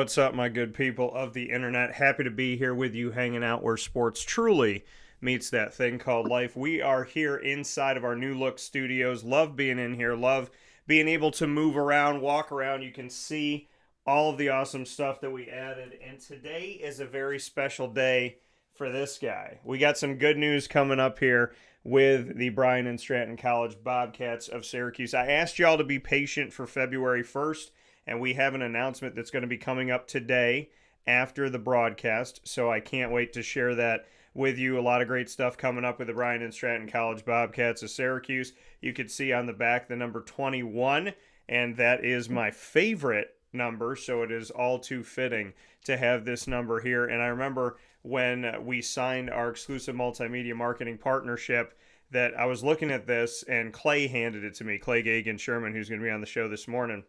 What's up, my good people of the internet? Happy to be here with you, hanging out where sports truly meets that thing called life. We are here inside of our new look studios. Love being in here. Love being able to move around, walk around. You can see all of the awesome stuff that we added. And today is a very special day for this guy. We got some good news coming up here with the Bryant Stratton College Bobcats of Syracuse. I asked y'all to be patient for February 1st. And we have an announcement that's going to be coming up today after the broadcast. So I can't wait to share that with you. A lot of great stuff coming up with the Bryant Stratton College Bobcats of Syracuse. You can see on the back the number 21, and that is my favorite number. So it is all too fitting to have this number here. And I remember when we signed our exclusive multimedia marketing partnership that I was looking at this and Clay handed it to me, Clay Gagen-Sherman, who's going to be on the show this morning.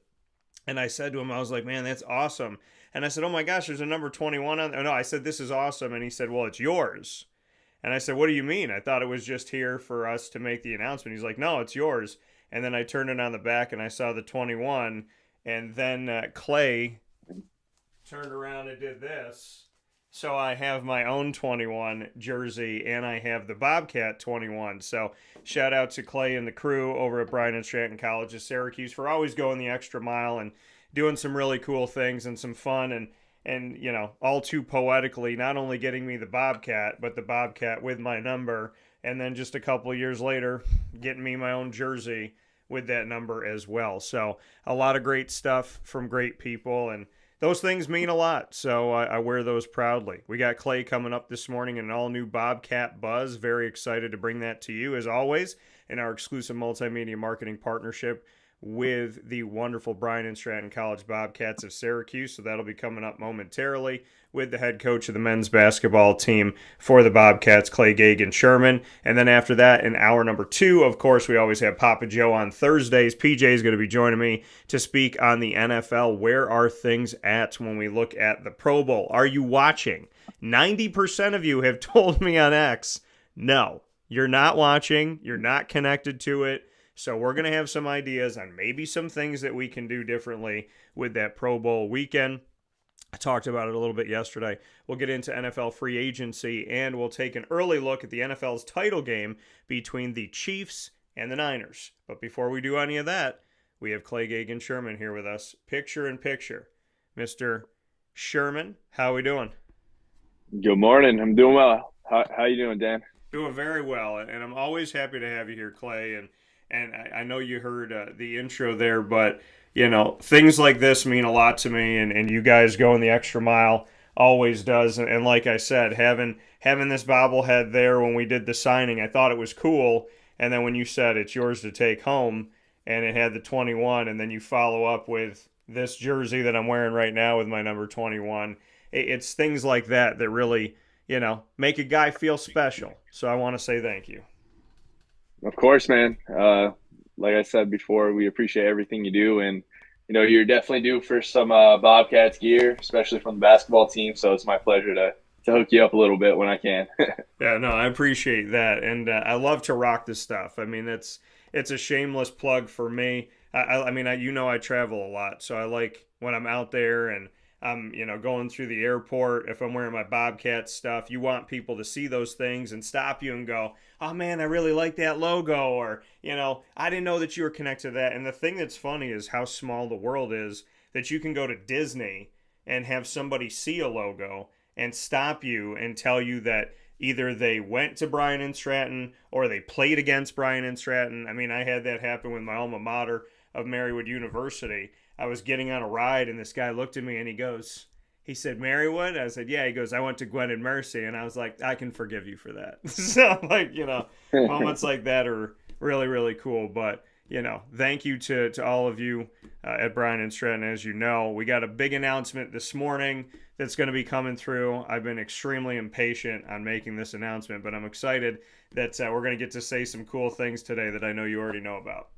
And I said to him, I was like, man, that's awesome. And I said, oh my gosh, there's a number 21 on. Oh, no, I said, this is awesome. And he said, well, it's yours. And I said, what do you mean? I thought it was just here for us to make the announcement. He's like, no, it's yours. And then I turned it on the back and I saw the 21. And then Clay turned around and did this. So I have my own 21 jersey, and I have the Bobcat 21. So shout out to Clay and the crew over at Bryant Stratton College of Syracuse for always going the extra mile and doing some really cool things and some fun and you know, all too poetically, not only getting me the Bobcat, but the Bobcat with my number, and then just a couple of years later, getting me my own jersey with that number as well. So a lot of great stuff from great people, and those things mean a lot, so I wear those proudly. We got Clay coming up this morning in an all-new Bobcat Buzz. Very excited to bring that to you, as always, in our exclusive multimedia marketing partnership with the wonderful Bryant Stratton College Bobcats of Syracuse. So that'll be coming up momentarily with the head coach of the men's basketball team for the Bobcats, Clay Gagen-Sherman. And then after that, in hour number 2, of course, we always have Papa Joe on Thursdays. PJ is going to be joining me to speak on the NFL. Where are things at when we look at the Pro Bowl? Are you watching? 90% of you have told me on X, no, you're not watching. You're not connected to it. So we're going to have some ideas on maybe some things that we can do differently with that Pro Bowl weekend. I talked about it a little bit yesterday. We'll get into NFL free agency, and we'll take an early look at the NFL's title game between the Chiefs and the Niners. But before we do any of that, we have Clay Gagen-Sherman here with us, picture in picture. Mr. Sherman, how are we doing? Good morning. I'm doing well. How you doing, Dan? Doing very well, and I'm always happy to have you here, Clay. And I know you heard the intro there, but, you know, things like this mean a lot to me, and you guys going the extra mile always does. And like I said, having this bobblehead there when we did the signing, I thought it was cool. And then when you said it's yours to take home, and it had the 21, and then you follow up with this jersey that I'm wearing right now with my number 21, it's things like that that really, you know, make a guy feel special. So I want to say thank you. Of course, man. Like I said before, we appreciate everything you do, and you know you're definitely due for some Bobcats gear, especially from the basketball team. So it's my pleasure to hook you up a little bit when I can. Yeah, no, I appreciate that, and I love to rock this stuff. I mean, it's a shameless plug for me. I mean, you know, I travel a lot, so I like when I'm out there and I'm, you know, going through the airport. If I'm wearing my Bobcat stuff, you want people to see those things and stop you and go, oh man, I really like that logo, or, you know, I didn't know that you were connected to that. And the thing that's funny is how small the world is, that you can go to Disney and have somebody see a logo and stop you and tell you that either they went to Bryant Stratton or they played against Bryant Stratton. I mean, I had that happen with my alma mater of Marywood University. I was getting on a ride and this guy looked at me and he said, Marywood? I said, yeah. He goes, I went to Gwen and Mercy. And I was like, I can forgive you for that. So, like, you know, moments like that are really, really cool. But, you know, thank you to all of you at Bryant Stratton. As you know, we got a big announcement this morning that's going to be coming through. I've been extremely impatient on making this announcement, but I'm excited that we're going to get to say some cool things today that I know you already know about.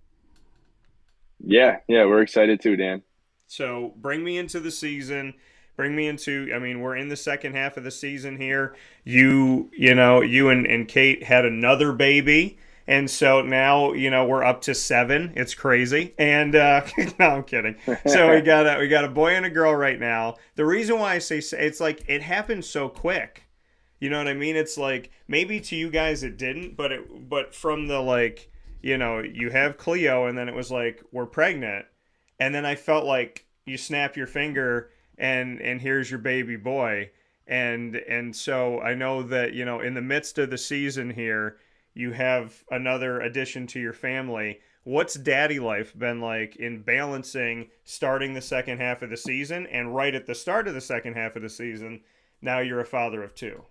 Yeah, we're excited too, Dan. So bring me into the season. I mean, we're in the second half of the season here. You and Kate had another baby, And so now, we're up to 7. It's crazy. And no, I'm kidding. So we got a boy and a girl right now. The reason why I say it's like it happened so quick. You know what I mean? It's like maybe to you guys it didn't, but from the like, you have Cleo and then it was like we're pregnant, and then I felt like you snap your finger and here's your baby boy. And so I know that, in the midst of the season here, you have another addition to your family. What's daddy life been like in balancing starting the second half of the season and right at the start of the second half of the season, now you're a father of 2?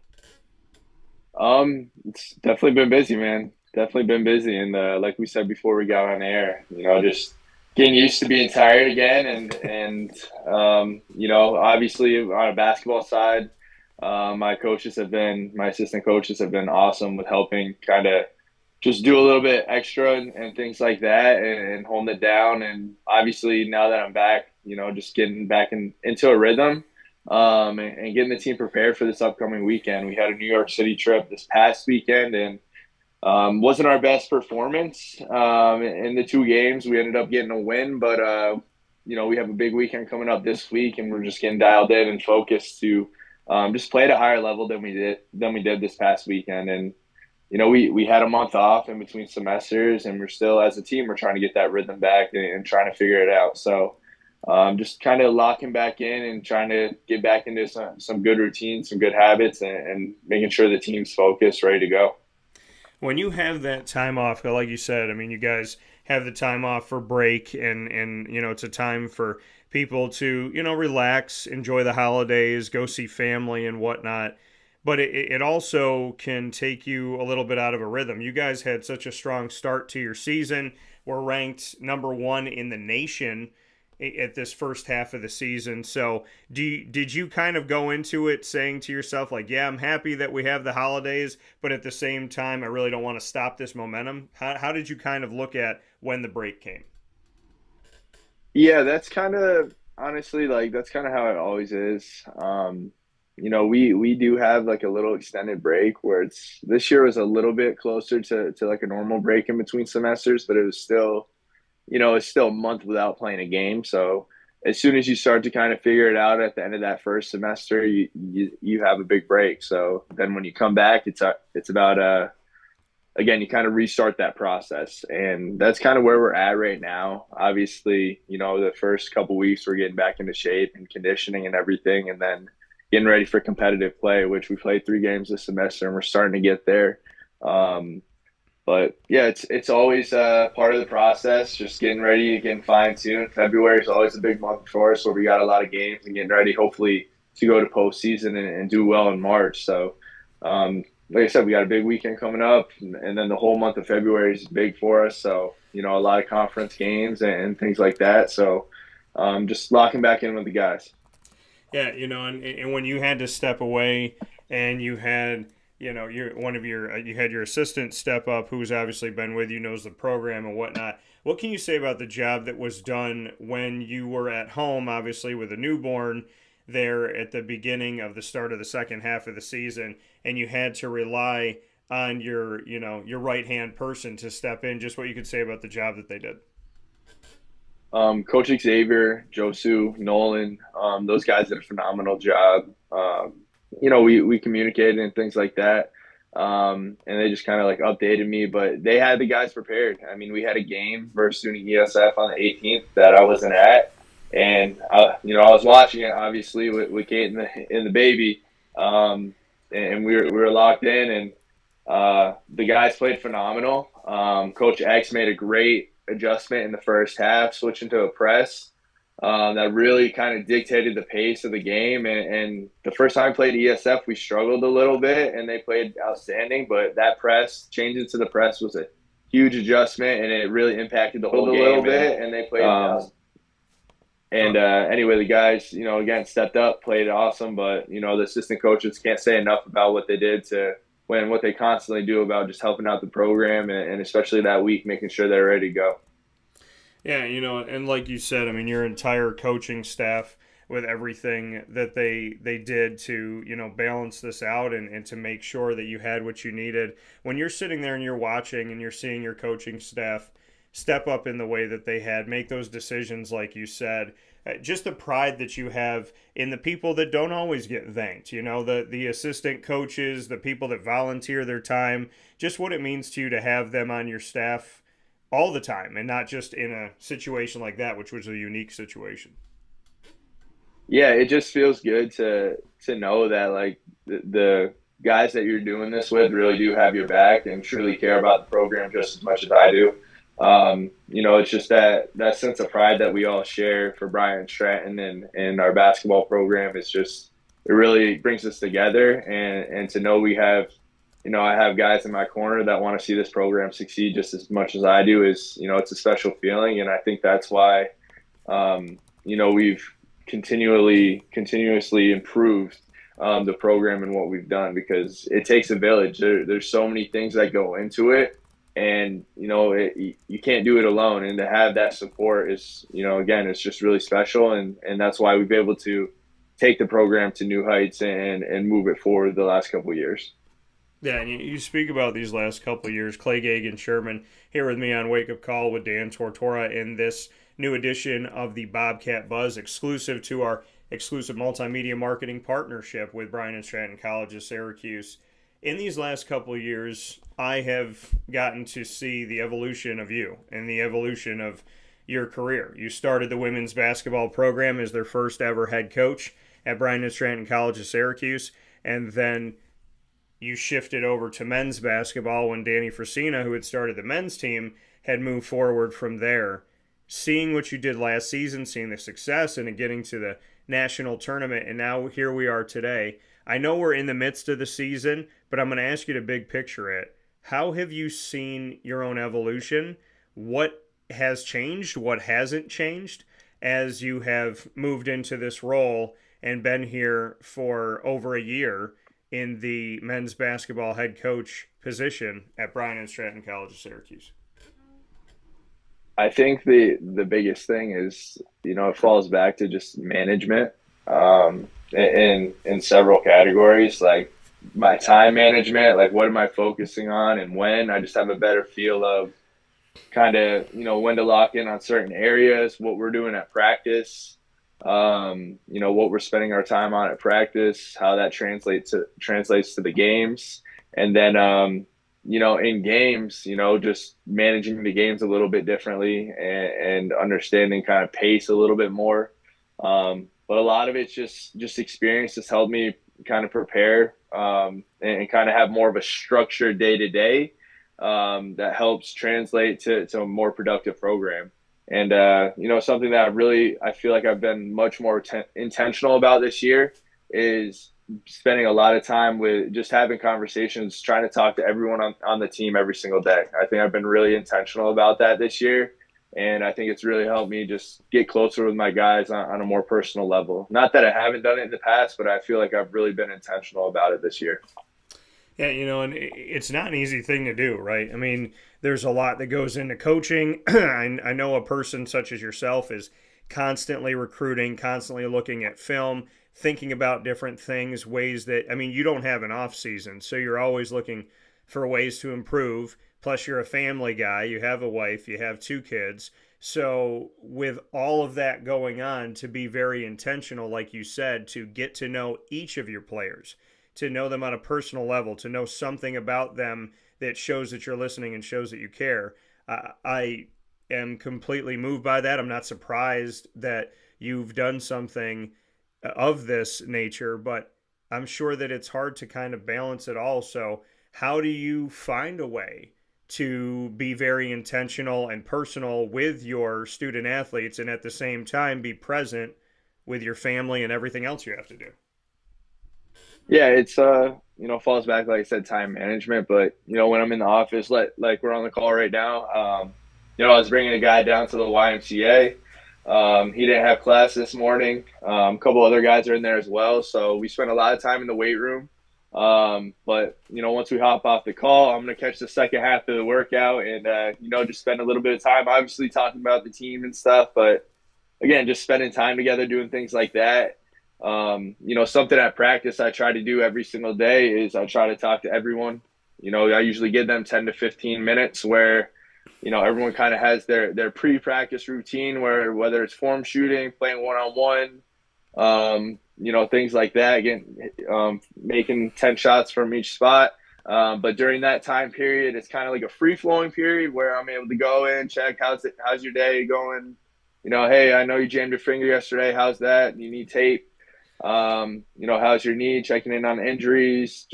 It's definitely been busy, man. Definitely been busy, and like we said before we got on air, just getting used to being tired again, and obviously on a basketball side, my assistant coaches have been awesome with helping kind of just do a little bit extra and things like that, and holding it down. And obviously now that I'm back, just getting back into a rhythm. And getting the team prepared for this upcoming weekend. We had a New York City trip this past weekend, and wasn't our best performance in the 2 games. We ended up getting a win, but we have a big weekend coming up this week, and we're just getting dialed in and focused to just play at a higher level than we did this past weekend. And we had a month off in between semesters, and we're still, as a team, we're trying to get that rhythm back and trying to figure it out. So. Just kind of locking back in and trying to get back into some good routines, some good habits, and making sure the team's focused, ready to go. When you have that time off, like you said, I mean, you guys have the time off for break, and it's a time for people to, relax, enjoy the holidays, go see family and whatnot. But it also can take you a little bit out of a rhythm. You guys had such a strong start to your season. We're ranked number 1 in the nation at this first half of the season. So did you kind of go into it saying to yourself, like, yeah, I'm happy that we have the holidays, but at the same time, I really don't want to stop this momentum? How did you kind of look at when the break came? Yeah, that's kind of honestly like that's kind of how it always is. We do have like a little extended break where this year was a little bit closer to like a normal break in between semesters, but it was still it's still a month without playing a game. So as soon as you start to kind of figure it out at the end of that first semester, you have a big break. So then when you come back, it's about again, you kind of restart that process, and that's kind of where we're at right now. Obviously, the first couple weeks we're getting back into shape and conditioning and everything, and then getting ready for competitive play, which we played 3 games this semester, and we're starting to get there. But yeah, it's always part of the process, just getting ready, getting fine-tuned. February is always a big month for us where we got a lot of games and getting ready, hopefully, to go to postseason and do well in March. So, like I said, we got a big weekend coming up, and then the whole month of February is big for us. So, a lot of conference games and things like that. So, just locking back in with the guys. Yeah, and when you had to step away and you had – you had your assistant step up, who's obviously been with you, knows the program and whatnot. What can you say about the job that was done when you were at home, obviously with a newborn there at the beginning of the start of the second half of the season, and you had to rely on your right hand person to step in? Just what you could say about the job that they did. Coach Xavier, Josu, Nolan, those guys did a phenomenal job. We communicated and things like that. And they just kind of like updated me, but they had the guys prepared. I mean, we had a game versus SUNY ESF on the 18th that I wasn't at. And, I was watching it obviously with Kate and the baby. And we were locked in, and the guys played phenomenal. Coach X made a great adjustment in the first half, switching to a press. That really kind of dictated the pace of the game. And the first time I played ESF, we struggled a little bit, and they played outstanding. But that changing to the press was a huge adjustment, and it really impacted the whole game a little bit. And they played anyway, the guys, again, stepped up, played awesome. But, the assistant coaches can't say enough about what they did what they constantly do about just helping out the program, and especially that week, making sure they're ready to go. Yeah, and like you said, I mean, your entire coaching staff with everything that they did to, balance this out and to make sure that you had what you needed. When you're sitting there and you're watching and you're seeing your coaching staff step up in the way that they had, make those decisions like you said, just the pride that you have in the people that don't always get thanked, the assistant coaches, the people that volunteer their time, just what it means to you to have them on your staff all the time and not just in a situation like that, which was a unique situation. Yeah, it just feels good to know that like the guys that you're doing this with really do have your back and truly care about the program just as much as I do. It's just that sense of pride that we all share for Bryant Stratton and our basketball program. It's just, it really brings us together, and to know we have, I have guys in my corner that want to see this program succeed just as much as I do is, it's a special feeling. And I think that's why, we've continuously improved the program and what we've done, because it takes a village. There's so many things that go into it, and you can't do it alone. And to have that support is, again, it's just really special, and that's why we've been able to take the program to new heights and move it forward the last couple of years. Yeah, and you speak about these last couple of years. Clay Gagen-Sherman here with me on Wake Up Call with Dan Tortora in this new edition of the Bobcat Buzz, exclusive to our exclusive multimedia marketing partnership with Bryant Stratton College of Syracuse. In these last couple of years, I have gotten to see the evolution of you and the evolution of your career. You started the women's basketball program as their first ever head coach at Bryant Stratton College of Syracuse, and then you shifted over to men's basketball when Danny Frisina, who had started the men's team, had moved forward from there. Seeing what you did last season, seeing the success and getting to the national tournament, and now here we are today. I know we're in the midst of the season, but I'm going to ask you to big picture it. How have you seen your own evolution? What has changed? What hasn't changed as you have moved into this role and been here for over a year in the men's basketball head coach position at Bryant Stratton College of Syracuse? I think the biggest thing is, it falls back to just management in several categories, like my time management, like what am I focusing on and when. I just have a better feel of kind of, when to lock in on certain areas, what we're doing at practice, what we're spending our time on at practice, how that translates to the games. And then, in games, just managing the games a little bit differently and understanding kind of pace a little bit more. But a lot of it's just experience has helped me kind of prepare and kind of have more of a structured day-to-day that helps translate to a more productive program. And, something that I feel like I've been much more intentional about this year is spending a lot of time with just having conversations, trying to talk to everyone on the team every single day. I think I've been really intentional about that this year. And I think it's really helped me just get closer with my guys on a more personal level. Not that I haven't done it in the past, but I feel like I've really been intentional about it this year. Yeah, and it's not an easy thing to do, right? I mean, there's a lot that goes into coaching. I know a person such as yourself is constantly recruiting, constantly looking at film, thinking about different things, ways that, you don't have an off season, so you're always looking for ways to improve. Plus, you're a family guy, you have a wife, you have 2 kids. So with all of that going on, to be very intentional, like you said, to get to know each of your players, to know them on a personal level, to know something about them that shows that you're listening and shows that you care. I am completely moved by that. I'm not surprised that you've done something of this nature, but I'm sure that it's hard to kind of balance it all. So how do you find a way to be very intentional and personal with your student athletes and at the same time be present with your family and everything else you have to do? Yeah, it's falls back, like I said, time management. But when I'm in the office, like we're on the call right now, I was bringing a guy down to the YMCA. He didn't have class this morning. A couple other guys are in there as well, so we spent a lot of time in the weight room. But once we hop off the call, I'm gonna catch the second half of the workout and just spend a little bit of time, obviously talking about the team and stuff, but again, just spending time together, doing things like that. Something at practice I try to do every single day is I try to talk to everyone. I usually give them 10 to 15 minutes where, everyone kind of has their pre-practice routine where whether it's form shooting, playing one-on-one, things like that. Again, making 10 shots from each spot. But during that time period, it's kind of like a free-flowing period where I'm able to go in, check how's your day going. Hey, I know you jammed your finger yesterday. How's that? You need tape. How's your knee? Checking in on injuries.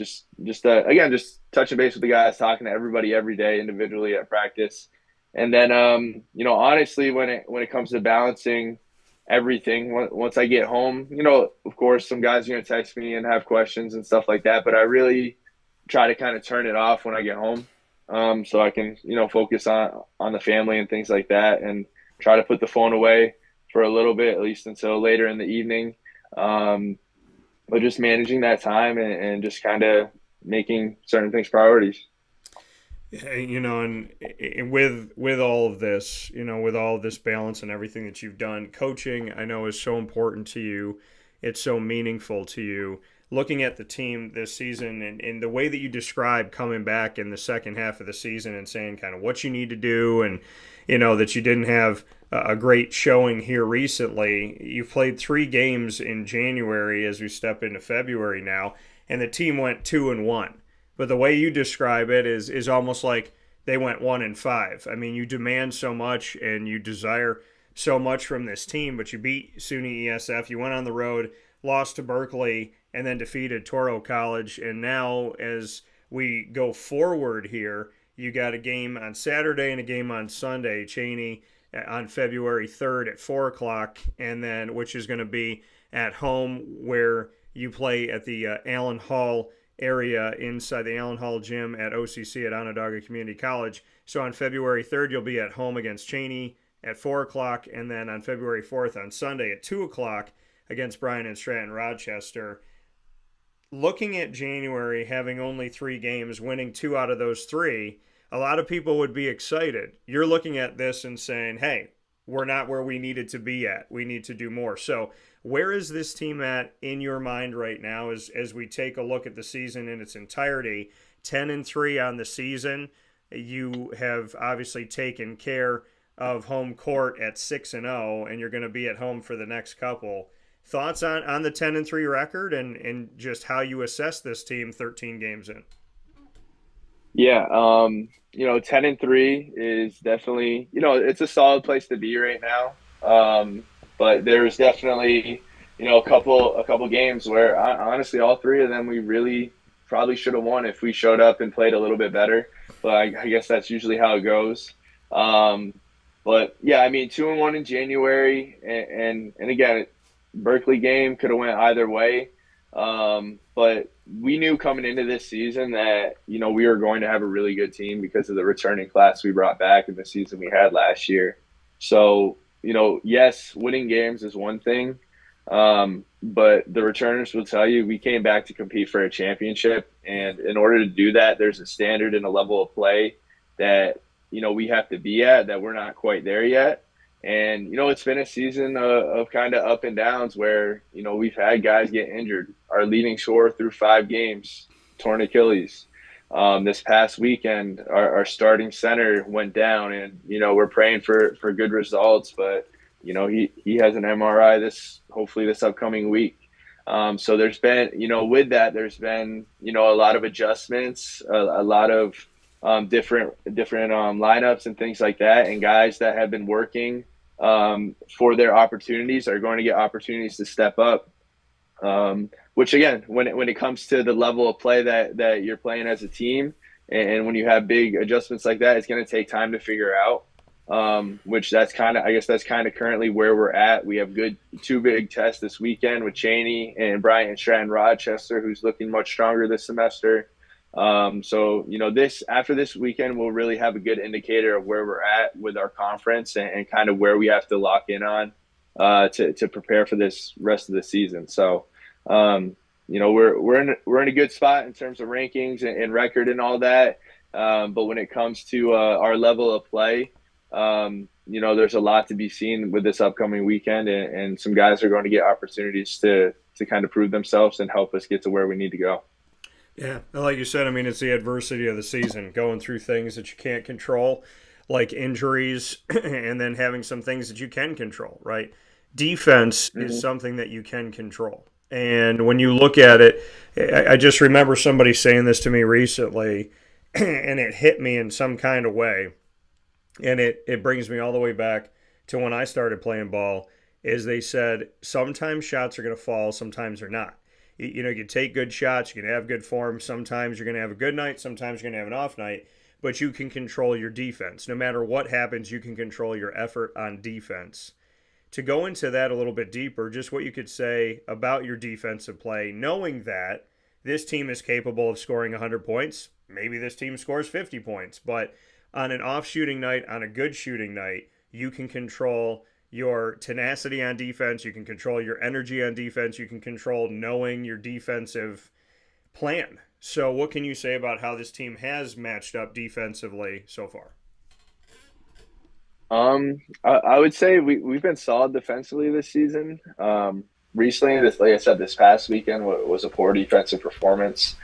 Again, just touching base with the guys, talking to everybody every day individually at practice. And then, honestly, when it comes to balancing everything, once I get home, of course, some guys are going to text me and have questions and stuff like that. But I really try to kind of turn it off when I get home, so I can, focus on the family and things like that, and try to put the phone away for a little bit, at least until later in the evening. But just managing that time and just kind of making certain things priorities. And with all of this, with all of this balance and everything that you've done, coaching I know is so important to you. It's so meaningful to you. Looking at the team this season and the way that you describe coming back in the second half of the season and saying kind of what you need to do, and that you didn't have a great showing here recently. You've played 3 games in January as we step into February now, and the team went 2-1. But the way you describe it is almost like they went 1-5. I mean, you demand so much and you desire so much from this team, but you beat SUNY ESF. You went on the road, lost to Berkeley, and then defeated Toro College. And now, as we go forward here, you got a game on Saturday and a game on Sunday, Cheney on February 3rd at 4 o'clock, and then which is going to be at home where you play at the Allen Hall area inside the Allen Hall gym at OCC at Onondaga Community College. So on February 3rd, you'll be at home against Cheney at 4 o'clock, and then on February 4th on Sunday at 2 o'clock against Bryant Stratton Rochester. Looking at January, having only 3 games, winning 2 out of those 3, a lot of people would be excited. You're looking at this and saying, hey, we're not where we needed to be at. We need to do more. So where is this team at in your mind right now as we take a look at the season in its entirety? 10-3 on the season. You have obviously taken care of home court at 6-0, and you're going to be at home for the next couple. Thoughts on the 10-3 record and just how you assess this team 13 games in? Yeah, 10-3 is definitely, it's a solid place to be right now. But there's definitely, a couple games where honestly, all 3 of them we really probably should have won if we showed up and played a little bit better. But I guess that's usually how it goes. But yeah, I mean, 2-1 in January, and again, Berkeley game could have went either way. But we knew coming into this season that, we were going to have a really good team because of the returning class we brought back in the season we had last year. So, yes, winning games is one thing. But the returners will tell you we came back to compete for a championship. And in order to do that, there's a standard and a level of play that, we have to be at that we're not quite there yet. And, it's been a season of kind of up and downs where, we've had guys get injured. Our leading scorer through 5 games, torn Achilles. This past weekend, our starting center went down, and, we're praying for good results. But, he has an MRI hopefully this upcoming week. So there's been, with that, there's been, a lot of adjustments, a lot of different lineups and things like that. And guys that have been working for their opportunities are going to get opportunities to step up, which again, when it comes to the level of play that you're playing as a team, and when you have big adjustments like that, it's going to take time to figure out, which that's kind of currently where we're at. We have 2 big tests this weekend with Cheney and Bryant Stratton Rochester, who's looking much stronger this semester. So, after this weekend, we'll really have a good indicator of where we're at with our conference and kind of where we have to lock in on, to prepare for this rest of the season. So, we're in a good spot in terms of rankings and record and all that. But when it comes to, our level of play, There's a lot to be seen with this upcoming weekend, and some guys are going to get opportunities to kind of prove themselves and help us get to where we need to go. Yeah, like you said, I mean, it's the adversity of the season, going through things that you can't control, like injuries, and then having some things that you can control, right? Defense is Hmm. something that you can control. And when you look at it, I just remember somebody saying this to me recently, and it hit me in some kind of way. And it brings me all the way back to when I started playing ball, is they said sometimes shots are going to fall, sometimes they're not. You take good shots, you can have good form. Sometimes you're going to have a good night, sometimes you're going to have an off night, but you can control your defense. No matter what happens, you can control your effort on defense. To go into that a little bit deeper, just what you could say about your defensive play, knowing that this team is capable of scoring 100 points. Maybe this team scores 50 points, but on an off shooting night, on a good shooting night, you can control your tenacity on defense, you can control your energy on defense, you can control knowing your defensive plan. So, what can you say about how this team has matched up defensively so far? I would say we've been solid defensively this season. Recently, like I said, this past weekend was a poor defensive performance.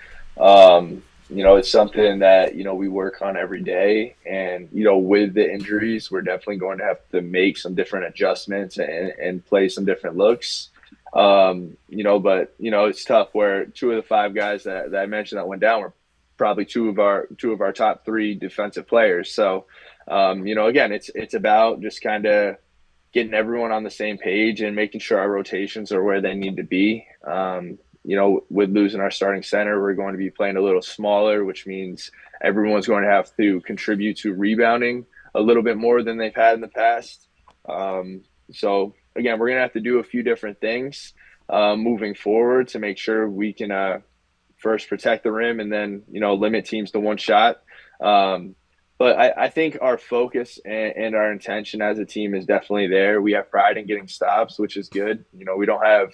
It's something that we work on every day, and with the injuries, we're definitely going to have to make some different adjustments and play some different looks. But it's tough. Where two of the five guys that I mentioned that went down were probably two of our top three defensive players. So again, it's about just kind of getting everyone on the same page and making sure our rotations are where they need to be. With losing our starting center, we're going to be playing a little smaller, which means everyone's going to have to contribute to rebounding a little bit more than they've had in the past. So again, we're going to have to do a few different things moving forward to make sure we can first protect the rim and then limit teams to one shot. But I think our focus and our intention as a team is definitely there. We have pride in getting stops, which is good. We don't have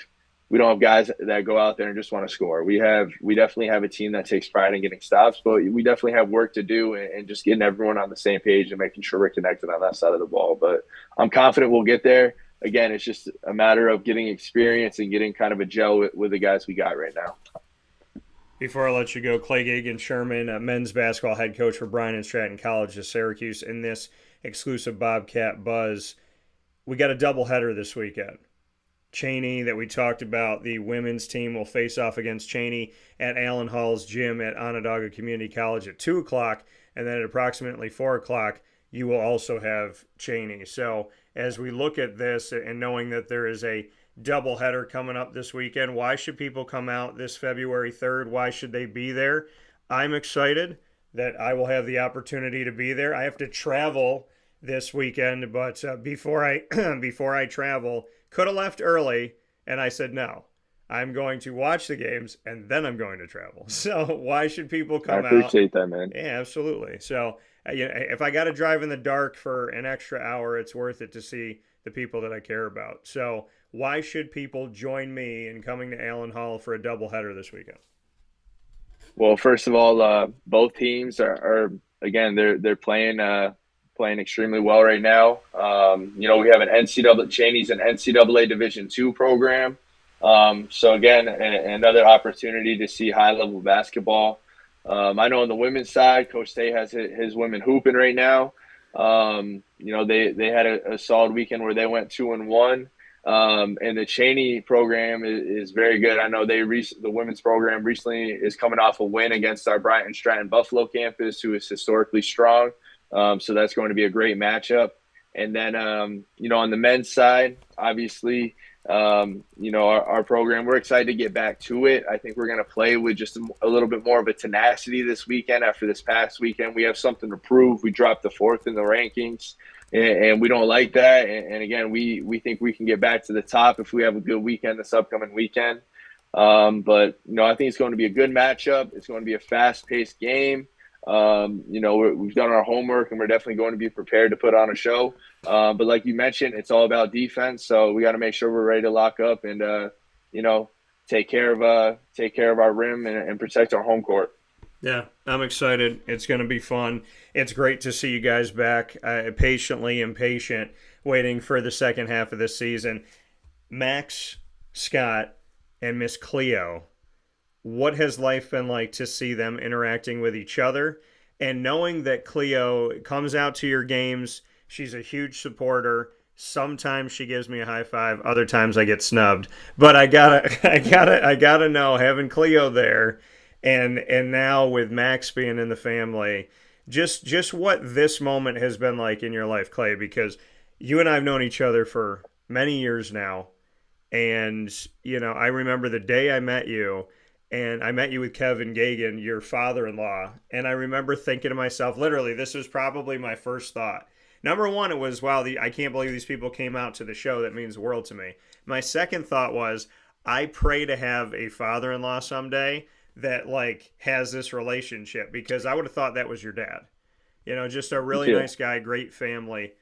guys that go out there and just want to score. We definitely have a team that takes pride in getting stops, but we definitely have work to do and just getting everyone on the same page and making sure we're connected on that side of the ball. But I'm confident we'll get there. Again, it's just a matter of getting experience and getting kind of a gel with the guys we got right now. Before I let you go, Clay Gagen-Sherman, men's basketball head coach for Bryant Stratton College of Syracuse, in this exclusive Bobcat Buzz. We got a doubleheader this weekend. Cheney, that we talked about, the women's team will face off against Cheney at Allen Hall's gym at Onondaga Community College at 2 o'clock, and then at approximately 4 o'clock, you will also have Cheney. So as we look at this and knowing that there is a doubleheader coming up this weekend, why should people come out this February 3rd? Why should they be there? I'm excited that I will have the opportunity to be there. I have to travel this weekend, but before I travel, could have left early, and I said no. I'm going to watch the games and then I'm going to travel. So why should people I come out? appreciate that, man. Yeah, absolutely. So if I got to drive in the dark for an extra hour, it's worth it to see the people that I care about. So why should people join me in coming to Allen Hall for a doubleheader this weekend? Well, first of all, both teams are again they're playing extremely well right now. We have an NCAA Cheney's an NCAA Division II program. So again, another opportunity to see high level basketball. I know on the women's side, Coach Tay has his women hooping right now. They had a solid weekend where they went 2-1. And the Cheney program is very good. I know the women's program recently is coming off a win against our Bryant Stratton Buffalo campus, who is historically strong. So that's going to be a great matchup. And then, on the men's side, obviously, our program, we're excited to get back to it. I think we're going to play with just a little bit more of a tenacity this weekend. After this past weekend, we have something to prove. We dropped the 4th in the rankings, and we don't like that. And again, we think we can get back to the top if we have a good weekend this upcoming weekend. But I think it's going to be a good matchup. It's going to be a fast-paced game. We've done our homework and we're definitely going to be prepared to put on a show. But like you mentioned, it's all about defense. So we got to make sure we're ready to lock up and, take care of our rim and protect our home court. Yeah, I'm excited. It's going to be fun. It's great to see you guys back. Patiently impatient, waiting for the second half of this season. Max, Scott, and Miss Cleo, what has life been like to see them interacting with each other and knowing that Cleo comes out to your games? She's a huge supporter. Sometimes she gives me a high five, other times I get snubbed. But I gotta know, having Cleo there, and now with Max being in the family, just what this moment has been like in your life, Clay, because you and I have known each other for many years now, and, I remember the day I met you, and I met you with Kevin Gagen, your father in law. And I remember thinking to myself, literally, this was probably my first thought. Number one, it was, wow, I can't believe these people came out to the show. That means the world to me. My second thought was, I pray to have a father in law someday that, like, has this relationship, because I would have thought that was your dad. Just a Me really too. nice guy, great family,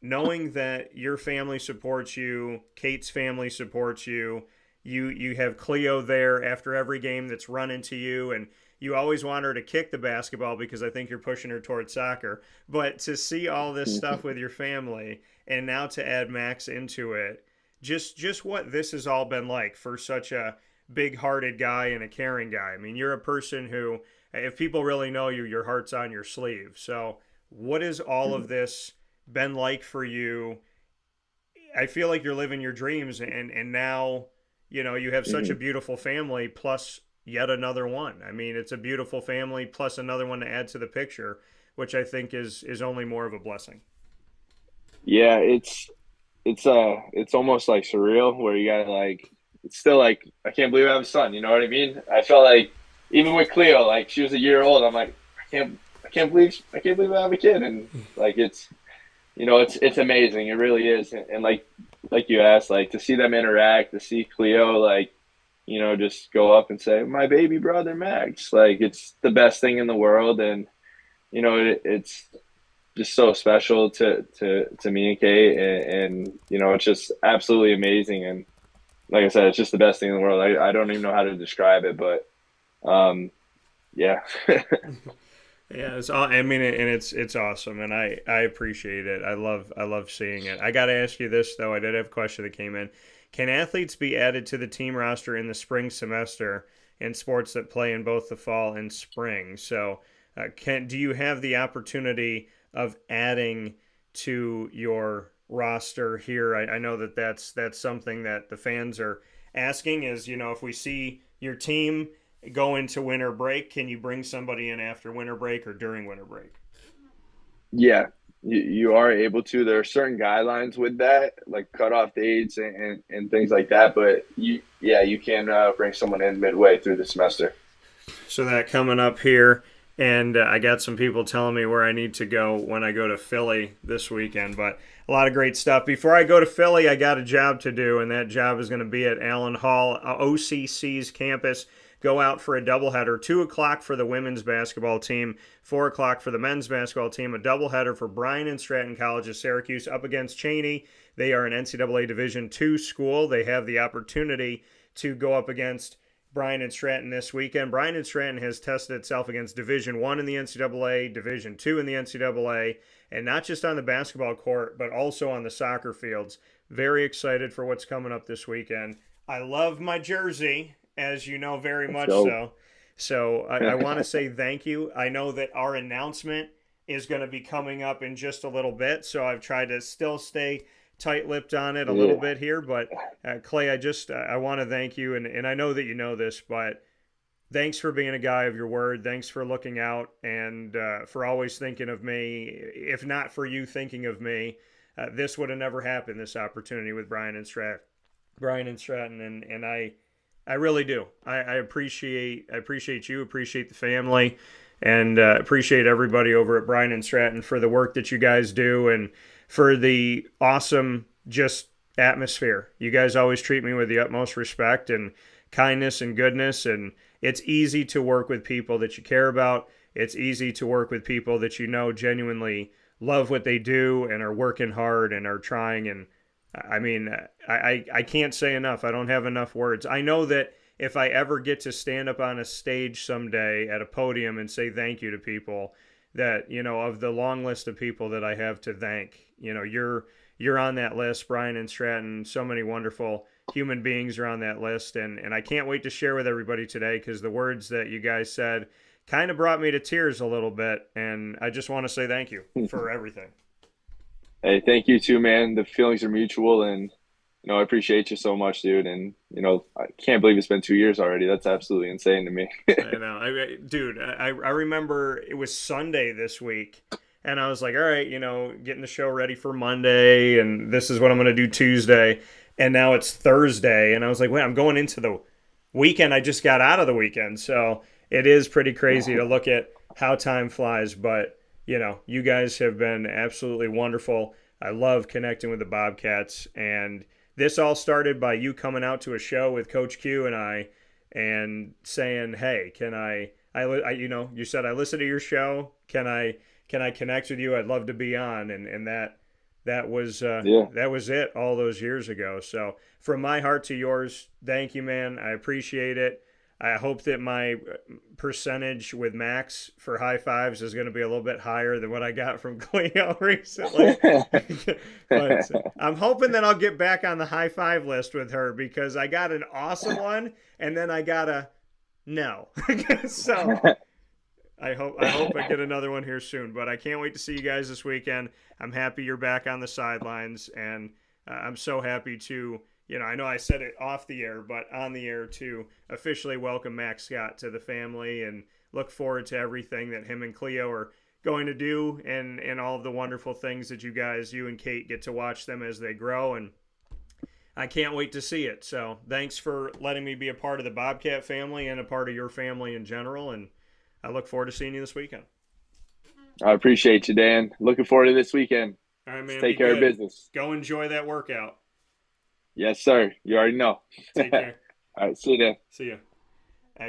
knowing that your family supports you, Kate's family supports you, you have Cleo there after every game that's run into you, and you always want her to kick the basketball because I think you're pushing her towards soccer. But to see all this stuff with your family, and now to add Max into it, just what this has all been like for such a big-hearted guy and a caring guy. I mean, you're a person who, if people really know you, your heart's on your sleeve. So, what has all of this been like for you? I feel like you're living your dreams, and now, you have such a beautiful family plus yet another one. I mean, it's a beautiful family plus another one to add to the picture, which I think is only more of a blessing. Yeah, it's almost like surreal where you got like it's still like I can't believe I have a son. You know what I mean? I felt like even with Cleo, like she was a year old. I'm like I can't believe I have a kid, and like it's amazing. It really is, and like you asked, like to see them interact, to see Cleo like just go up and say my baby brother Max, like it's the best thing in the world, and it's just so special to me and Kate, and it's just absolutely amazing. And like I said, it's just the best thing in the world. I don't even know how to describe it, but yeah. Yeah, I mean, and it's awesome, and I appreciate it. I love seeing it. I got to ask you this though. I did have a question that came in. Can athletes be added to the team roster in the spring semester in sports that play in both the fall and spring? So, can do you have the opportunity of adding to your roster here? I know that that's something that the fans are asking. Is, if we see your team go into winter break, can you bring somebody in after winter break or during winter break? Yeah, you are able to. There are certain guidelines with that, like cutoff dates and things like that. But you can bring someone in midway through the semester. So that coming up here, and I got some people telling me where I need to go when I go to Philly this weekend. But a lot of great stuff. Before I go to Philly, I got a job to do, and that job is going to be at Allen Hall, OCC's campus. Go out for a doubleheader. 2 o'clock for the women's basketball team, 4 o'clock for the men's basketball team. A doubleheader for Bryant Stratton College of Syracuse up against Cheney. They are an NCAA Division II school. They have the opportunity to go up against Bryant Stratton this weekend. Bryant Stratton has tested itself against Division One in the NCAA, Division Two in the NCAA, and not just on the basketball court, but also on the soccer fields. Very excited for what's coming up this weekend. I love my jersey, as you know, very Let's much go. so. So I want to say thank you. I know that our announcement is going to be coming up in just a little bit, so I've tried to still stay tight-lipped on it a little Yeah. bit here. But Clay, I want to thank you, and I know that you know this, but thanks for being a guy of your word. Thanks for looking out, and for always thinking of me. If not for you thinking of me, this would have never happened. This opportunity with Brian and Stratton, and I really do. I appreciate you, appreciate the family, and appreciate everybody over at Brian and Stratton for the work that you guys do, and for the awesome just atmosphere. You guys always treat me with the utmost respect and kindness and goodness, and it's easy to work with people that you care about. It's easy to work with people that genuinely love what they do and are working hard and are trying. And I mean, I can't say enough. I don't have enough words. I know that if I ever get to stand up on a stage someday at a podium and say thank you to people, that, of the long list of people that I have to thank, you're on that list. Bryant and Stratton, so many wonderful human beings are on that list, and I can't wait to share with everybody today, because the words that you guys said kind of brought me to tears a little bit, and I just want to say thank you for everything. Hey, thank you too, man. The feelings are mutual, and I appreciate you so much, dude. And I can't believe it's been 2 years already. That's absolutely insane to me. I know, dude. I remember it was Sunday this week, and I was like, all right, getting the show ready for Monday, and this is what I'm going to do Tuesday, and now it's Thursday, and I was like, wait, I'm going into the weekend. I just got out of the weekend, so it is pretty crazy to look at how time flies. But you guys have been absolutely wonderful. I love connecting with the Bobcats, and this all started by you coming out to a show with Coach Q and I, and saying, "Hey, can you said I listened to your show. Can I connect with you? I'd love to be on." And that was Yeah. that was it all those years ago. So from my heart to yours, thank you, man. I appreciate it. I hope that my percentage with Max for high fives is going to be a little bit higher than what I got from Cleo recently. But I'm hoping that I'll get back on the high five list with her, because I got an awesome one and then I got a no. So I hope I get another one here soon. But I can't wait to see you guys this weekend. I'm happy you're back on the sidelines, and I'm so happy to, I know I said it off the air, but on the air, to officially welcome Max Scott to the family, and look forward to everything that him and Cleo are going to do, and all of the wonderful things that you and Kate get to watch them as they grow. And I can't wait to see it. So thanks for letting me be a part of the Bobcat family and a part of your family in general. And I look forward to seeing you this weekend. I appreciate you, Dan. Looking forward to this weekend. All right, man. Take care of business. Go enjoy that workout. Yes, sir. You already know. Take care. All right. See you, Dan. See ya.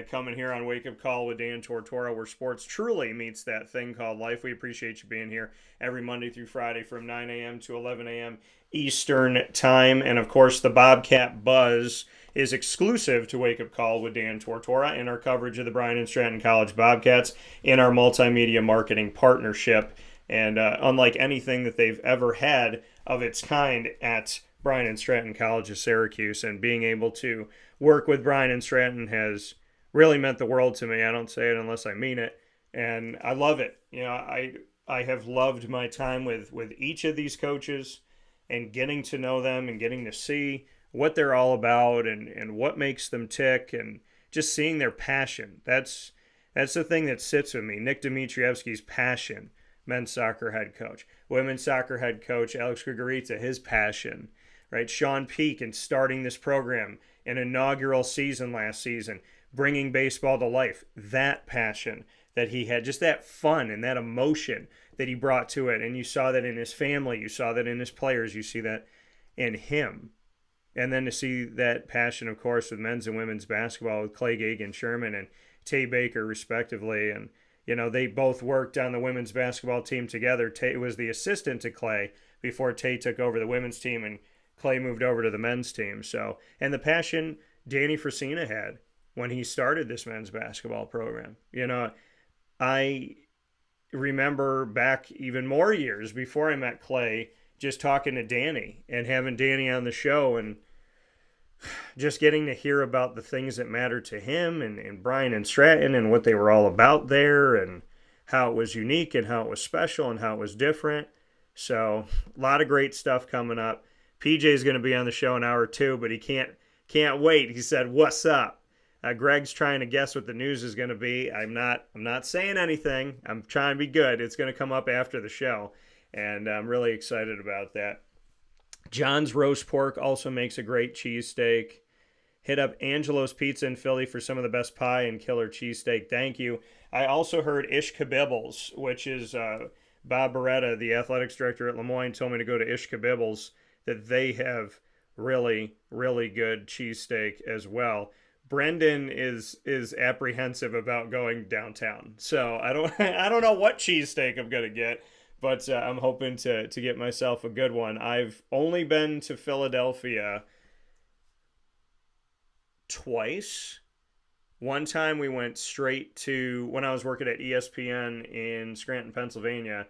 Coming here on Wake Up Call with Dan Tortora, where sports truly meets that thing called life. We appreciate you being here every Monday through Friday from 9 a.m. to 11 a.m. Eastern Time. And, of course, the Bobcat Buzz is exclusive to Wake Up Call with Dan Tortora in our coverage of the Bryant Stratton College Bobcats in our multimedia marketing partnership. And unlike anything that they've ever had of its kind at Bryant Stratton College of Syracuse, and being able to work with Bryant Stratton has really meant the world to me. I don't say it unless I mean it, and I love it. I have loved my time with each of these coaches, and getting to know them and getting to see what they're all about, and what makes them tick, and just seeing their passion. That's the thing that sits with me. Nick Dimitrievsky's passion, men's soccer head coach. Women's soccer head coach Alex Grigorita, his passion. Right, Sean Peak, in starting this program, an inaugural season last season, bringing baseball to life. That passion that he had, just that fun and that emotion that he brought to it. And you saw that in his family, you saw that in his players, you see that in him. And then to see that passion, of course, with men's and women's basketball with Clay Gagen-Sherman and Tay Baker, respectively. And, they both worked on the women's basketball team together. Tay was the assistant to Clay before Tay took over the women's team, and Clay moved over to the men's team. So, and the passion Danny Frasina had when he started this men's basketball program. I remember back even more years before I met Clay, just talking to Danny and having Danny on the show, and just getting to hear about the things that mattered to him, and Bryant Stratton, and what they were all about there, and how it was unique, and how it was special, and how it was different. So a lot of great stuff coming up. PJ is going to be on the show in hour 2, but he can't wait. He said, "What's up?" Greg's trying to guess what the news is going to be. I'm not saying anything. I'm trying to be good. It's going to come up after the show, and I'm really excited about that. John's Roast Pork also makes a great cheesesteak. Hit up Angelo's Pizza in Philly for some of the best pie and killer cheesesteak. Thank you. I also heard Ish Kabibbles, which is Bob Beretta, the athletics director at Lemoyne, told me to go to Ish Kabibbles, that they have really, really good cheesesteak as well. Brendan is apprehensive about going downtown, so I don't know what cheesesteak I'm gonna get, but I'm hoping to get myself a good one. I've only been to Philadelphia twice. One time we went straight to, when I was working at ESPN in Scranton, Pennsylvania,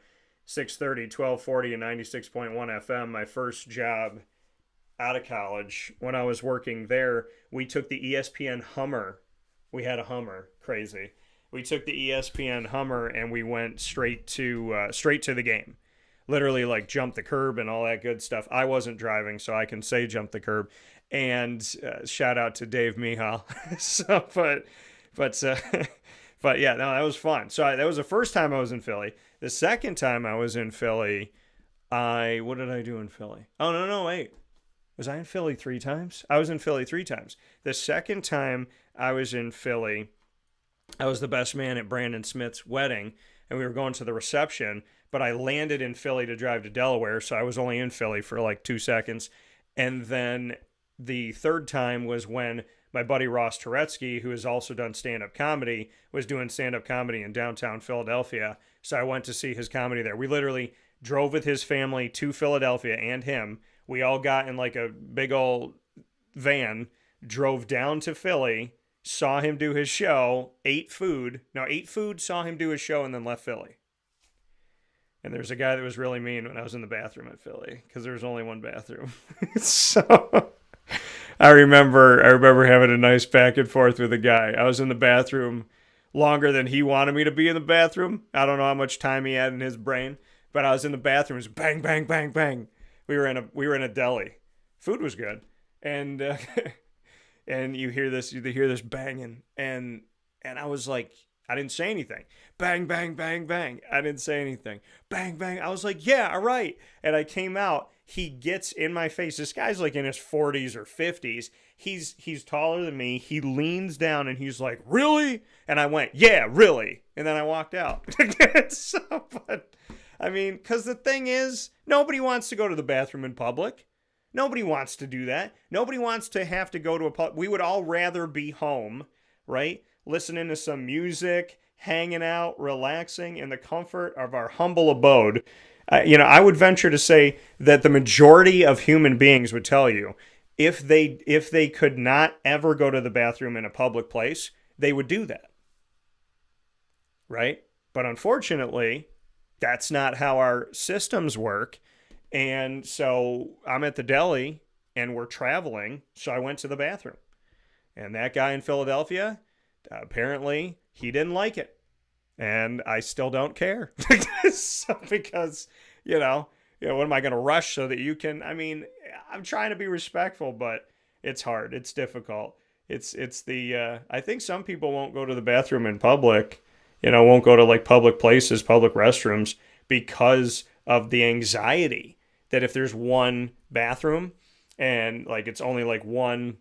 630, 1240, and 96.1 FM, my first job out of college. When I was working there, we took the ESPN Hummer. We had a Hummer, crazy. We took the ESPN Hummer and we went straight to the game. Literally, like, jumped the curb and all that good stuff. I wasn't driving, so I can say jump the curb. And shout out to Dave Mihal. So, but yeah, no, that was fun. So that was the first time I was in Philly. The second time I was in Philly, what did I do in Philly? Oh, no, wait. Was I in Philly 3 times? I was in Philly 3 times. The second time I was in Philly, I was the best man at Brandon Smith's wedding, and we were going to the reception, but I landed in Philly to drive to Delaware, so I was only in Philly for like 2 seconds. And then the third time was when my buddy Ross Turetsky, who has also done stand-up comedy, was doing stand-up comedy in downtown Philadelphia. So I went to see his comedy there. We literally drove with his family to Philadelphia and him. We all got in like a big old van, drove down to Philly, saw him do his show, ate food, saw him do his show, and then left Philly. And there's a guy that was really mean when I was in the bathroom at Philly because there was only one bathroom. So I remember having a nice back and forth with a guy. I was in the bathroom longer than he wanted me to be in the bathroom. I don't know how much time he had in his brain, but I was in the bathroom. It was bang, bang, bang, bang. We were in a deli. Food was good, and and you hear this banging, and I was like, I didn't say anything. Bang, bang, bang, bang. I didn't say anything. Bang, bang. I was like, yeah, all right. And I came out. He gets in my face. This guy's like in his 40s or 50s. He's taller than me. He leans down and he's like, really? And I went, yeah, really. And then I walked out. So, but I mean, because the thing is, nobody wants to go to the bathroom in public. Nobody wants to do that. Nobody wants to have to go to a public. We would all rather be home, right? Listening to some music, hanging out, relaxing in the comfort of our humble abode. I would venture to say that the majority of human beings would tell you if they could not ever go to the bathroom in a public place, they would do that. Right? But unfortunately, that's not how our systems work. And so I'm at the deli and we're traveling. So I went to the bathroom. And that guy in Philadelphia, apparently he didn't like it. And I still don't care. So, because, what am I going to rush so that you can, I'm trying to be respectful, but it's hard. It's difficult. I think some people won't go to the bathroom in public, won't go to like public places, public restrooms because of the anxiety that if there's one bathroom and like it's only like one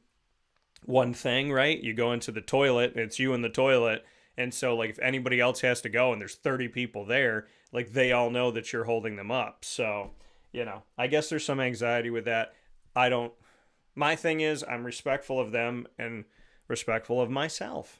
thing, right? You go into the toilet and it's you in the toilet. And so like if anybody else has to go and there's 30 people there, like they all know that you're holding them up. So, I guess there's some anxiety with that. My thing is I'm respectful of them and respectful of myself.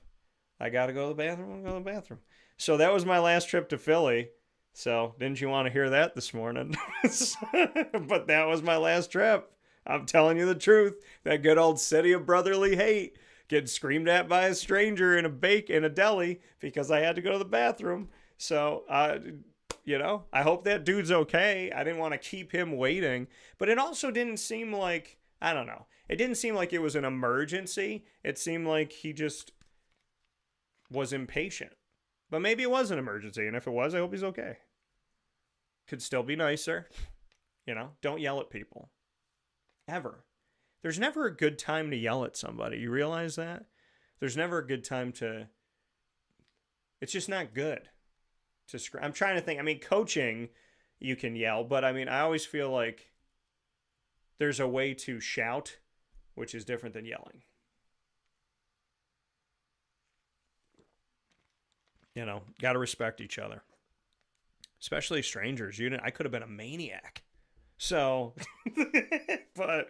I got to go to the bathroom. I'll go to the bathroom. So that was my last trip to Philly. So didn't you want to hear that this morning? But that was my last trip. I'm telling you the truth. That good old city of brotherly hate. Getting screamed at by a stranger in a deli because I had to go to the bathroom. So, I hope that dude's okay. I didn't want to keep him waiting. But it also didn't seem like, I don't know. It didn't seem like it was an emergency. It seemed like he just was impatient. But maybe it was an emergency. And if it was, I hope he's okay. Could still be nicer. Don't yell at people. Ever. There's never a good time to yell at somebody. You realize that? There's never a good time to... It's just not good. I'm trying to think. Coaching, you can yell. But, I always feel like there's a way to shout, which is different than yelling. Got to respect each other. Especially strangers. I could have been a maniac. So, but...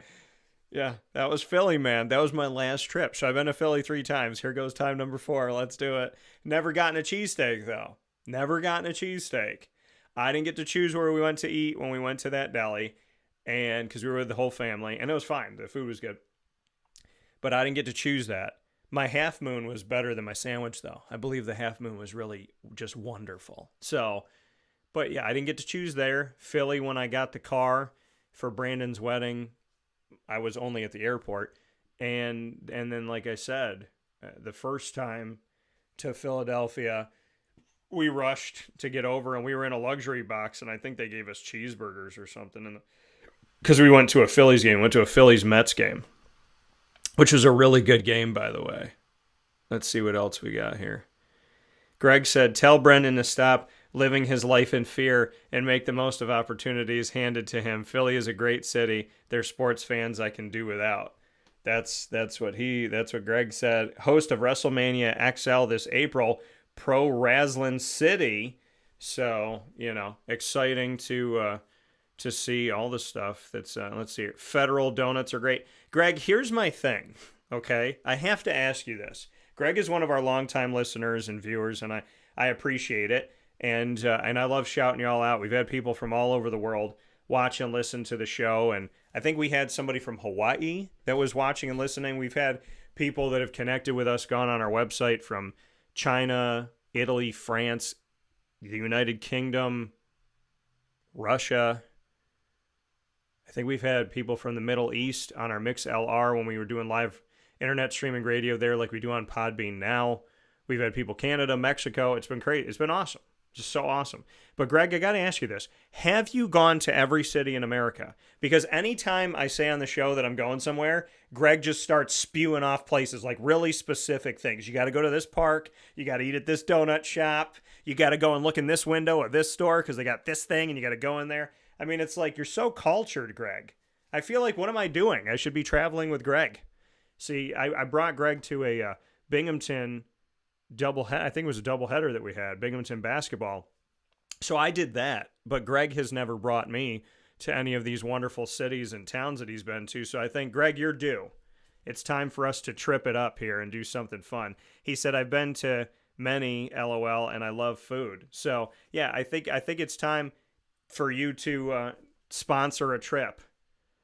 Yeah, that was Philly, man. That was my last trip. So I've been to Philly 3 times. Here goes time number 4. Let's do it. Never gotten a cheesesteak, though. Never gotten a cheesesteak. I didn't get to choose where we went to eat when we went to that deli, and because we were with the whole family, and it was fine. The food was good. but I didn't get to choose that. My half moon was better than my sandwich, though. I believe the half moon was really just wonderful. So, but yeah, I didn't get to choose there. Philly, when I got the car for Brandon's wedding, I was only at the airport. And then, like I said, the first time to Philadelphia, we rushed to get over, and we were in a luxury box, and I think they gave us cheeseburgers or something. Because we went to a Phillies game, went to a Phillies Mets game, which was a really good game, by the way. Let's see what else we got here. Greg said, tell Brendan to stop living his life in fear and make the most of opportunities handed to him. Philly is a great city. They're sports fans I can do without. That's what Greg said. Host of WrestleMania XL this April, Pro Wrestling City. So, exciting to see all the stuff that's, let's see here. Federal donuts are great. Greg, here's my thing, okay? I have to ask you this. Greg is one of our longtime listeners and viewers, and I appreciate it. And I love shouting y'all out. We've had people from all over the world watch and listen to the show, and I think we had somebody from Hawaii that was watching and listening. We've had people that have connected with us, gone on our website from China, Italy, France, the United Kingdom, Russia. I think we've had people from the Middle East on our MixLR when we were doing live internet streaming radio there like we do on Podbean now. We've had people Canada, Mexico. It's been great. It's been awesome. Just so awesome. But Greg, I got to ask you this. Have you gone to every city in America? Because anytime I say on the show that I'm going somewhere, Greg just starts spewing off places, like really specific things. You got to go to this park. You got to eat at this donut shop. You got to go and look in this window at this store because they got this thing and you got to go in there. I mean, it's like you're so cultured, Greg. I feel like, what am I doing? I should be traveling with Greg. See, I brought Greg to a Binghamton I think it was a doubleheader that we had, Binghamton basketball. So I did that, but Greg has never brought me to any of these wonderful cities and towns that he's been to. So I think, Greg, you're due. It's time for us to trip it up here and do something fun. He said, I've been to many, LOL, and I love food. So yeah, I think it's time for you to sponsor a trip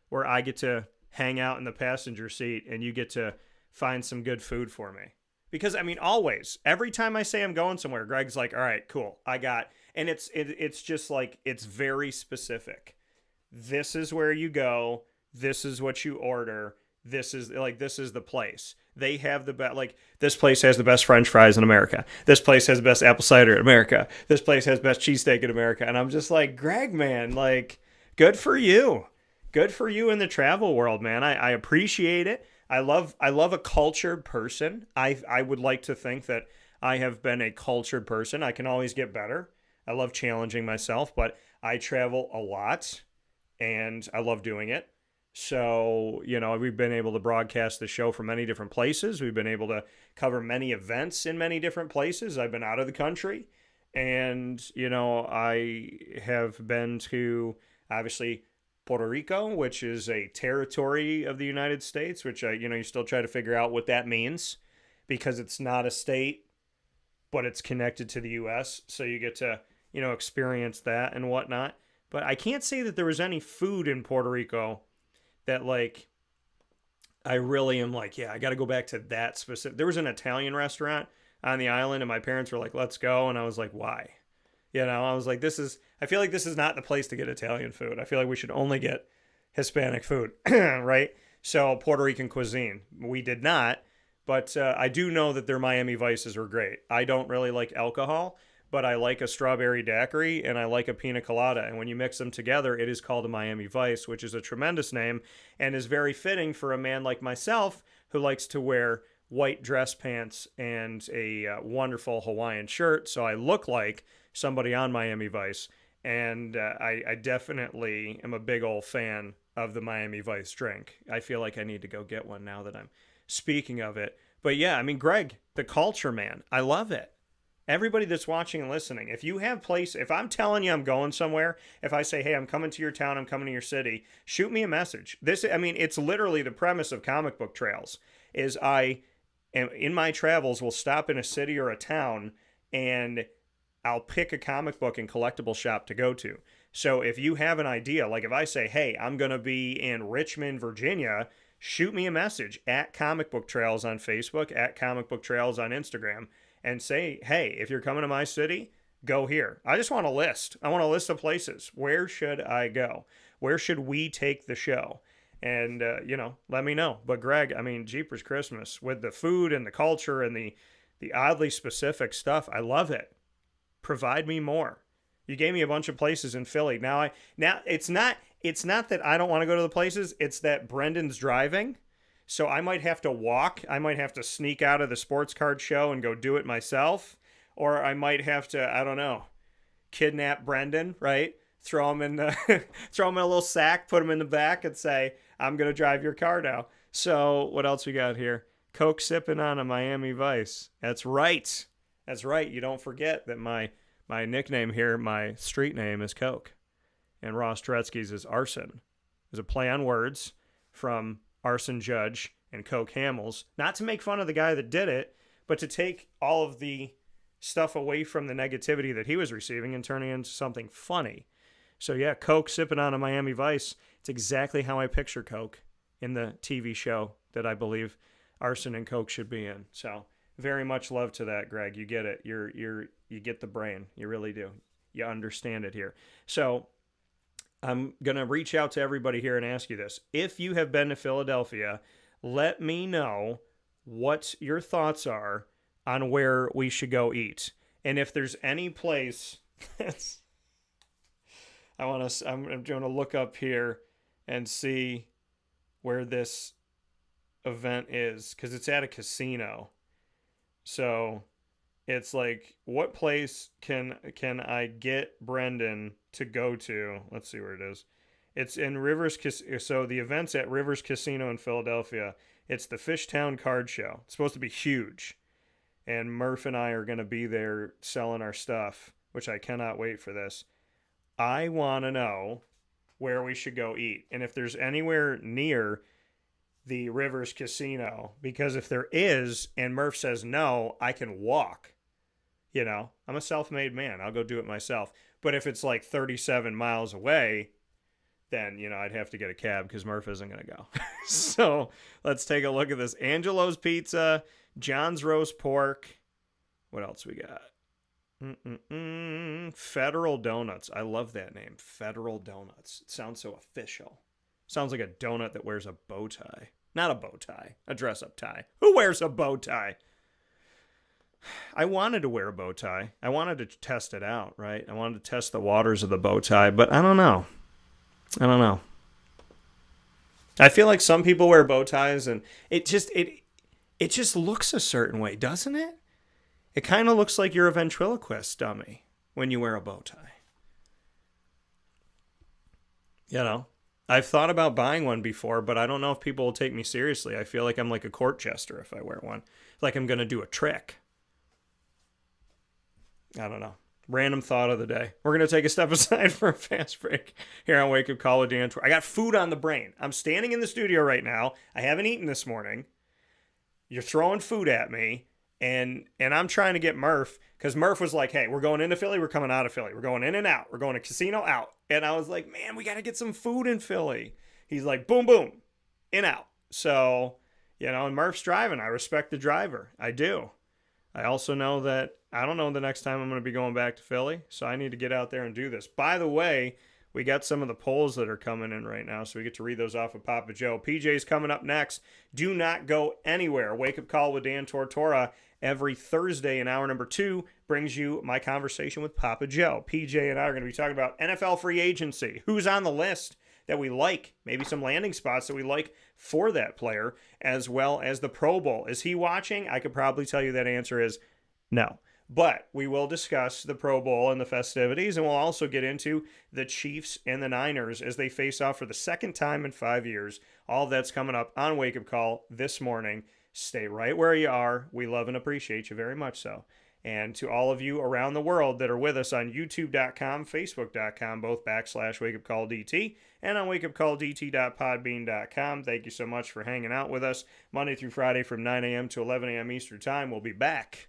where I get to hang out in the passenger seat and you get to find some good food for me. Because, I mean, always, every time I say I'm going somewhere, Greg's like, all right, cool, I got, and it's just like, it's very specific. This is where you go. This is what you order. This is the place. They have the best, like, this place has the best French fries in America. This place has the best apple cider in America. This place has the best cheesesteak in America. And I'm just like, Greg, man, like, good for you. Good for you in the travel world, man. I appreciate it. I love a cultured person. I would like to think that I have been a cultured person. I can always get better. I love challenging myself, but I travel a lot and I love doing it. So, we've been able to broadcast the show from many different places. We've been able to cover many events in many different places. I've been out of the country and, I have been to, obviously, Puerto Rico, which is a territory of the United States, which, you still try to figure out what that means because it's not a state, but it's connected to the U.S. So you get to, experience that and whatnot. But I can't say that there was any food in Puerto Rico that, like, I really am like, yeah, I got to go back to that specific. There was an Italian restaurant on the island and my parents were like, let's go. And I was like, why? I was like, I feel like this is not the place to get Italian food. I feel like we should only get Hispanic food, right? So Puerto Rican cuisine. We did not, but I do know that their Miami Vices are great. I don't really like alcohol, but I like a strawberry daiquiri and I like a pina colada. And when you mix them together, it is called a Miami Vice, which is a tremendous name and is very fitting for a man like myself who likes to wear white dress pants and a wonderful Hawaiian shirt. So I look like somebody on Miami Vice. And I definitely am a big old fan of the Miami Vice drink. I feel like I need to go get one now that I'm speaking of it. But yeah, I mean, Greg, the culture, man, I love it. Everybody that's watching and listening, if I'm telling you I'm going somewhere, if I say, hey, I'm coming to your town, I'm coming to your city, shoot me a message. It's literally the premise of Comic Book Trails, is I, in my travels, will stop in a city or a town and I'll pick a comic book and collectible shop to go to. So if you have an idea, like if I say, hey, I'm going to be in Richmond, Virginia, shoot me a message at Comic Book Trails on Facebook, at Comic Book Trails on Instagram, and say, hey, if you're coming to my city, go here. I just want a list. I want a list of places. Where should I go? Where should we take the show? And, let me know. But Greg, I mean, Jeepers Christmas with the food and the culture and the oddly specific stuff. I love it. Provide me more. You gave me a bunch of places in Philly. Now it's not that I don't want to go to the places. It's that Brendan's driving. So I might have to walk. I might have to sneak out of the sports card show and go do it myself. Or I might have to, I don't know, kidnap Brendan, right? Throw him in a little sack, put him in the back, and say, I'm going to drive your car now. So what else we got here? Coke sipping on a Miami Vice. That's right. That's right. You don't forget that my nickname here, my street name is Coke. And Ross Turetsky's is Arson. There's a play on words from Arson Judge and Coke Hamels. Not to make fun of the guy that did it, but to take all of the stuff away from the negativity that he was receiving and turning it into something funny. So yeah, Coke sipping on a Miami Vice. It's exactly how I picture Coke in the TV show that I believe Arson and Coke should be in. So very much love to that, Greg. You get it. You get the brain. You really do. You understand it here. So I'm going to reach out to everybody here and ask you this. If you have been to Philadelphia, let me know what your thoughts are on where we should go eat. And if there's any place that's... I'm going to look up here and see where this event is, because it's at a casino. So it's like, what place can I get Brendan to go to? Let's see where it is. It's in Rivers. So the event's at Rivers Casino in Philadelphia. It's the Fishtown Card Show. It's supposed to be huge. And Murph and I are going to be there selling our stuff, which I cannot wait for this. I want to know where we should go eat. And if there's anywhere near the Rivers Casino, because if there is and Murph says no, I can walk. I'm a self-made man. I'll go do it myself. But if it's like 37 miles away, then, I'd have to get a cab because Murph isn't going to go. So let's take a look at this. Angelo's Pizza, John's Roast Pork. What else we got? Federal Donuts. I love that name. Federal Donuts. It sounds so official. Sounds like a donut that wears a bow tie. Not a bow tie. A dress-up tie. Who wears a bow tie? I wanted to wear a bow tie. I wanted to test it out, right? I wanted to test the waters of the bow tie, but I don't know. I feel like some people wear bow ties and it just looks a certain way, doesn't it? It kind of looks like you're a ventriloquist dummy when you wear a bow tie. I've thought about buying one before, but I don't know if people will take me seriously. I feel like I'm like a court jester if I wear one. Like I'm going to do a trick. I don't know. Random thought of the day. We're going to take a step aside for a fast break here on Wake Up Call with Dan Tortora. I got food on the brain. I'm standing in the studio right now. I haven't eaten this morning. You're throwing food at me. And I'm trying to get Murph, because Murph was like, hey, we're going into Philly, we're coming out of Philly. We're going in and out. We're going to casino out. And I was like, man, we got to get some food in Philly. He's like, boom, boom, in, out. So, and Murph's driving. I respect the driver. I do. I also know that I don't know the next time I'm going to be going back to Philly. So I need to get out there and do this. By the way, we got some of the polls that are coming in right now, so we get to read those off of Papa Joe. PJ's coming up next. Do not go anywhere. Wake Up Call with Dan Tortora every Thursday in hour number 2 brings you my conversation with Papa Joe. PJ and I are going to be talking about NFL free agency. Who's on the list that we like? Maybe some landing spots that we like for that player, as well as the Pro Bowl. Is he watching? I could probably tell you that answer is no. But we will discuss the Pro Bowl and the festivities, and we'll also get into the Chiefs and the Niners as they face off for the second time in 5 years. All that's coming up on Wake Up Call this morning. Stay right where you are. We love and appreciate you very much so. And to all of you around the world that are with us on youtube.com, facebook.com, both /wakeupcalldt, and on wakeupcalldt.podbean.com, thank you so much for hanging out with us Monday through Friday from 9 a.m. to 11 a.m. Eastern Time. We'll be back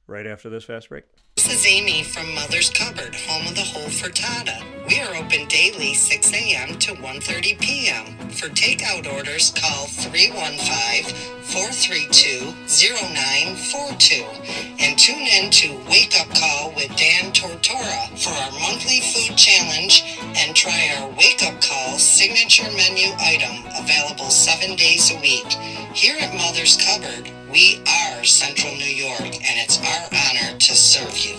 right after this fast break. This is Amy from Mother's Cupboard, home of the whole frittata. We are open daily 6 a.m. to 1:30 p.m. For takeout orders, call 315-432-0942 and tune in to Wake Up Call with Dan Tortora for our monthly food challenge and try our Wake Up Call signature menu item available 7 days a week. Here at Mother's Cupboard, we are Central New York, and it's our honor to serve you.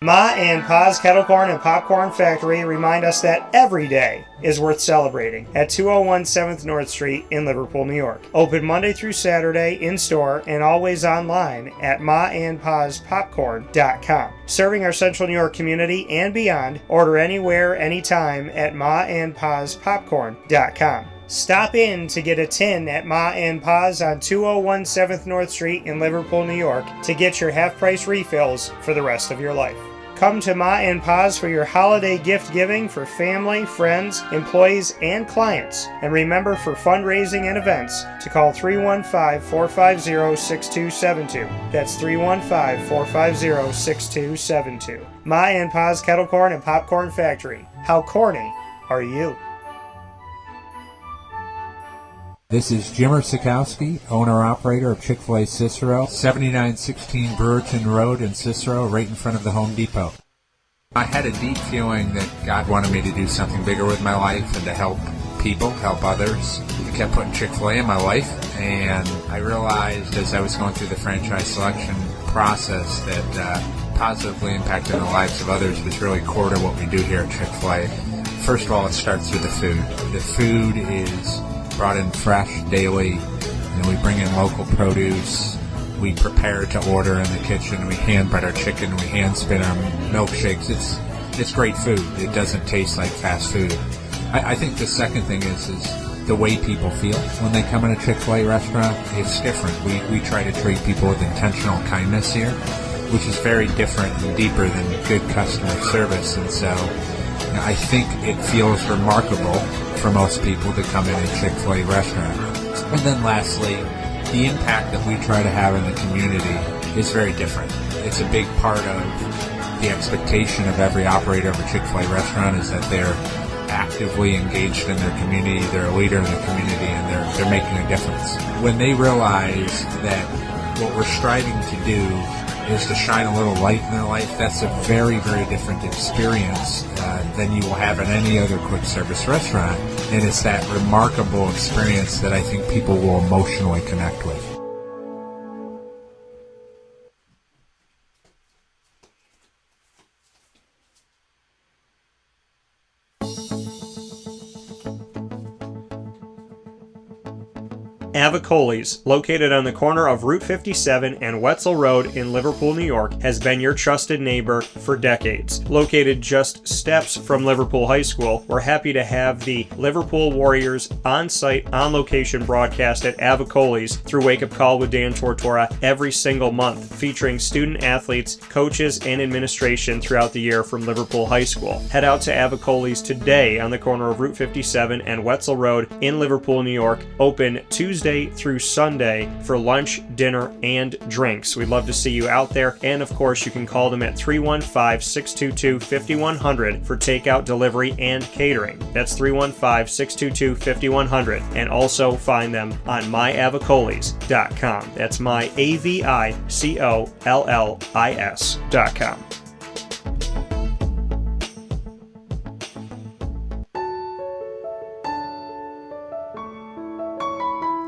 Ma and Pa's Kettle Corn and Popcorn Factory remind us that every day is worth celebrating at 201 7th North Street in Liverpool, New York. Open Monday through Saturday in-store and always online at maandpaspopcorn.com. Serving our Central New York community and beyond, order anywhere, anytime at maandpaspopcorn.com. Stop in to get a tin at Ma and Pa's on 201 7th North Street in Liverpool, New York to get your half-price refills for the rest of your life. Come to Ma and Pa's for your holiday gift giving for family, friends, employees, and clients. And remember, for fundraising and events, to call 315-450-6272. That's 315-450-6272. Ma and Pa's Kettle Corn and Popcorn Factory. How corny are you? This is Jimmer Sikowski, owner-operator of Chick-fil-A Cicero, 7916 Brewerton Road in Cicero, right in front of the Home Depot. I had a deep feeling that God wanted me to do something bigger with my life and to help people, help others. I kept putting Chick-fil-A in my life, and I realized as I was going through the franchise selection process that positively impacting the lives of others was really core to what we do here at Chick-fil-A. First of all, it starts with the food. The food is brought in fresh daily, and we bring in local produce. We prepare to order in the kitchen. We hand bread our chicken. We hand spin our milkshakes. It's great food. It doesn't taste like fast food. I think the second thing is the way people feel when they come in a Chick-fil-A restaurant. It's different. We try to treat people with intentional kindness here, which is very different and deeper than good customer service. And so I think it feels remarkable for most people to come in a Chick-fil-A restaurant. And then lastly, the impact that we try to have in the community is very different. It's a big part of the expectation of every operator of a Chick-fil-A restaurant is that they're actively engaged in their community, they're a leader in the community, and they're making a difference. When they realize that what we're striving to do is to shine a little light in their life, that's a very, very different experience than you will have in any other quick service restaurant. And it's that remarkable experience that I think people will emotionally connect with. Avicoli's, located on the corner of Route 57 and Wetzel Road in Liverpool, New York, has been your trusted neighbor for decades. Located just steps from Liverpool High School, we're happy to have the Liverpool Warriors on-site, on-location broadcast at Avicoli's through Wake Up Call with Dan Tortora every single month, featuring student athletes, coaches, and administration throughout the year from Liverpool High School. Head out to Avicoli's today on the corner of Route 57 and Wetzel Road in Liverpool, New York, open Tuesday through Sunday for lunch, dinner, and drinks. We'd love to see you out there, and of course you can call them at 315-622-5100 for takeout, delivery, and catering. That's 315-622-5100, and also find them on myavicolis.com. That's myavicollis.com.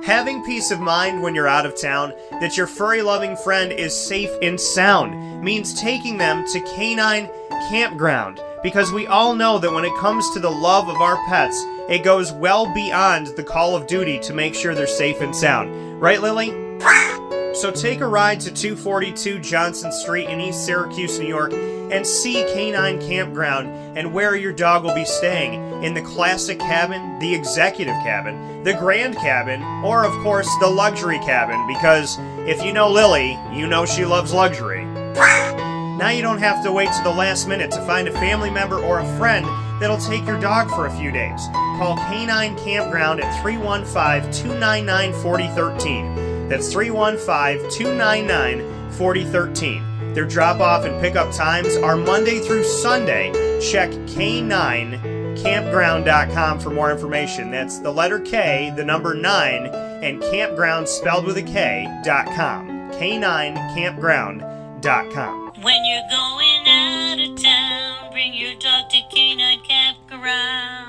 Having peace of mind when you're out of town that your furry-loving friend is safe and sound means taking them to Canine Campground, because we all know that when it comes to the love of our pets, it goes well beyond the call of duty to make sure they're safe and sound. Right, Lily? So take a ride to 242 Johnson Street in East Syracuse, New York, and see Canine Campground and where your dog will be staying in the classic cabin, the executive cabin, the grand cabin, or of course the luxury cabin, because if you know Lily, you know she loves luxury. Now you don't have to wait to the last minute to find a family member or a friend that'll take your dog for a few days. Call Canine Campground at 315-299-4013. That's 315-299-4013. Their drop-off and pickup times are Monday through Sunday. Check K9campground.com for more information. That's the letter K, the number 9, and campground spelled with a K.com. K9campground.com. When you're going out of town, bring your dog to K9 Campground.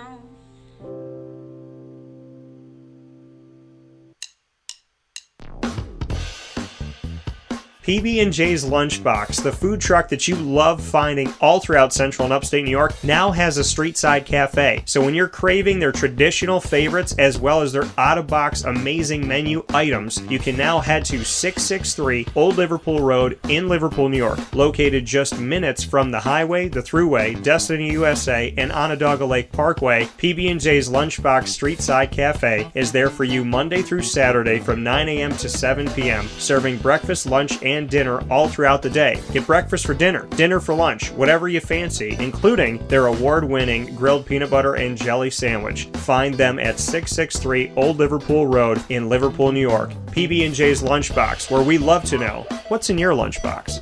PB&J's Lunchbox, the food truck that you love finding all throughout Central and Upstate New York, now has a street-side cafe. So when you're craving their traditional favorites as well as their out-of-box amazing menu items, you can now head to 663 Old Liverpool Road in Liverpool, New York. Located just minutes from the highway, the Thruway, Destiny USA, and Onondaga Lake Parkway, PB&J's Lunchbox Street-Side Cafe is there for you Monday through Saturday from 9 a.m. to 7 p.m., serving breakfast, lunch, and dinner all throughout the day. Get breakfast for dinner, dinner for lunch, whatever you fancy, including their award-winning grilled peanut butter and jelly sandwich. Find them at 663 Old Liverpool Road in Liverpool, New York. PB&J's Lunchbox, where we love to know what's in your lunchbox.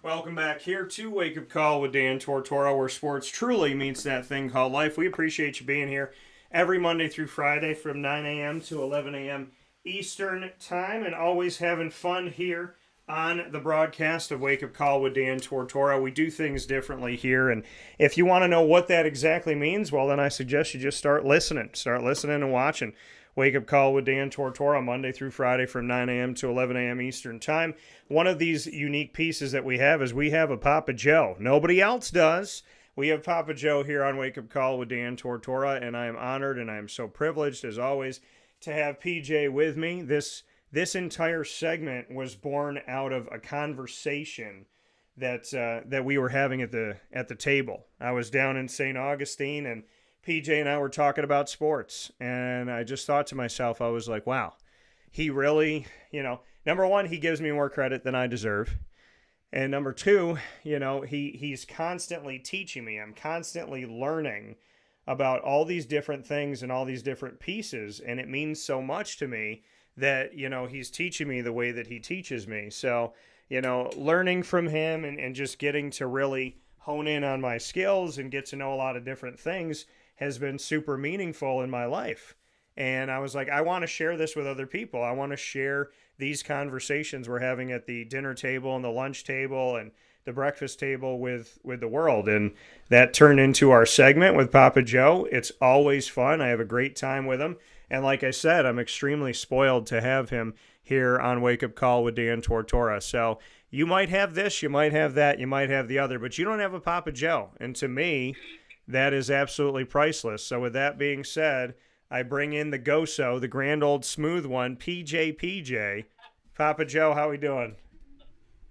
Welcome back here to Wake Up Call with Dan Tortora, where sports truly meets that thing called life. We appreciate you being here every Monday through Friday from 9 a.m. to 11 a.m. Eastern Time, and always having fun here on the broadcast of Wake Up Call with Dan Tortora. We do things differently here, and if you want to know what that exactly means, well, then I suggest you just start listening. Start listening and watching Wake Up Call with Dan Tortora Monday through Friday from 9 a.m. to 11 a.m. Eastern Time. One of these unique pieces that we have is we have a Papa Joe. Nobody else does. We have Papa Joe here on Wake Up Call with Dan Tortora, and I am honored and I am so privileged, as always, to have PJ with me. This entire segment was born out of a conversation that we were having at the table. I was down in St. Augustine, and PJ and I were talking about sports, and I just thought to myself, I was like, wow, he really, number one, he gives me more credit than I deserve. And number two, he's constantly teaching me. I'm constantly learning about all these different things and all these different pieces. And it means so much to me that, he's teaching me the way that he teaches me. So, learning from him and just getting to really hone in on my skills and get to know a lot of different things has been super meaningful in my life. And I was like, I want to share this with other people. I want to share these conversations we're having at the dinner table and the lunch table and the breakfast table with the world. And that turned into our segment with Papa Joe. It's always fun. I have a great time with him. And like I said, I'm extremely spoiled to have him here on Wake Up Call with Dan Tortora. So you might have this, you might have that, you might have the other, but you don't have a Papa Joe. And to me, that is absolutely priceless. So with that being said, I bring in the Goso, the grand old smooth one, PJ. Papa Joe, how we doing?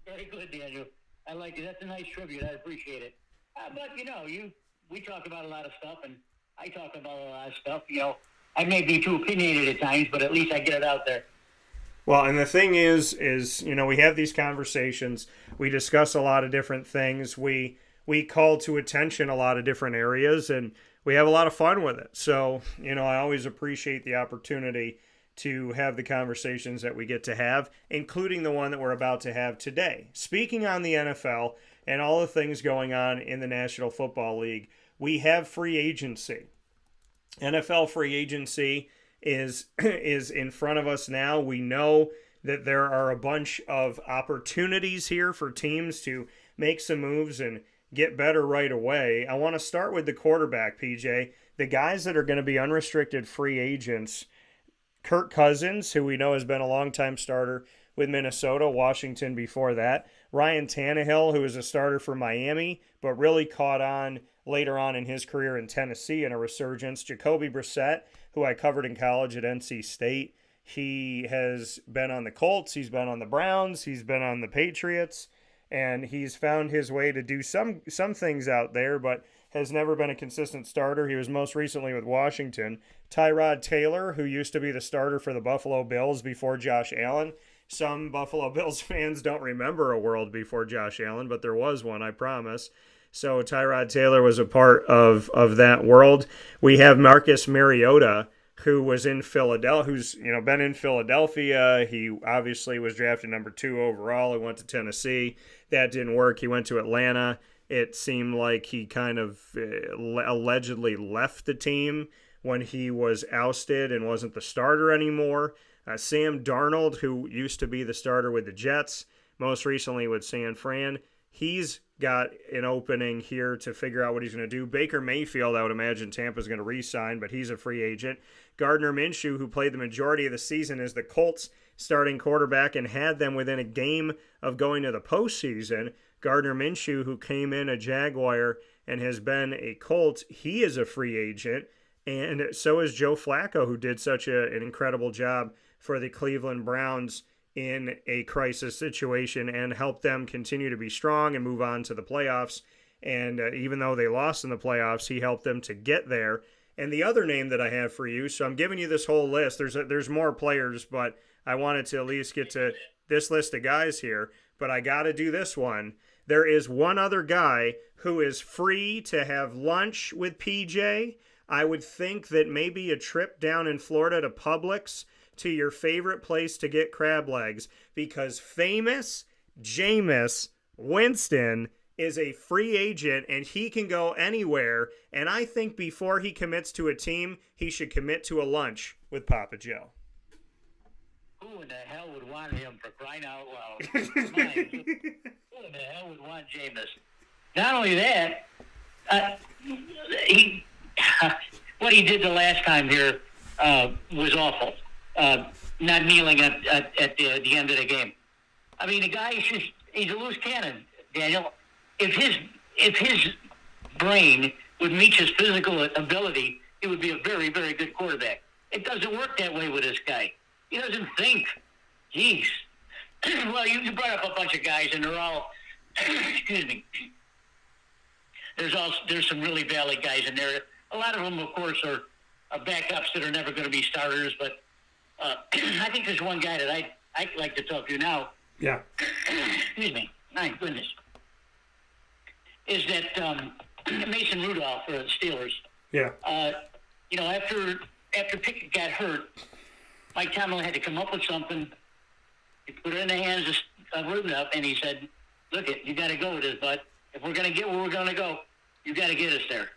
Very good, Daniel. I like it. That's a nice tribute. I appreciate it. But, we talk about a lot of stuff, and I talk about a lot of stuff. I may be too opinionated at times, but at least I get it out there. Well, and the thing is, we have these conversations. We discuss a lot of different things. We call to attention a lot of different areas, and we have a lot of fun with it. So, I always appreciate the opportunity to have the conversations that we get to have, including the one that we're about to have today. Speaking on the NFL and all the things going on in the National Football League, we have free agency. NFL free agency is in front of us now. We know that there are a bunch of opportunities here for teams to make some moves and get better right away. I want to start with the quarterback, PJ. The guys that are going to be unrestricted free agents: Kirk Cousins, who we know has been a longtime starter with Minnesota, Washington before that. Ryan Tannehill, who was a starter for Miami, but really caught on later on in his career in Tennessee in a resurgence. Jacoby Brissett, who I covered in college at NC State. He has been on the Colts, he's been on the Browns, he's been on the Patriots, and he's found his way to do some things out there, but has never been a consistent starter. He was most recently with Washington. Tyrod Taylor, who used to be the starter for the Buffalo Bills before Josh Allen. Some Buffalo Bills fans don't remember a world before Josh Allen, but there was one, I promise. So Tyrod Taylor was a part of that world. We have Marcus Mariota, who was in Philadelphia, who's been in Philadelphia. He obviously was drafted number 2 overall. He went to Tennessee. That didn't work. He went to Atlanta. It seemed like he kind of allegedly left the team when he was ousted and wasn't the starter anymore. Sam Darnold, who used to be the starter with the Jets, most recently with San Fran, he's got an opening here to figure out what he's going to do. Baker Mayfield, I would imagine Tampa's going to re-sign, but he's a free agent. Gardner Minshew, who played the majority of the season as the Colts starting quarterback and had them within a game of going to the postseason. Gardner Minshew, who came in a Jaguar and has been a Colt, he is a free agent. And so is Joe Flacco, who did such an incredible job for the Cleveland Browns in a crisis situation and helped them continue to be strong and move on to the playoffs. And even though they lost in the playoffs, he helped them to get there. And the other name that I have for you, so I'm giving you this whole list. There's more players, but I wanted to at least get to this list of guys here. But I got to do this one. There is one other guy who is free to have lunch with PJ. I would think that maybe a trip down in Florida to Publix, to your favorite place to get crab legs, because famous Jameis Winston is a free agent and he can go anywhere. And I think before he commits to a team, he should commit to a lunch with Papa Joe. Who in the hell would want him, for crying out loud? Who in the hell would want Jameis? Not only that, what he did the last time here was awful. Not kneeling at the end of the game. I mean, the guy he's a loose cannon, Daniel. If his brain would meet his physical ability, he would be a very, very good quarterback. It doesn't work that way with this guy. He doesn't think. Jeez. Well, you brought up a bunch of guys, and they're all, excuse me. There's some really valid guys in there. A lot of them, of course, are backups that are never going to be starters. But I think there's one guy that I'd like to talk to now. Yeah. Excuse me. My goodness. Is that Mason Rudolph for the Steelers? Yeah. After Pickett got hurt, Mike Tomlin had to come up with something. He put it in the hands of Rudolph, and he said, "Look, you got to go with this, bud. If we're going to get where we're going to go, you got to get us there."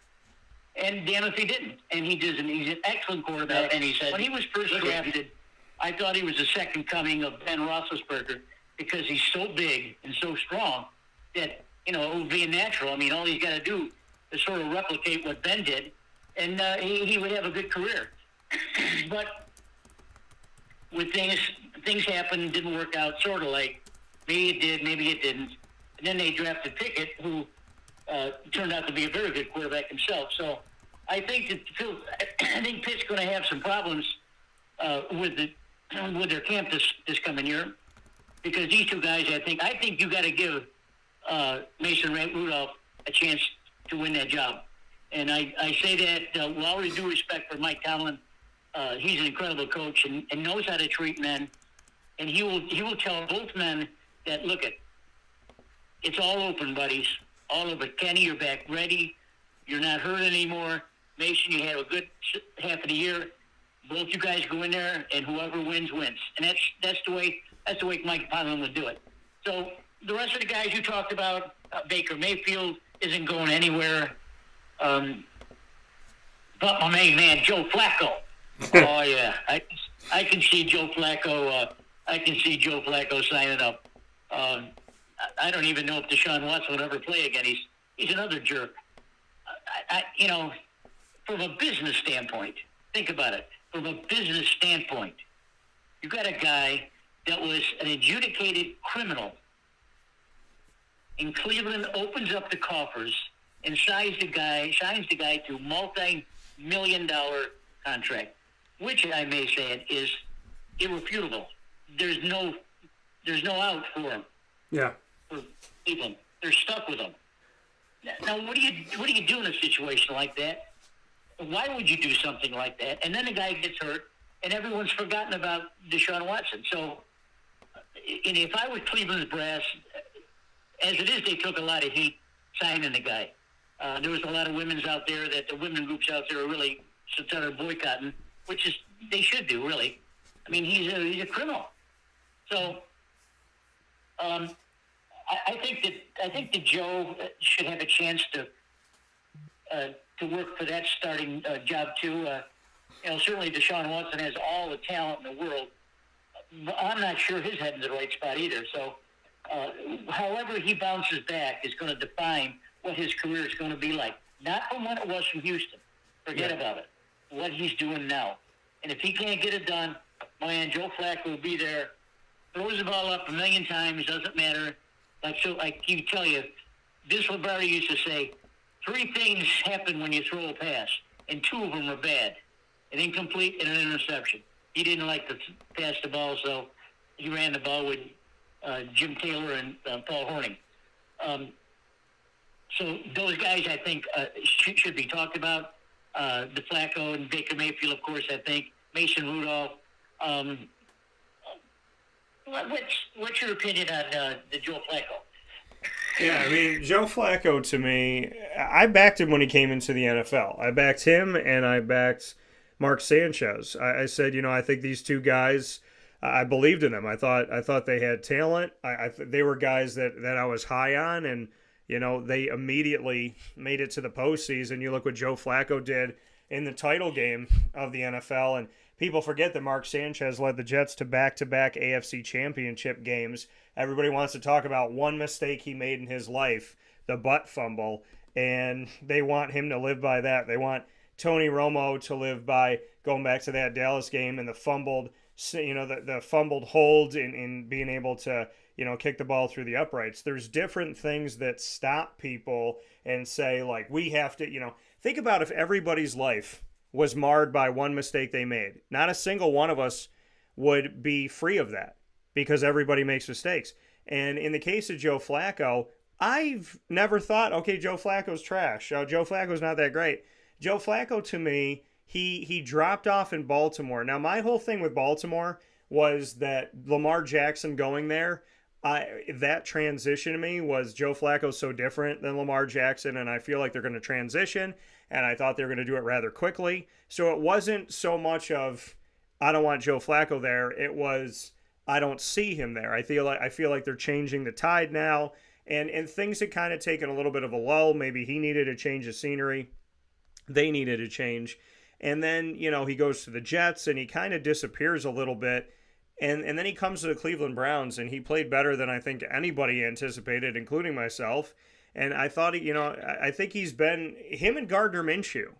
And damn if he didn't. And he doesn't. He's an excellent quarterback. And he said, when he was first drafted, I thought he was the second coming of Ben Roethlisberger because he's so big and so strong that, it would be a natural. I mean, all he's got to do is sort of replicate what Ben did, and he would have a good career. But with things happened, didn't work out, sort of like maybe it did, maybe it didn't. And then they drafted Pickett, who turned out to be a very good quarterback himself. So I think Pitt's going to have some problems with their camp this coming year, because these two guys, I think you got to give Mason Rudolph a chance to win that job. And I say that with all due respect for Mike Tomlin. He's an incredible coach and knows how to treat men. And he will tell both men that, look, it's all open, buddies. All of it. Kenny, you're back ready. You're not hurt anymore. Mason, you have a good half of the year. Both you guys go in there, and whoever wins, wins. And that's the way Mike Tomlin would do it. So the rest of the guys you talked about, Baker Mayfield isn't going anywhere. But my main man, Joe Flacco. Oh yeah, I can see Joe Flacco. I can see Joe Flacco signing up. I don't even know if Deshaun Watson will ever play again. He's another jerk. From a business standpoint, think about it. From a business standpoint, you got a guy that was an adjudicated criminal in Cleveland, opens up the coffers and signs the guy to multi-million-dollar contract, which I may say is irrefutable. There's no out for him. Yeah. For Cleveland, they're stuck with him. Now, what do you do in a situation like that? Why would you do something like that? And then the guy gets hurt, and everyone's forgotten about Deshaun Watson. So, and if I were Cleveland's brass, as it is, they took a lot of heat signing the guy. There was a lot of women's out there that the women groups out there are really started boycotting, which is they should do really. I mean, he's a criminal. So I think that Joe should have a chance to work for that starting job too. Certainly Deshaun Watson has all the talent in the world. I'm not sure his head's in the right spot either. So, however he bounces back is going to define what his career is going to be like. Not from when it was from Houston. Forget about it. What he's doing now. And if he can't get it done, man, Joe Flacco will be there. Throws the ball up a million times, doesn't matter. Like you tell you, Vince Lombardi used to say, 3 things happen when you throw a pass, and 2 of them are bad. An incomplete and an interception. He didn't like to pass the ball, so he ran the ball with Jim Taylor and Paul Hornung. So those guys, I think, should be talked about. The Flacco and Baker Mayfield, of course, I think. Mason Rudolph. What's your opinion on the Joe Flacco? Yeah, I mean, Joe Flacco, to me, I backed him when he came into the NFL. I backed him, and I backed Mark Sanchez. I said, I think these 2 guys, I believed in them. I thought they had talent. They were guys that I was high on, and, they immediately made it to the postseason. You look what Joe Flacco did in the title game of the NFL, and people forget that Mark Sanchez led the Jets to back-to-back AFC championship games. Everybody wants to talk about one mistake he made in his life, the butt fumble, and they want him to live by that. They want Tony Romo to live by going back to that Dallas game and the fumbled, the fumbled hold in being able to, kick the ball through the uprights. There's different things that stop people and say, like, we have to, think about if everybody's life was marred by one mistake they made. Not a single one of us would be free of that because everybody makes mistakes. And in the case of Joe Flacco, I've never thought, okay, Joe Flacco's trash. Joe Flacco's not that great. Joe Flacco, to me, he dropped off in Baltimore. Now, my whole thing with Baltimore was that Lamar Jackson going there, that transition to me was Joe Flacco's so different than Lamar Jackson, and I feel like they're going to transition, and I thought they were going to do it rather quickly. So it wasn't so much of, I don't want Joe Flacco there. It was, I don't see him there. I feel like they're changing the tide now, and things had kind of taken a little bit of a lull. Maybe he needed a change of scenery. They needed a change. And then, he goes to the Jets, and he kind of disappears a little bit. And then he comes to the Cleveland Browns, and he played better than I think anybody anticipated, including myself. And I thought, I think he's been, him and Gardner Minshew,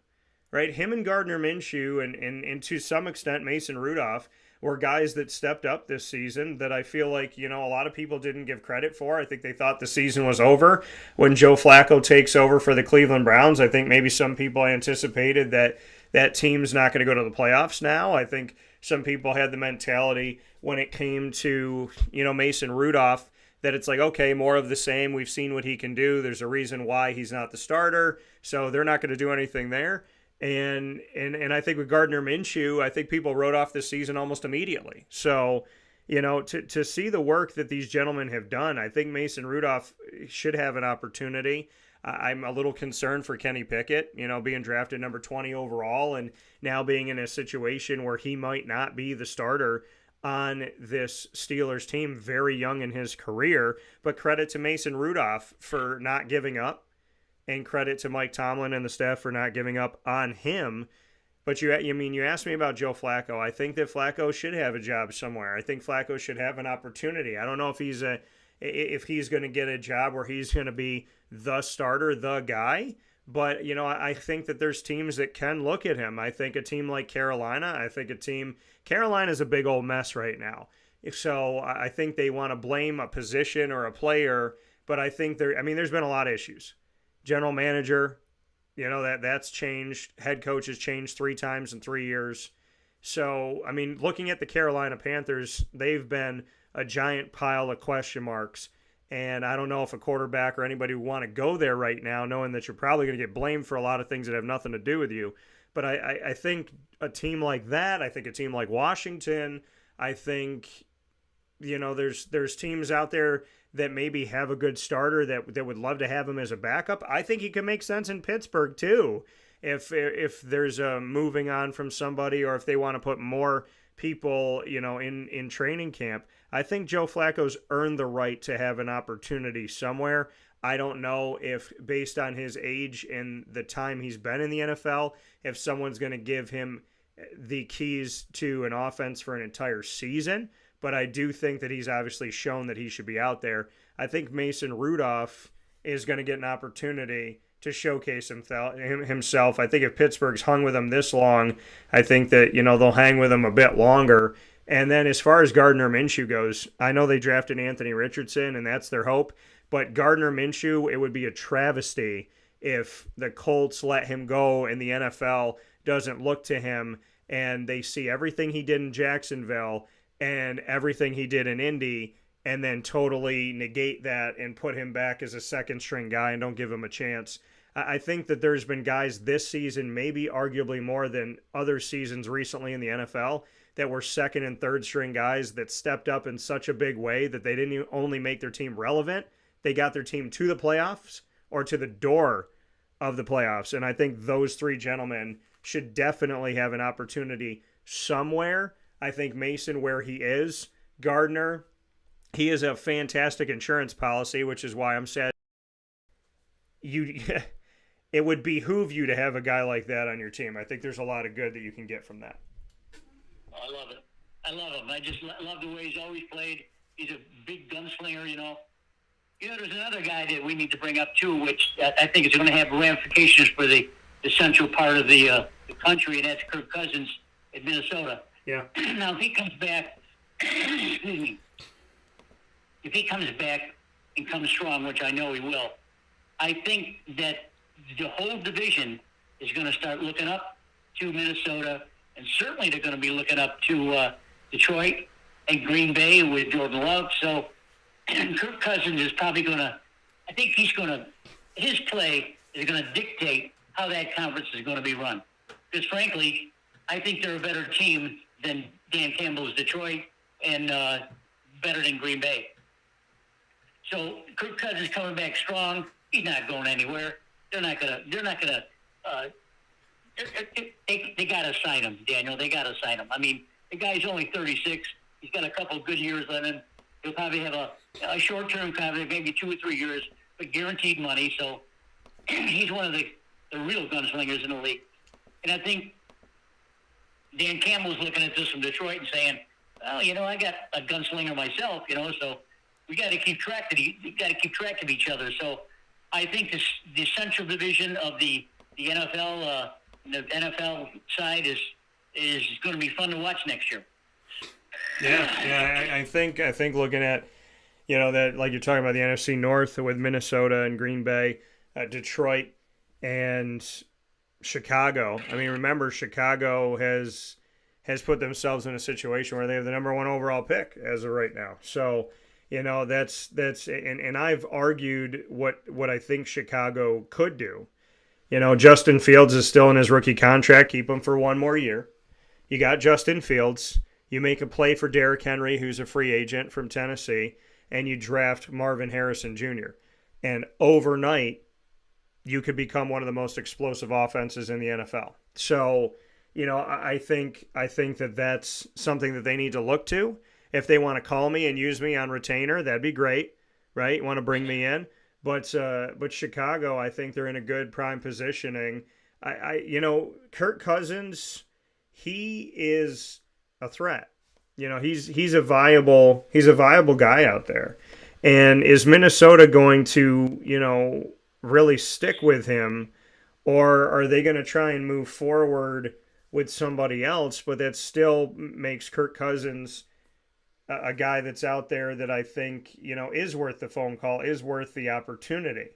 right? Him and Gardner Minshew and to some extent Mason Rudolph were guys that stepped up this season that I feel like, a lot of people didn't give credit for. I think they thought the season was over when Joe Flacco takes over for the Cleveland Browns. I think maybe some people anticipated that team's not going to go to the playoffs now. I think some people had the mentality when it came to, Mason Rudolph that it's like, okay, more of the same. We've seen what he can do. There's a reason why he's not the starter, so they're not going to do anything there. And I think with Gardner Minshew, I think people wrote off this season almost immediately. So, to see the work that these gentlemen have done, I think Mason Rudolph should have an opportunity. I'm a little concerned for Kenny Pickett, being drafted number 20 overall and now being in a situation where he might not be the starter on this Steelers team, very young in his career. But credit to Mason Rudolph for not giving up, and credit to Mike Tomlin and the staff for not giving up on him. But you asked me about Joe Flacco. I think that Flacco should have a job somewhere. I think Flacco should have an opportunity. I don't know if he's going to get a job where he's going to be the starter, the guy. But, I think that there's teams that can look at him. I think a team like Carolina, Carolina's a big old mess right now. So I think they want to blame a position or a player, but I think there's been a lot of issues. General manager, that's changed. Head coach has changed 3 times in 3 years. So, looking at the Carolina Panthers, they've been a giant pile of question marks. And I don't know if a quarterback or anybody would want to go there right now, knowing that you're probably going to get blamed for a lot of things that have nothing to do with you. But I think a team like that, I think a team like Washington, I think, there's teams out there that maybe have a good starter that would love to have him as a backup. I think he could make sense in Pittsburgh too. If there's a moving on from somebody, or if they want to put more people, in training camp, I think Joe Flacco's earned the right to have an opportunity somewhere. I don't know if, based on his age and the time he's been in the NFL, if someone's going to give him the keys to an offense for an entire season. But I do think that he's obviously shown that he should be out there. I think Mason Rudolph is going to get an opportunity to showcase himself. I think if Pittsburgh's hung with him this long, I think that, they'll hang with him a bit longer. And then as far as Gardner Minshew goes, I know they drafted Anthony Richardson, and that's their hope. But Gardner Minshew, it would be a travesty if the Colts let him go and the NFL doesn't look to him and they see everything he did in Jacksonville and everything he did in Indy and then totally negate that and put him back as a second-string guy and don't give him a chance. I think that there's been guys this season, maybe arguably more than other seasons recently in the NFL, that were second and third string guys that stepped up in such a big way that they didn't only make their team relevant, they got their team to the playoffs or to the door of the playoffs. And I think those three gentlemen should definitely have an opportunity somewhere. I think Mason, where he is, Gardner, he is a fantastic insurance policy, which is why I'm sad. It would behoove you to have a guy like that on your team. I think there's a lot of good that you can get from that. I love it. I love him. I just love the way he's always played. He's a big gunslinger, there's another guy that we need to bring up, too, which I think is going to have ramifications for the central part of the country, and that's Kirk Cousins at Minnesota. Yeah. Now, if he comes back, excuse me, if he comes back and comes strong, which I know he will, I think that the whole division is going to start looking up to Minnesota, and certainly they're going to be looking up to Detroit and Green Bay with Jordan Love. So Kirk Cousins is probably going to, I think his play is going to dictate how that conference is going to be run. Because frankly, I think they're a better team than Dan Campbell's Detroit and better than Green Bay. So Kirk Cousins coming back strong. He's not going anywhere. They're not gonna. They gotta sign him, Daniel. They gotta sign him. I mean, the guy's only 36. He's got a couple of good years on him. He'll probably have a short-term contract, maybe 2 or 3 years, but guaranteed money. So he's one of the real gunslingers in the league. And I think Dan Campbell's looking at this from Detroit and saying, well, I got a gunslinger myself, so we got to keep track of each other. So I think the central division of the NFL, the NFL side is going to be fun to watch next year. Yeah. I think looking at, that, like you're talking about the NFC North with Minnesota and Green Bay, Detroit and Chicago. I mean, remember, Chicago has put themselves in a situation where they have the number 1 overall pick as of right now. So, that's and I've argued what I think Chicago could do. Justin Fields is still in his rookie contract. Keep him for 1 more year. You got Justin Fields. You make a play for Derrick Henry, who's a free agent from Tennessee, and you draft Marvin Harrison Jr. And overnight, you could become one of the most explosive offenses in the NFL. So, I think that that's something that they need to look to. If they want to call me and use me on retainer, that'd be great, right? You want to bring me in. But Chicago, I think they're in a good prime positioning. Kirk Cousins, he is a threat. He's a viable guy out there. And is Minnesota going to, really stick with him, or are they going to try and move forward with somebody else? But that still makes Kirk Cousins a guy that's out there that I think, is worth the phone call, is worth the opportunity.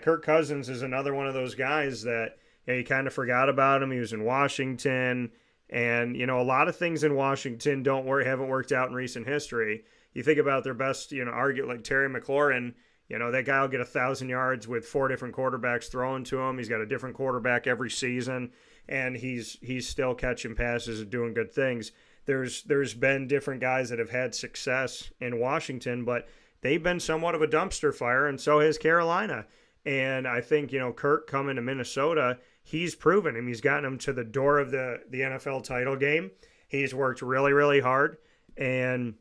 Kirk Cousins is another one of those guys that you kind of forgot about him. He was in Washington, and a lot of things in Washington haven't worked out in recent history. You think about their best, argue like Terry McLaurin. That guy will get 1,000 yards with 4 different quarterbacks throwing to him. He's got a different quarterback every season. and he's still catching passes and doing good things. There's been different guys that have had success in Washington, but they've been somewhat of a dumpster fire, and so has Carolina. And I think, Kirk coming to Minnesota, he's proven him. He's gotten him to the door of the NFL title game. He's worked really, really hard, and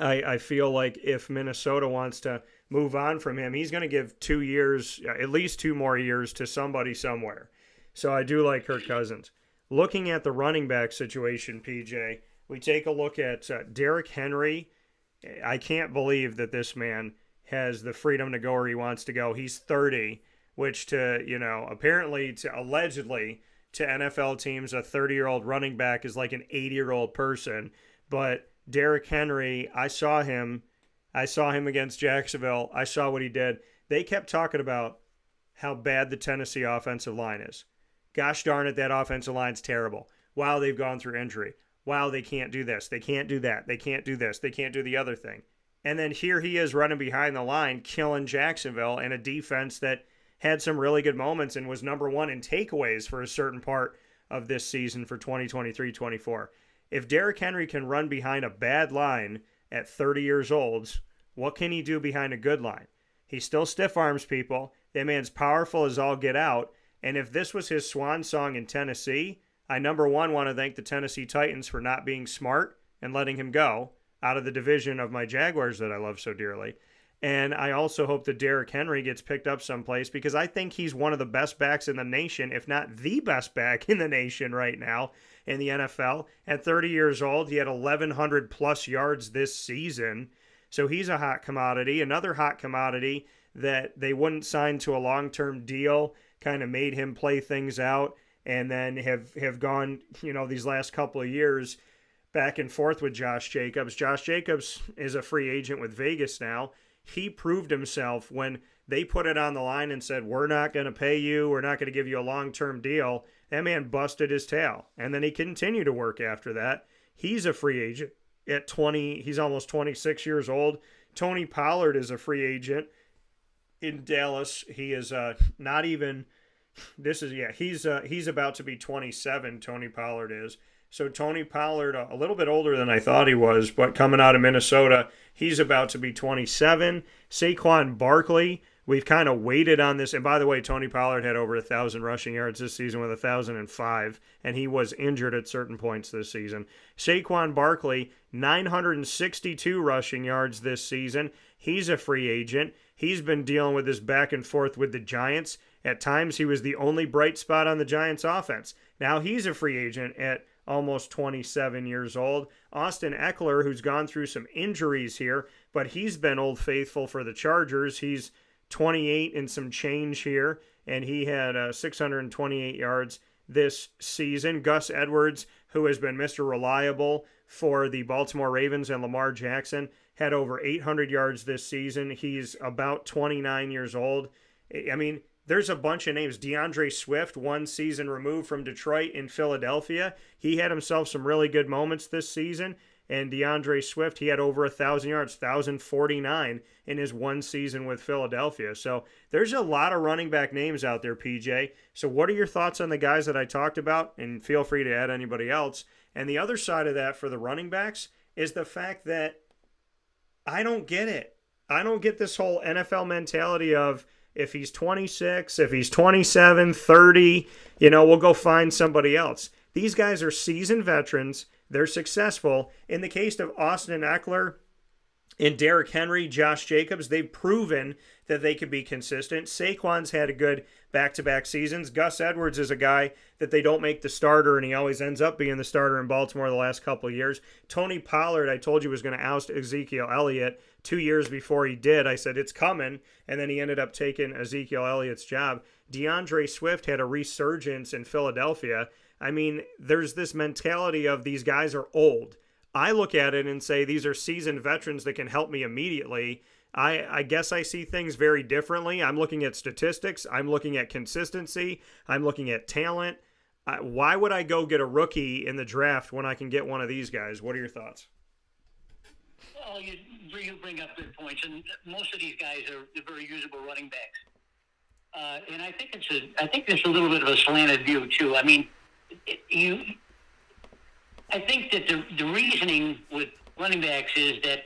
I feel like if Minnesota wants to move on from him, he's going to give 2 years, at least 2 more years, to somebody somewhere. So I do like Kirk Cousins. Looking at the running back situation, PJ, we take a look at Derrick Henry. I can't believe that this man has the freedom to go where he wants to go. He's 30, which apparently allegedly to NFL teams, a 30-year-old running back is like an 80-year-old person. But Derrick Henry, I saw him against Jacksonville. I saw what he did. They kept talking about how bad the Tennessee offensive line is. Gosh darn it, that offensive line's terrible. Wow, they've gone through injury. Wow, they can't do this. They can't do that. They can't do this. They can't do the other thing. And then here he is running behind the line, killing Jacksonville and a defense that had some really good moments and was number one in takeaways for a certain part of this season for 2023-24. If Derrick Henry can run behind a bad line at 30 years old, what can he do behind a good line? He still stiff arms people. That man's powerful as all get out. And if this was his swan song in Tennessee, I, number one, want to thank the Tennessee Titans for not being smart and letting him go out of the division of my Jaguars that I love so dearly. And I also hope that Derrick Henry gets picked up someplace because I think he's one of the best backs in the nation, if not the best back in the nation right now in the NFL. At 30 years old, he had 1,100 plus yards this season. So he's a hot commodity. Another hot commodity that they wouldn't sign to a long-term deal, kind of made him play things out, and then have gone, these last couple of years back and forth with Josh Jacobs. Josh Jacobs is a free agent with Vegas now. He proved himself when they put it on the line and said, we're not going to pay you, we're not going to give you a long-term deal. That man busted his tail, and then he continued to work after that. He's a free agent at 20. He's almost 26 years old. Tony Pollard is a free agent in Dallas. He is not even he's about to be 27. Tony Pollard is. So Tony Pollard, a little bit older than I thought he was, but coming out of Minnesota, he's about to be 27. Saquon Barkley, we've kind of waited on this. And by the way, Tony Pollard had over 1,000 rushing yards this season with 1,005, and he was injured at certain points this season. Saquon Barkley, 962 rushing yards this season. He's a free agent. He's been dealing with this back and forth with the Giants. At times, he was the only bright spot on the Giants' offense. Now he's a free agent at almost 27 years old. Austin Eckler, who's gone through some injuries here, but he's been Old Faithful for the Chargers. He's 28 and some change here, and he had 628 yards this season. Gus Edwards, who has been Mr. Reliable for the Baltimore Ravens and Lamar Jackson, had over 800 yards this season. He's about 29 years old. I mean, there's a bunch of names. DeAndre Swift, 1 season removed from Detroit in Philadelphia. He had himself some really good moments this season. And DeAndre Swift, he had over 1,000 yards, 1,049 in his 1 season with Philadelphia. So there's a lot of running back names out there, PJ. So what are your thoughts on the guys that I talked about? And feel free to add anybody else. And the other side of that for the running backs is the fact that I don't get it. I don't get this whole NFL mentality of, if he's 26, if he's 27, 30, we'll go find somebody else. These guys are seasoned veterans. They're successful. In the case of Austin Eckler and Derrick Henry, Josh Jacobs, they've proven that they could be consistent. Saquon's had a good back-to-back seasons. Gus Edwards is a guy that they don't make the starter, and he always ends up being the starter in Baltimore the last couple of years. Tony Pollard, I told you, was going to oust Ezekiel Elliott 2 years before he did. I said, it's coming, and then he ended up taking Ezekiel Elliott's job. DeAndre Swift had a resurgence in Philadelphia. I mean, there's this mentality of these guys are old. I look at it and say these are seasoned veterans that can help me immediately. I guess I see things very differently. I'm looking at statistics. I'm looking at consistency. I'm looking at talent. Why would I go get a rookie in the draft when I can get one of these guys? What are your thoughts? Well, you bring up good points, and most of these guys are very usable running backs. And I think it's a little bit of a slanted view too. I mean, I think that the reasoning with running backs is that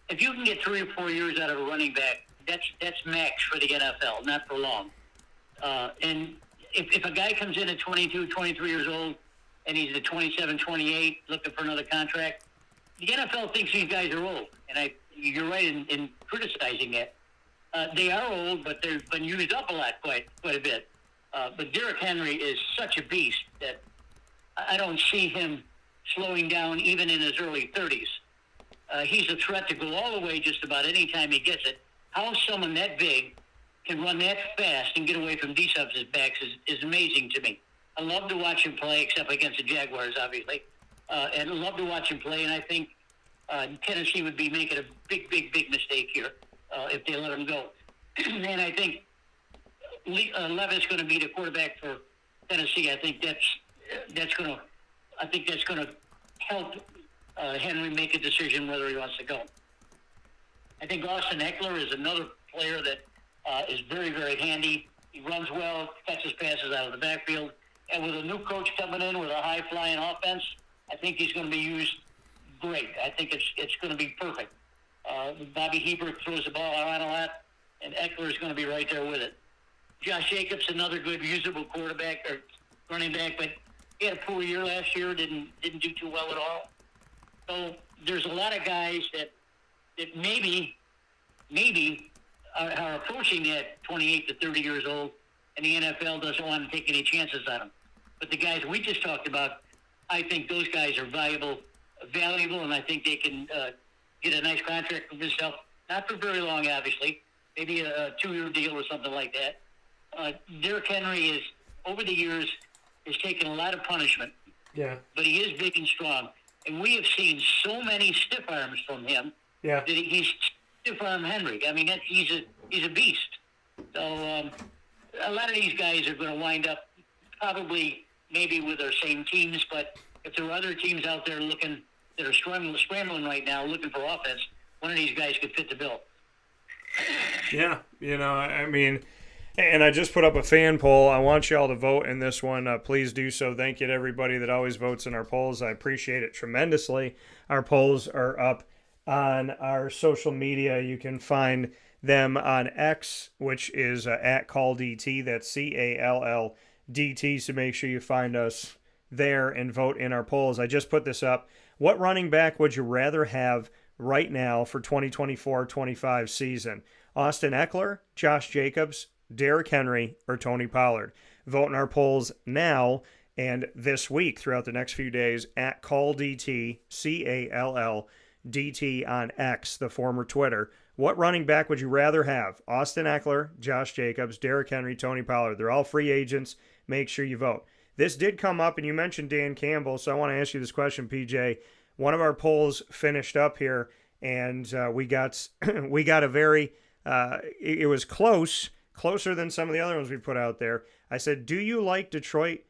if you can get 3 or 4 years out of a running back, that's max for the NFL, not for long. And if a guy comes in at 22, 23 years old, and he's at 27, 28, looking for another contract, the NFL thinks these guys are old. And you're right in criticizing that. They are old, but they've been used up a lot, quite a bit. But Derrick Henry is such a beast that I don't see him slowing down even in his early 30s. He's a threat to go all the way just about any time he gets it. How someone that big can run that fast and get away from defensive backs is amazing to me. I love to watch him play, except against the Jaguars, obviously. And I love to watch him play, and I think Tennessee would be making a big mistake here if they let him go. And I think Levis going to be the quarterback for Tennessee. I think that's going to help Henry make a decision whether he wants to go. I think Austin Eckler is another player that is very, very handy. He runs well, catches passes out of the backfield. And with a new coach coming in with a high-flying offense, I think he's going to be used great. I think it's going to be perfect. Bobby Hebert throws the ball around a lot, and Eckler is going to be right there with it. Josh Jacobs, another good, usable quarterback or running back, but he had a poor year last year, didn't do too well at all. So there's a lot of guys that maybe are approaching that 28 to 30 years old, and the NFL doesn't want to take any chances on them. But the guys we just talked about, I think those guys are valuable, and I think they can get a nice contract for themselves. Not for very long, obviously. Maybe a 2-year deal or something like that. Derrick Henry is, over the years, has taken a lot of punishment. Yeah. But he is big and strong. And we have seen so many stiff arms from him that he's stiff arm Henry. I mean, he's a beast. So a lot of these guys are going to wind up probably maybe with their same teams, but if there are other teams out there that are scrambling right now looking for offense, one of these guys could fit the bill. Yeah, I mean, and I just put up a fan poll. I want y'all to vote in this one. Please do so. Thank you to everybody that always votes in our polls. I appreciate it tremendously. Our polls are up on our social media. You can find them on X, which is at CallDT. That's CALLDT. So make sure you find us there and vote in our polls. I just put this up. What running back would you rather have right now for 2024-25 season? Austin Eckler, Josh Jacobs, Derrick Henry, or Tony Pollard? Vote in our polls now and this week throughout the next few days at CallDT, CALLDT on X, the former Twitter. What running back would you rather have? Austin Eckler, Josh Jacobs, Derrick Henry, Tony Pollard. They're all free agents. Make sure you vote. This did come up, and you mentioned Dan Campbell, so I want to ask you this question, PJ. One of our polls finished up here, and we got a very it was closer than some of the other ones we put out there. I said, do you like Detroit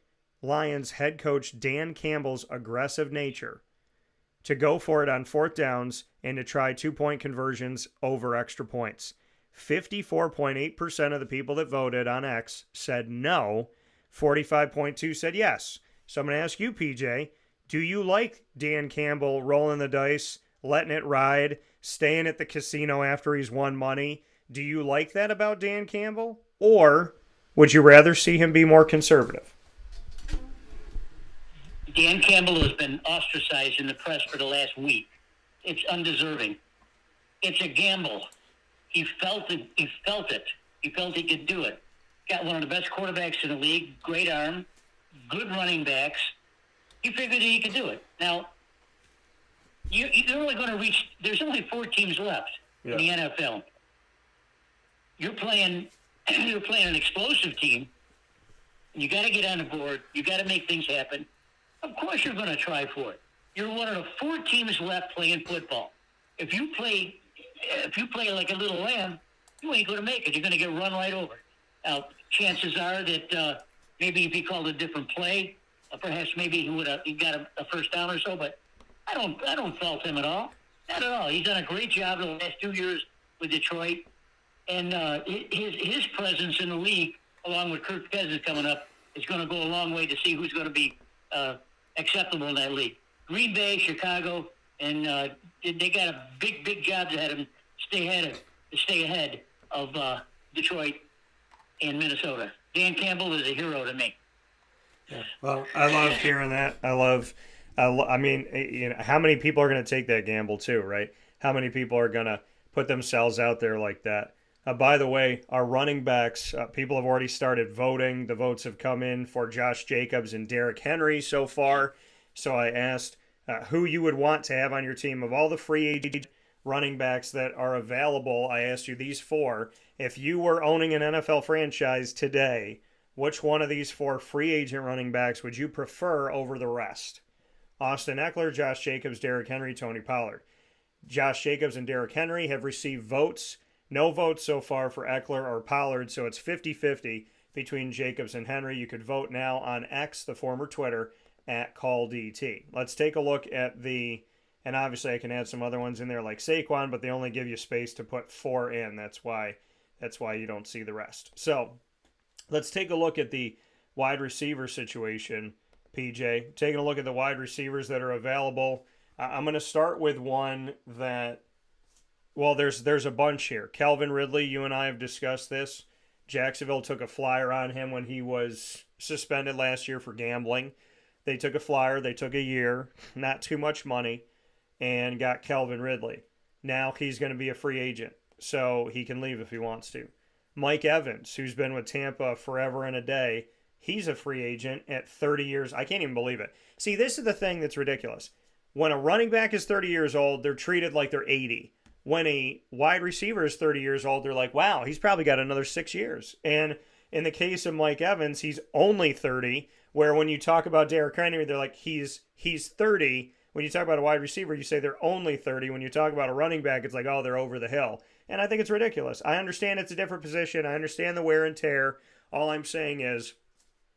Lions head coach Dan Campbell's aggressive nature to go for it on fourth downs and to try 2-point conversions over extra points? 54.8% of the people that voted on X said no. 45.2% said yes. So I'm going to ask you, PJ, do you like Dan Campbell rolling the dice, letting it ride, staying at the casino after he's won money? Do you like that about Dan Campbell? Or would you rather see him be more conservative? Dan Campbell has been ostracized in the press for the last week. It's undeserving. It's a gamble. He felt it. He felt he could do it. Got one of the best quarterbacks in the league, great arm, good running backs. He figured he could do it. Now, you're only going to reach, there's only 4 teams left in the NFL. You're playing an explosive team. You got to get on the board. You got to make things happen. Of course you're going to try for it. You're one of the 4 teams left playing football. If you play like a little lamb, you ain't going to make it. You're going to get run right over. Now, chances are that maybe if he called a different play, perhaps maybe he would have got a first down or so. But I don't fault him at all. Not at all. He's done a great job the last 2 years with Detroit, and his presence in the league, along with Kirk Cousins coming up, it's going to go a long way to see who's going to be acceptable in that league. Green Bay, Chicago, and they got a big job ahead of them to stay ahead of Detroit and Minnesota. Dan Campbell is a hero to me. Yeah. Well, I love hearing that. I mean, you know, how many people are going to take that gamble too, right? How many people are going to put themselves out there like that? By the way, our running backs, people have already started voting. The votes have come in for Josh Jacobs and Derrick Henry so far. So I asked who you would want to have on your team of all the free agent running backs that are available. I asked you these four. If you were owning an NFL franchise today, which one of these four free agent running backs would you prefer over the rest? Austin Eckler, Josh Jacobs, Derrick Henry, Tony Pollard. Josh Jacobs and Derrick Henry have received votes. No votes so far for Eckler or Pollard, so it's 50-50 between Jacobs and Henry. You could vote now on X, the former Twitter, at CallDT. Let's take a look at the, and obviously I can add some other ones in there like Saquon, but they only give you space to put 4 in. That's why you don't see the rest. So let's take a look at the wide receiver situation, PJ. Taking a look at the wide receivers that are available. I'm going to start with one that, well, there's a bunch here. Calvin Ridley, you and I have discussed this. Jacksonville took a flyer on him when he was suspended last year for gambling. They took a flyer. They took a year, not too much money, and got Calvin Ridley. Now he's going to be a free agent, so he can leave if he wants to. Mike Evans, who's been with Tampa forever and a day, he's a free agent at 30 years. I can't even believe it. See, this is the thing that's ridiculous. When a running back is 30 years old, they're treated like they're 80. When a wide receiver is 30 years old, they're like, wow, he's probably got another 6 years. And in the case of Mike Evans, he's only 30, where when you talk about Derrick Henry, they're like, he's 30. When you talk about a wide receiver, you say they're only 30. When you talk about a running back, it's like, oh, they're over the hill. And I think it's ridiculous. I understand it's a different position. I understand the wear and tear. All I'm saying is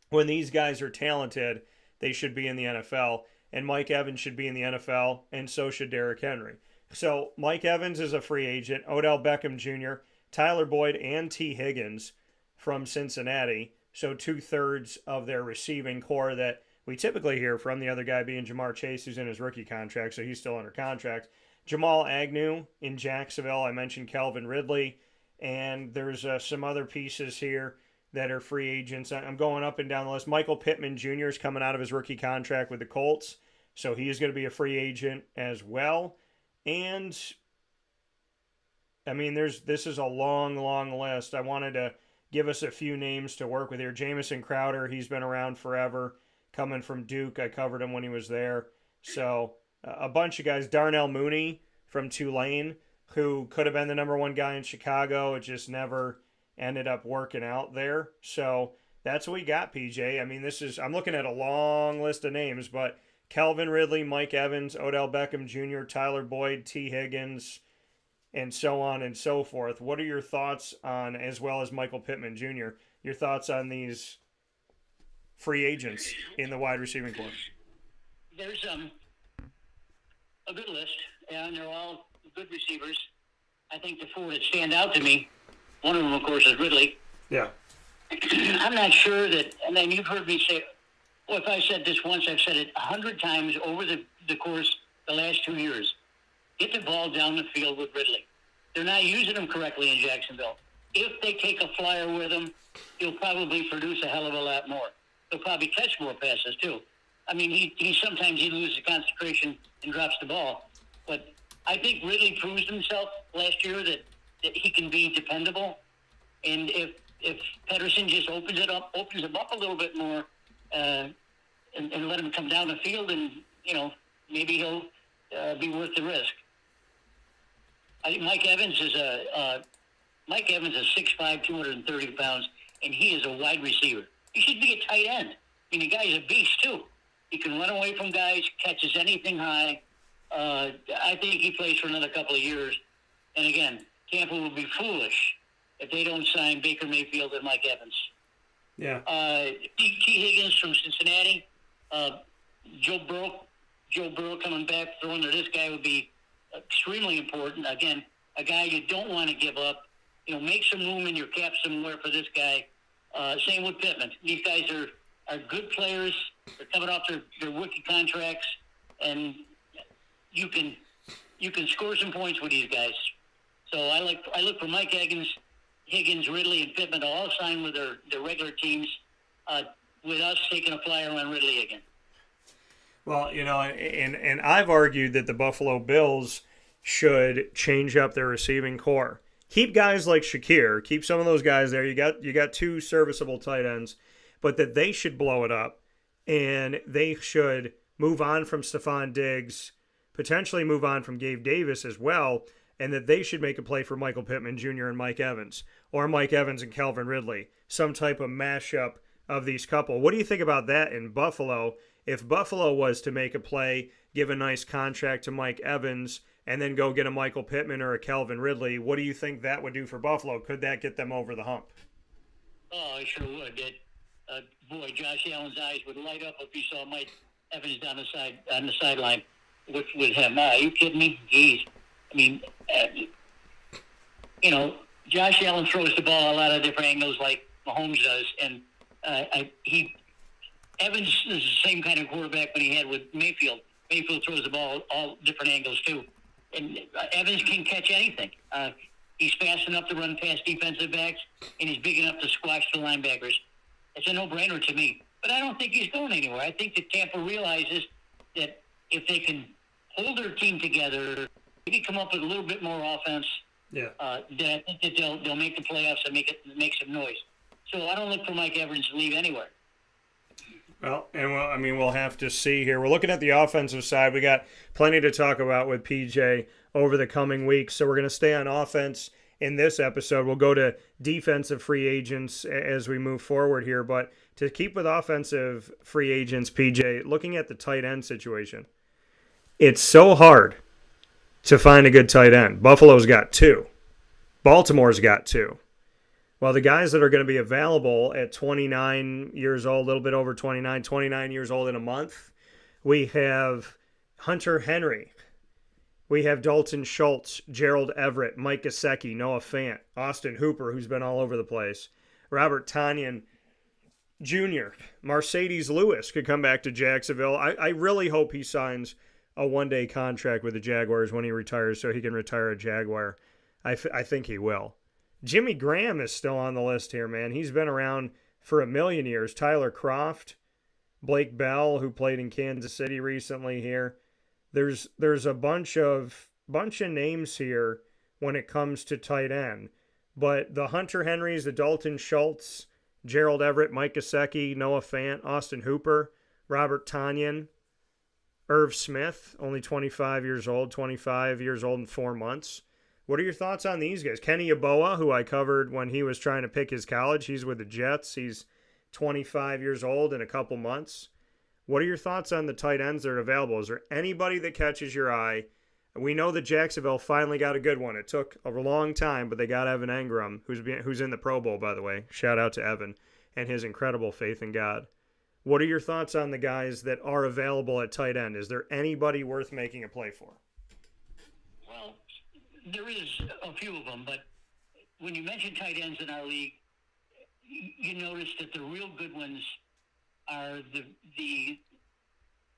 when these guys are talented, they should be in the NFL. And Mike Evans should be in the NFL, and so should Derrick Henry. So Mike Evans is a free agent. Odell Beckham Jr., Tyler Boyd, and T. Higgins from Cincinnati. So 2/3 of their receiving core that we typically hear from, the other guy being Jamar Chase, who's in his rookie contract, so he's still under contract. Jamal Agnew in Jacksonville. I mentioned Calvin Ridley, and there's some other pieces here that are free agents. I'm going up and down the list. Michael Pittman Jr. is coming out of his rookie contract with the Colts, so he is going to be a free agent as well. And, I mean, this is a long, long list. I wanted to give us a few names to work with here. Jamison Crowder, he's been around forever, coming from Duke. I covered him when he was there. So, a bunch of guys. Darnell Mooney from Tulane, who could have been the number one guy in Chicago. It just never ended up working out there. So, that's what we got, PJ. I mean, I'm looking at a long list of names, but Calvin Ridley, Mike Evans, Odell Beckham Jr., Tyler Boyd, T. Higgins, and so on and so forth. What are your thoughts on, as well as Michael Pittman Jr., your thoughts on these free agents in the wide receiving corps? There's a good list, and they're all good receivers. I think the four that stand out to me, one of them, of course, is Ridley. Yeah. I'm not sure that, and then you've heard me say, well, if I said this once, I've said it 100 times over the course the last 2 years. Get the ball down the field with Ridley. They're not using him correctly in Jacksonville. If they take a flyer with him, he'll probably produce a hell of a lot more. He'll probably catch more passes, too. I mean, he sometimes he loses concentration and drops the ball. But I think Ridley proved himself last year that he can be dependable. And if Pedersen just opens him up a little bit more and let him come down the field, and, maybe he'll be worth the risk. I think Mike Evans is 6'5", 230 pounds, and he is a wide receiver. He should be a tight end. I mean, the guy's a beast, too. He can run away from guys, catches anything high. I think he plays for another couple of years. And again, Tampa will be foolish if they don't sign Baker Mayfield and Mike Evans. Yeah. T. Higgins from Cincinnati. Joe Burrow coming back, throwing to this guy would be extremely important. Again, a guy you don't want to give up. Make some room in your cap somewhere for this guy. Same with Pittman. These guys are good players. They're coming off their rookie contracts, and you can score some points with these guys. So I look for Mike Higgins, Ridley, and Pittman to all sign with their regular teams, with us taking a flyer on Ridley again. Well, and I've argued that the Buffalo Bills should change up their receiving core. Keep guys like Shakir, keep some of those guys there. You got two serviceable tight ends, but that they should blow it up, and they should move on from Stephon Diggs, potentially move on from Gabe Davis as well, and that they should make a play for Michael Pittman Jr. and Mike Evans, or Mike Evans and Calvin Ridley, some type of mashup of these couple. What do you think about that in Buffalo? If Buffalo was to make a play, give a nice contract to Mike Evans, and then go get a Michael Pittman or a Calvin Ridley, what do you think that would do for Buffalo? Could that get them over the hump? Oh, it sure would. Boy, Josh Allen's eyes would light up if he saw Mike Evans on the sideline with him. Are you kidding me? Jeez. I mean, Josh Allen throws the ball a lot of different angles like Mahomes does, and Evans is the same kind of quarterback when he had with Mayfield. Mayfield throws the ball all different angles too, and Evans can catch anything. He's fast enough to run past defensive backs, and he's big enough to squash the linebackers. It's a no-brainer to me. But I don't think he's going anywhere. I think that Tampa realizes that if they can hold their team together, maybe come up with a little bit more offense, then I think that they'll make the playoffs and make some noise. So I don't look for Mike Evans to leave anywhere. Well, we'll have to see here. We're looking at the offensive side. We got plenty to talk about with PJ over the coming weeks. So we're going to stay on offense in this episode. We'll go to defensive free agents as we move forward here. But to keep with offensive free agents, PJ, looking at the tight end situation, it's so hard to find a good tight end. Buffalo's got two. Baltimore's got two. Well, the guys that are going to be available at 29 years old, a little bit over 29 years old in a month, we have Hunter Henry. We have Dalton Schultz, Gerald Everett, Mike Gesicki, Noah Fant, Austin Hooper, who's been all over the place, Robert Tonyan Jr., Mercedes Lewis could come back to Jacksonville. I really hope he signs a one-day contract with the Jaguars when he retires so he can retire a Jaguar. I think he will. Jimmy Graham is still on the list here, man. He's been around for a million years. Tyler Kroft, Blake Bell, who played in Kansas City recently here. There's a bunch of names here when it comes to tight end. But the Hunter Henrys, the Dalton Schultz, Gerald Everett, Mike Gesicki, Noah Fant, Austin Hooper, Robert Tonyan, Irv Smith, only 25 years old in 4 months. What are your thoughts on these guys? Kenny Yeboah, who I covered when he was trying to pick his college. He's with the Jets. He's 25 years old in a couple months. What are your thoughts on the tight ends that are available? Is there anybody that catches your eye? We know that Jacksonville finally got a good one. It took a long time, but they got Evan Engram, who's in the Pro Bowl, by the way. Shout out to Evan and his incredible faith in God. What are your thoughts on the guys that are available at tight end? Is there anybody worth making a play for? Well, there is a few of them, but when you mention tight ends in our league, you notice that the real good ones are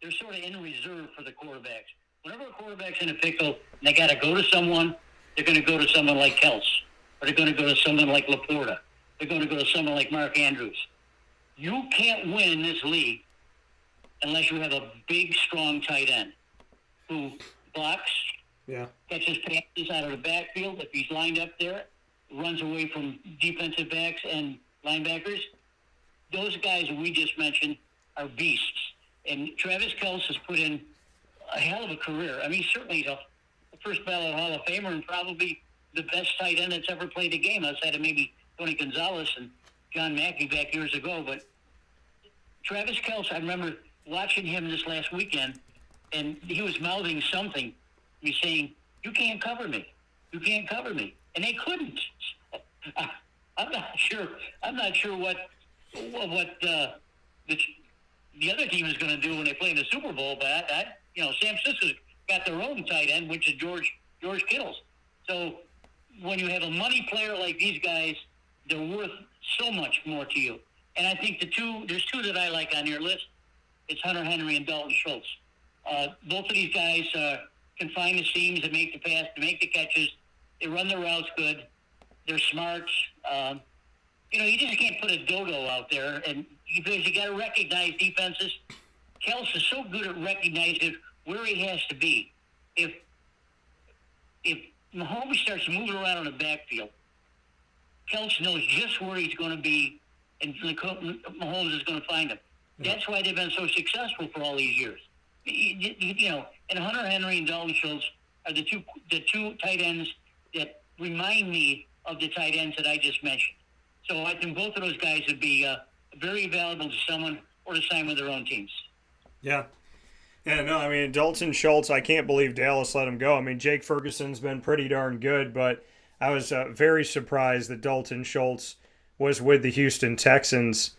they're sort of in reserve for the quarterbacks. Whenever a quarterback's in a pickle and they got to go to someone, they're going to go to someone like Kels, or they're going to go to someone like Laporta. They're going to go to someone like Mark Andrews. You can't win in this league unless you have a big, strong tight end who blocks, catches passes out of the backfield. If he's lined up there, runs away from defensive backs and linebackers. Those guys we just mentioned are beasts. And Travis Kelce has put in a hell of a career. I mean, certainly he's a first ballot Hall of Famer and probably the best tight end that's ever played the game, outside of maybe Tony Gonzalez and John Mackey back years ago. But Travis Kelce, I remember watching him this last weekend, and he was mouthing something. He's saying, "You can't cover me. You can't cover me," and they couldn't. I'm not sure what the other team is going to do when they play in the Super Bowl. But San Francisco's got their own tight end, which is George Kittle's. So when you have a money player like these guys, they're worth so much more to you. And I think there's two that I like on your list. It's Hunter Henry and Dalton Schultz. Both of these guys can find the seams and make the pass, to make the catches. They run their routes good. They're smart. You just can't put a dodo out there, and because you got to recognize defenses. Kels is so good at recognizing where he has to be. If Mahomes starts moving around in the backfield, Kels knows just where he's going to be, and Mahomes is going to find him. That's why they've been so successful for all these years. And Hunter Henry and Dalton Schultz are the two tight ends that remind me of the tight ends that I just mentioned. So I think both of those guys would be very valuable to someone or to sign with their own teams. Yeah. Yeah, no, I mean, Dalton Schultz, I can't believe Dallas let him go. I mean, Jake Ferguson's been pretty darn good, but I was very surprised that Dalton Schultz was with the Houston Texans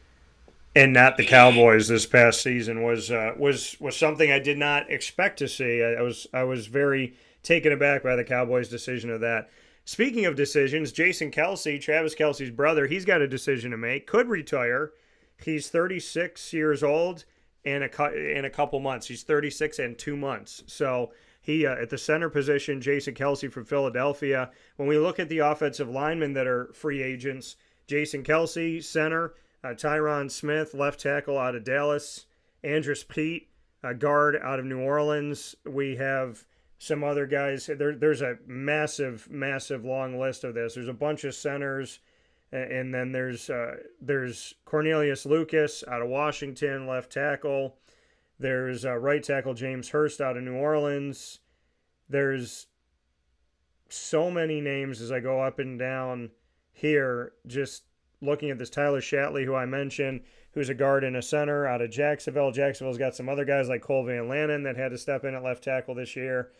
and not the Cowboys this past season. Was something I did not expect to see. I was very taken aback by the Cowboys' decision of that. Speaking of decisions, Jason Kelce, Travis Kelce's brother, he's got a decision to make. Could retire. He's 36 years old in a couple months. He's 36 and 2 months. So he at the center position, Jason Kelce from Philadelphia. When we look at the offensive linemen that are free agents, Jason Kelce, center, Tyron Smith, left tackle out of Dallas, Andrus Peat, guard out of New Orleans. We have some other guys. There's a massive, massive long list of this. There's a bunch of centers, and then there's Cornelius Lucas out of Washington, left tackle. There's right tackle James Hurst out of New Orleans. There's so many names as I go up and down here, just looking at this. Tyler Shatley, who I mentioned, who's a guard and a center out of Jacksonville. Jacksonville's got some other guys like Cole Van Lannon that had to step in at left tackle this year.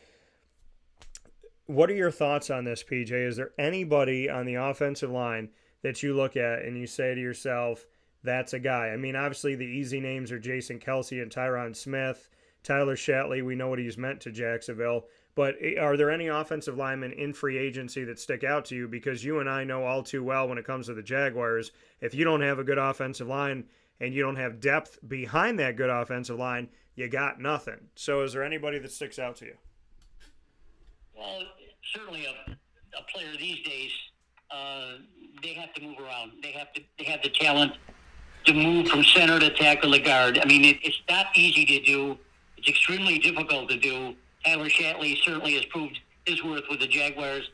What are your thoughts on this, PJ? Is there anybody on the offensive line that you look at and you say to yourself, that's a guy? I mean, obviously the easy names are Jason Kelce and Tyron Smith. Tyler Shatley, we know what he's meant to Jacksonville. But are there any offensive linemen in free agency that stick out to you? Because you and I know all too well when it comes to the Jaguars, if you don't have a good offensive line and you don't have depth behind that good offensive line, you got nothing. So is there anybody that sticks out to you? Well, certainly a player these days, they have to move around. They have the talent to move from center to tackle to guard. I mean, it's not easy to do. It's extremely difficult to do. Tyler Shatley certainly has proved his worth with the Jaguars.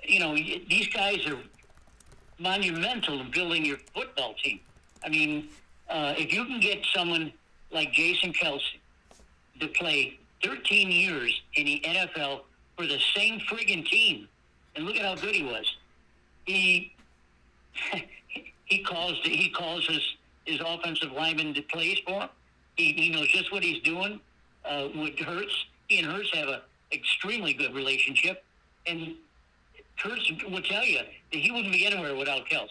These guys are monumental in building your football team. I mean, if you can get someone like Jason Kelce to play 13 years in the NFL for the same friggin' team, and look at how good he was. He calls his offensive lineman that plays for him. He knows just what he's doing. With Hurts, he and Hurts have an extremely good relationship, and Hurts will tell you that he wouldn't be anywhere without Kelce.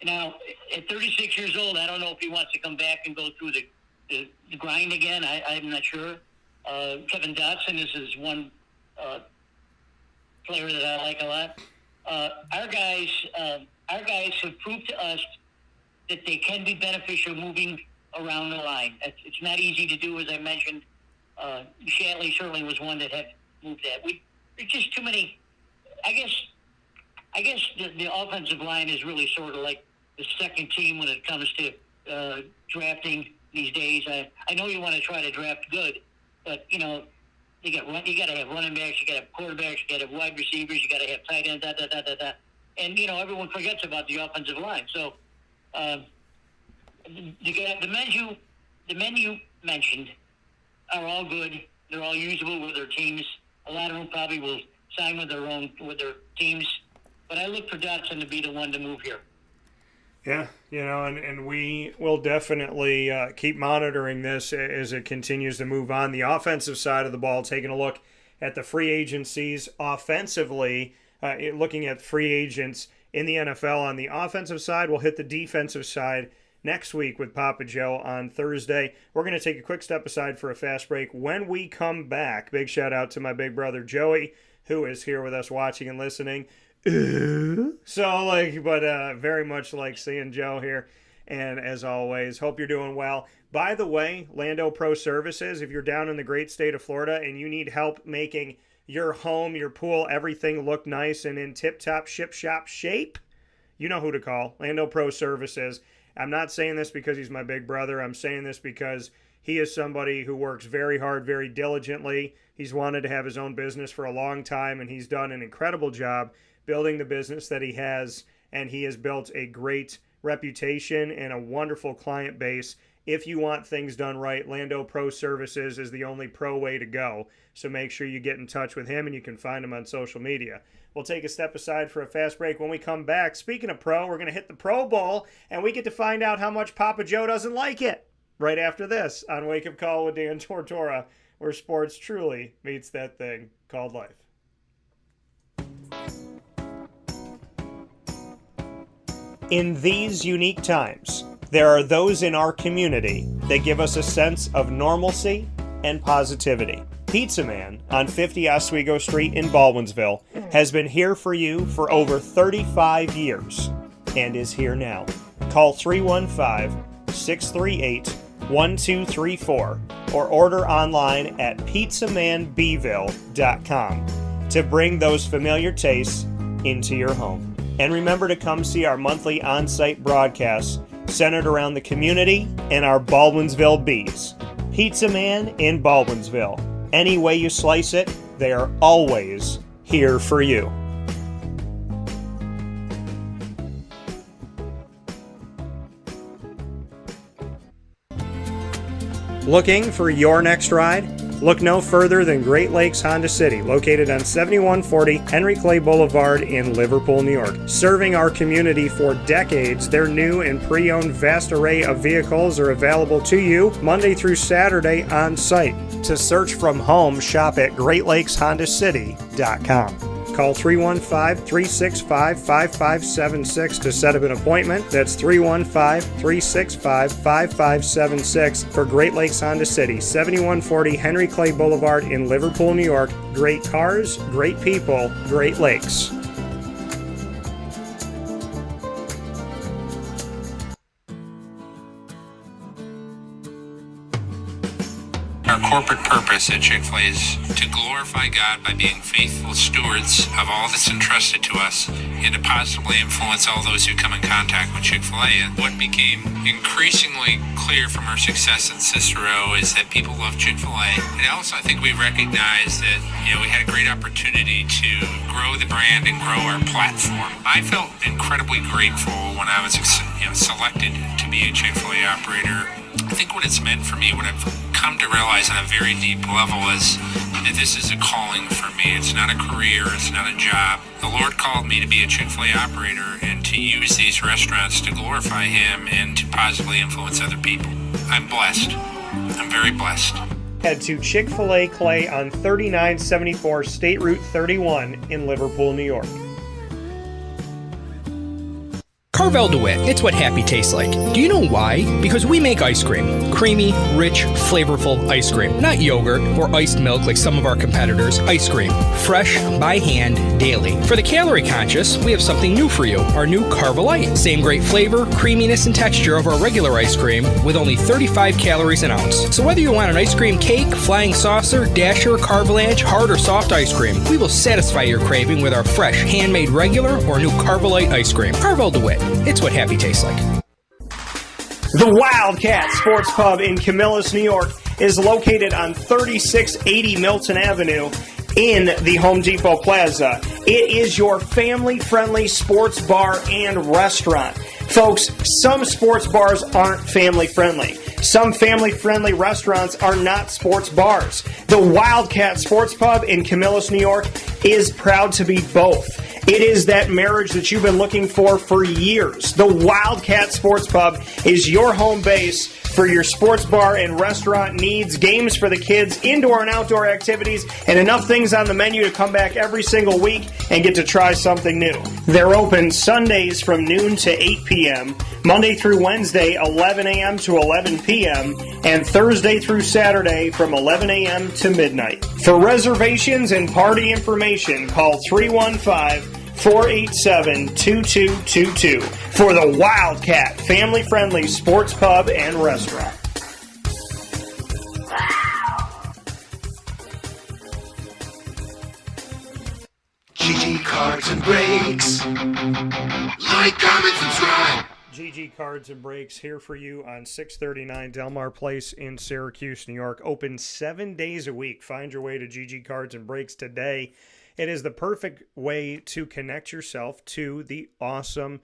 Now, at 36 years old, I don't know if he wants to come back and go through the grind again. I'm not sure. Kevin Dotson is his one player that I like a lot. Our guys have proved to us that they can be beneficial moving around the line. It's not easy to do, as I mentioned. Shatley certainly was one that had moved that. There's just too many. I guess the offensive line is really sort of like the second team when it comes to drafting these days. I know you want to try to draft good, but you got to have running backs, you got to have quarterbacks, you got to have wide receivers, you got to have tight ends, and everyone forgets about the offensive line. So the men you mentioned are all good. They're all usable with their teams. A lot of them probably will sign with their teams. But I look for Dotson to be the one to move here. Yeah, and we will definitely keep monitoring this as it continues to move on. The offensive side of the ball, taking a look at the free agencies offensively, looking at free agents in the NFL on the offensive side. We'll hit the defensive side next week with Papa Joe on Thursday. We're going to take a quick step aside for a fast break. When we come back, big shout out to my big brother Joey, who is here with us watching and listening. So very much like seeing Joe here. And as always, hope you're doing well. By the way, Lando Pro Services, if you're down in the great state of Florida and you need help making your home, your pool, everything look nice and in tip-top ship-shop shape, you know who to call. Lando Pro Services. I'm not saying this because he's my big brother. I'm saying this because he is somebody who works very hard, very diligently. He's wanted to have his own business for a long time, and he's done an incredible job building the business that he has, and he has built a great reputation and a wonderful client base. If you want things done right, Lando Pro Services is the only pro way to go. So make sure you get in touch with him, and you can find him on social media. We'll take a step aside for a fast break. When we come back, speaking of pro, we're going to hit the Pro Bowl, and we get to find out how much Papa Joe doesn't like it right after this on Wake Up Call with Dan Tortora, where sports truly meets that thing called life. In these unique times, there are those in our community that give us a sense of normalcy and positivity. Pizza Man on 50 Oswego Street in Baldwinsville has been here for you for over 35 years and is here now. Call 315-638-1234 or order online at pizzamanbville.com to bring those familiar tastes into your home. And remember to come see our monthly on-site broadcasts centered around the community and our Baldwinsville Bees. Pizza Man in Baldwinsville. Any way you slice it, they are always here for you. Looking for your next ride? Look no further than Great Lakes Honda City, located on 7140 Henry Clay Boulevard in Liverpool, New York. Serving our community for decades, their new and pre-owned vast array of vehicles are available to you Monday through Saturday on site. To search from home, shop at GreatLakesHondaCity.com. Call 315-365-5576 to set up an appointment. That's 315-365-5576 for Great Lakes Honda City, 7140 Henry Clay Boulevard in Liverpool, New York. Great cars, great people, Great Lakes. Our corporate purpose at Chick-fil-A is to glorify God by being faithful stewards of all that's entrusted to us and to positively influence all those who come in contact with Chick-fil-A. And what became increasingly clear from our success in Cicero is that people love Chick-fil-A. And also, I think we recognized that, we had a great opportunity to grow the brand and grow our platform. I felt incredibly grateful when I was selected to be a Chick-fil-A operator. I think what it's meant for me, what I've come to realize on a very deep level is that this is a calling for me. It's not a career, it's not a job. The Lord called me to be a Chick-fil-A operator and to use these restaurants to glorify Him and to positively influence other people. I'm blessed. I'm very blessed. Head to Chick-fil-A Clay on 3974 State Route 31 in Liverpool, New York. Carvel DeWitt, it's what happy tastes like. Do you know why? Because we make ice cream. Creamy, rich, flavorful ice cream. Not yogurt or iced milk like some of our competitors. Ice cream. Fresh, by hand, daily. For the calorie conscious, we have something new for you. Our new Carvelite. Same great flavor, creaminess, and texture of our regular ice cream with only 35 calories an ounce. So whether you want an ice cream cake, flying saucer, dasher, carvalanche, hard or soft ice cream, we will satisfy your craving with our fresh, handmade regular or new Carvelite ice cream. Carvel DeWitt. It's what happy tastes like. The Wildcat Sports Pub in Camillus, New York is located on 3680 Milton Avenue in the Home Depot Plaza. It is your family-friendly sports bar and restaurant. Folks, some sports bars aren't family-friendly. Some family-friendly restaurants are not sports bars. The Wildcat Sports Pub in Camillus, New York is proud to be both. It is that marriage that you've been looking for years. The Wildcat Sports Pub is your home base for your sports bar and restaurant needs, games for the kids, indoor and outdoor activities, and enough things on the menu to come back every single week and get to try something new. They're open Sundays from noon to 8 p.m., Monday through Wednesday, 11 a.m. to 11 p.m., and Thursday through Saturday from 11 a.m. to midnight. For reservations and party information, call 315 487-2222 for the Wildcat family-friendly sports pub and restaurant. GG Cards and Breaks. Like, comment, subscribe. GG Cards and Breaks here for you on 639 Delmar Place in Syracuse, New York. Open 7 days a week. Find your way to GG Cards and Breaks today. It is the perfect way to connect yourself to the awesome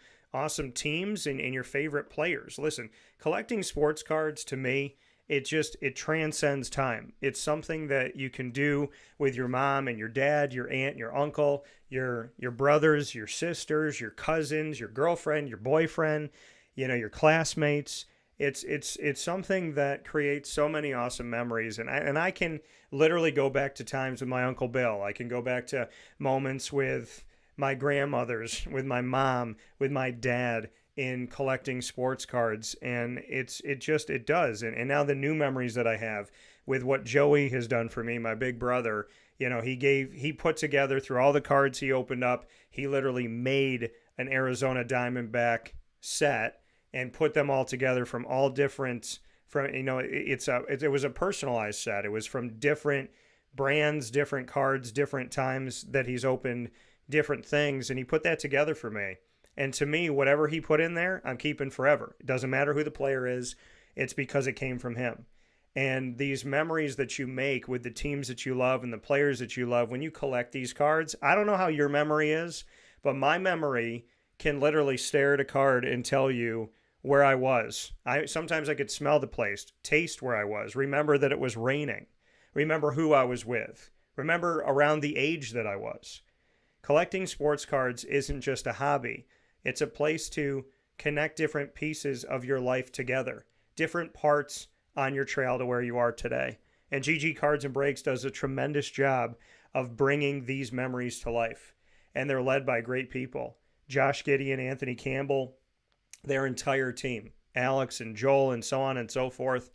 teams and your favorite players. Listen, collecting sports cards to me, it transcends time. It's something that you can do with your mom and your dad, your aunt, your uncle, your brothers, your sisters, your cousins, your girlfriend, your boyfriend, your classmates. It's something that creates so many awesome memories, and I can literally go back to times with my Uncle Bill. I can go back to moments with my grandmothers, with my mom, with my dad, in collecting sports cards, and it does. And now the new memories that I have with what Joey has done for me, my big brother, he put together through all the cards he opened up, he literally made an Arizona Diamondback set and put them all together from all different, it was a personalized set. It was from different brands, different cards, different times that he's opened different things, and he put that together for me. And to me, whatever he put in there, I'm keeping forever. It doesn't matter who the player is. It's because it came from him. And these memories that you make with the teams that you love and the players that you love, when you collect these cards, I don't know how your memory is, but my memory can literally stare at a card and tell you where I was. Sometimes I could smell the place, taste where I was, remember that it was raining, remember who I was with, remember around the age that I was. Collecting sports cards isn't just a hobby. It's a place to connect different pieces of your life together, different parts on your trail to where you are today. And GG Cards and Breaks does a tremendous job of bringing these memories to life. And they're led by great people. Josh Gideon, Anthony Campbell, their entire team, Alex and Joel and so on and so forth.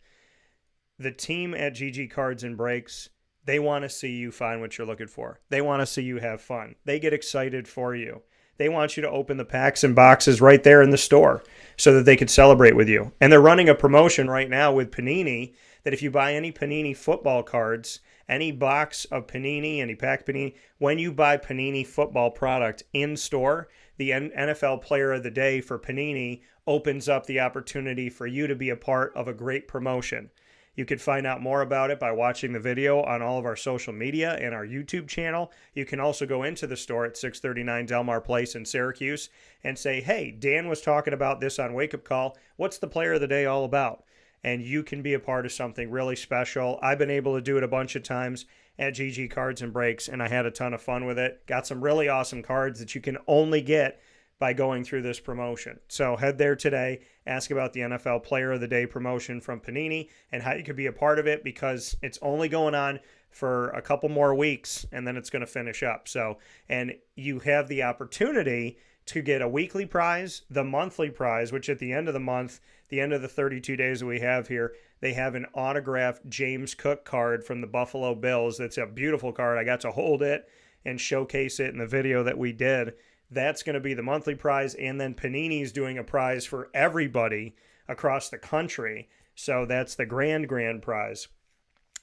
The team at GG Cards and Breaks, they want to see you find what you're looking for. They want to see you have fun. They get excited for you. They want you to open the packs and boxes right there in the store so that they could celebrate with you. And they're running a promotion right now with Panini that if you buy any Panini football cards, any box of Panini, any pack Panini, when you buy Panini football product in store, the NFL Player of the Day for Panini opens up the opportunity for you to be a part of a great promotion. You can find out more about it by watching the video on all of our social media and our YouTube channel. You can also go into the store at 639 Delmar Place in Syracuse and say, hey, Dan was talking about this on Wake Up Call. What's the Player of the Day all about? And you can be a part of something really special. I've been able to do it a bunch of times at GG Cards and Breaks, and I had a ton of fun with it. Got some really awesome cards that you can only get by going through this promotion. So head there today, ask about the NFL Player of the Day promotion from Panini and how you could be a part of it, because it's only going on for a couple more weeks and then it's going to finish up. So, and you have the opportunity to get a weekly prize, the monthly prize, which at the end of the month, the end of the 32 days that we have here, they have an autographed James Cook card from the Buffalo Bills. That's a beautiful card. I got to hold it and showcase it in the video that we did. That's going to be the monthly prize, and then Panini's doing a prize for everybody across the country. So that's the grand prize.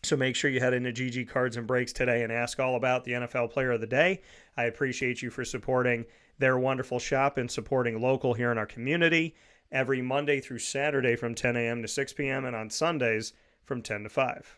So make sure you head into GG Cards and Breaks today and ask all about the NFL Player of the Day. I appreciate you for supporting their wonderful shop and supporting local here in our community every Monday through Saturday from 10 a.m. to 6 p.m. and on Sundays from 10 to 5.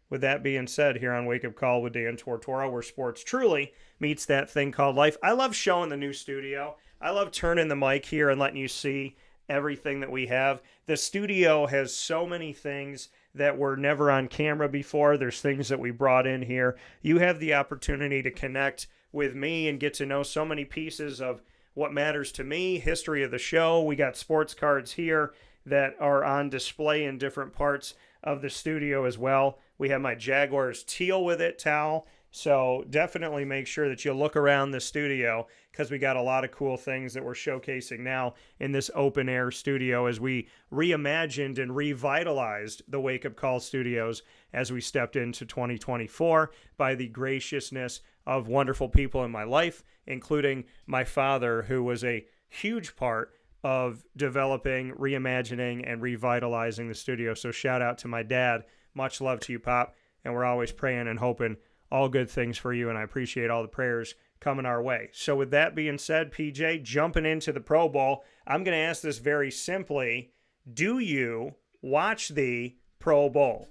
With that being said, here on Wake Up Call with Dan Tortora, where sports truly meets that thing called life. I love showing the new studio. I love turning the mic here and letting you see everything that we have. The studio has so many things that were never on camera before. There's things that we brought in here. You have the opportunity to connect with me and get to know so many pieces of what matters to me, history of the show. We got sports cards here that are on display in different parts of the studio as well. We have my Jaguars teal with it towel So definitely make sure that you look around the studio because we got a lot of cool things that we're showcasing now in this open air studio as we reimagined and revitalized the Wake Up Call studios as we stepped into 2024 by the graciousness of wonderful people in my life, including my father, who was a huge part of developing, reimagining, and revitalizing the studio. So shout out to my dad. Much love to you, Pop. And we're always praying and hoping all good things for you, and I appreciate all the prayers coming our way. So with that being said, PJ, jumping into the Pro Bowl, I'm going to ask this very simply. Do you watch the Pro Bowl?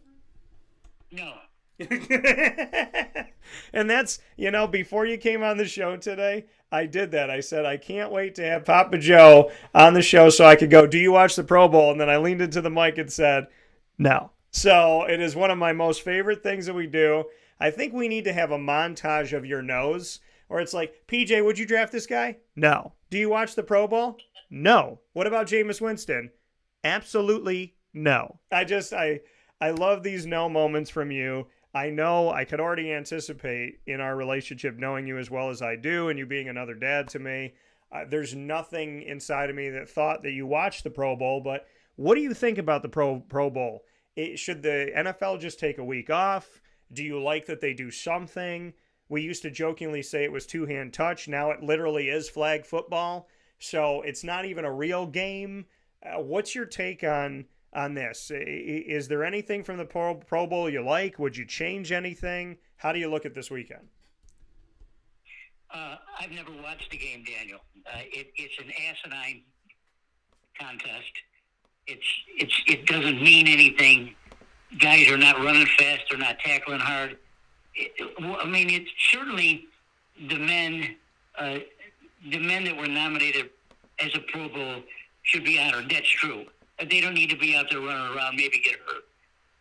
No. And that's, before you came on the show today, I did that. I said, I can't wait to have Papa Joe on the show so I could go, do you watch the Pro Bowl? And then I leaned into the mic and said, no. So it is one of my most favorite things that we do. I think we need to have a montage of your nose, or it's like, PJ, would you draft this guy? No. Do you watch the Pro Bowl? No. What about Jameis Winston? Absolutely no. I love these no moments from you. I know I could already anticipate in our relationship knowing you as well as I do and you being another dad to me. There's nothing inside of me that thought that you watched the Pro Bowl, but what do you think about the Pro Bowl? Should the NFL just take a week off? Do you like that they do something? We used to jokingly say it was two-hand touch. Now it literally is flag football. So it's not even a real game. What's your take on this? Is there anything from the Pro Bowl you like? Would you change anything? How do you look at this weekend? I've never watched the game, Daniel. It's an asinine contest. It doesn't mean anything. Guys are not running fast. They're not tackling hard. It's certainly the men that were nominated as a Pro Bowl should be honored. That's true. They don't need to be out there running around, maybe get hurt.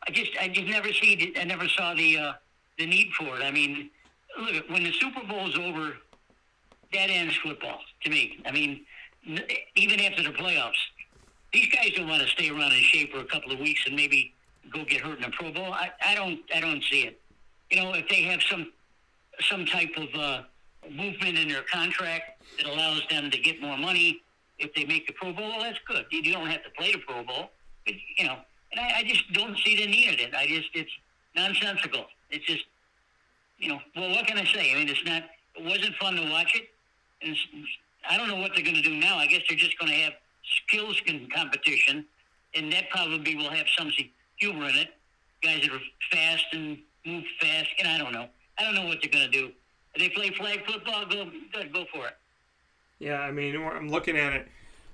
I just never see it. I never saw the need for it. I mean, look, when the Super Bowl's over, that ends football to me. I mean, even after the playoffs, these guys don't want to stay around in shape for a couple of weeks and maybe go get hurt in the Pro Bowl. I don't see it. If they have some type of movement in their contract that allows them to get more money if they make the Pro Bowl, well, that's good. You don't have to play the Pro Bowl, but and I just don't see the need of it. It's nonsensical. It's just, well, what can I say? I mean, it wasn't fun to watch it, and I don't know what they're going to do now. I guess they're just going to have skills competition, and that probably will have some humor in it. Guys that are fast and move fast, and I don't know. I don't know what they're going to do. If they play flag football, go for it. Yeah, I mean, I'm looking at it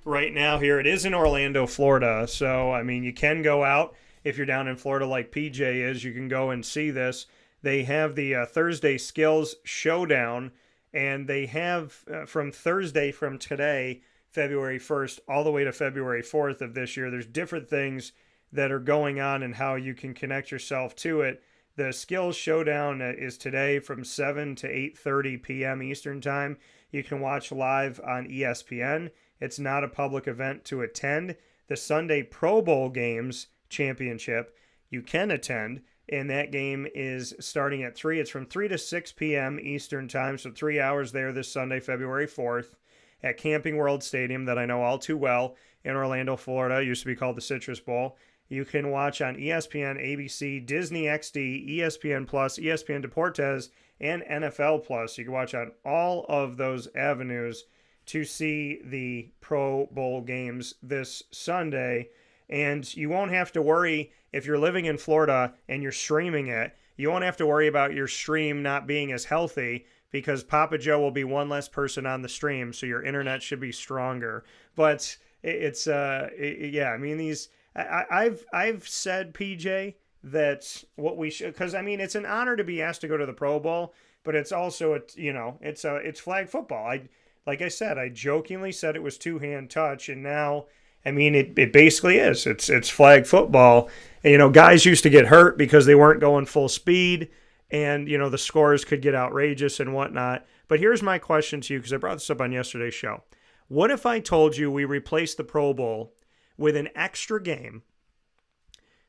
right now here. It is in Orlando, Florida. So, I mean, you can go out. If you're down in Florida like PJ is, you can go and see this. They have the Thursday Skills Showdown, and they have from today, February 1st, all the way to February 4th of this year. There's different things that are going on and how you can connect yourself to it. The Skills Showdown is today from 7 to 8:30 p.m. Eastern Time. You can watch live on ESPN. It's not a public event to attend. The Sunday Pro Bowl Games Championship you can attend, and that game is starting at 3. It's from 3 to 6 p.m. Eastern Time, so 3 hours there this Sunday, February 4th, at Camping World Stadium that I know all too well in Orlando, Florida. It used to be called the Citrus Bowl. You can watch on ESPN, ABC, Disney XD, ESPN Plus, ESPN Deportes, and NFL Plus. You can watch on all of those avenues to see the Pro Bowl games this Sunday. And you won't have to worry if you're living in Florida and you're streaming it. You won't have to worry about your stream not being as healthy because Papa Joe will be one less person on the stream, so your internet should be stronger. But it's I mean, these I've said, PJ, that what we should, because I mean, it's an honor to be asked to go to the Pro Bowl, but it's also it's flag football. Like I said, I jokingly said it was two-hand touch, and now, I mean, it basically is. It's flag football. And, guys used to get hurt because they weren't going full speed, and the scores could get outrageous and whatnot. But here's my question to you, because I brought this up on yesterday's show. What if I told you we replaced the Pro Bowl with an extra game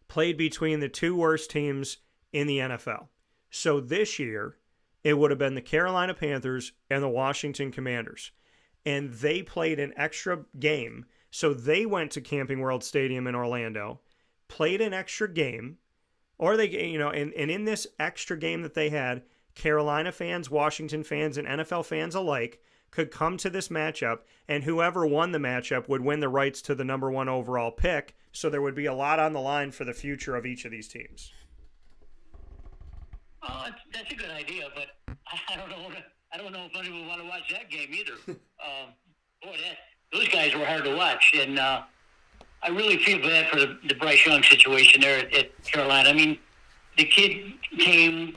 played between the two worst teams in the NFL? So this year, it would have been the Carolina Panthers and the Washington Commanders. And they played an extra game. So they went to Camping World Stadium in Orlando, played an extra game, or they, and in this extra game that they had, Carolina fans, Washington fans, and NFL fans alike could come to this matchup, and whoever won the matchup would win the rights to the number 1 overall pick. So there would be a lot on the line for the future of each of these teams. That's a good idea, but I don't know. I don't know if anyone would want to watch that game either. Those guys were hard to watch, and I really feel bad for the Bryce Young situation there at Carolina. I mean, the kid came,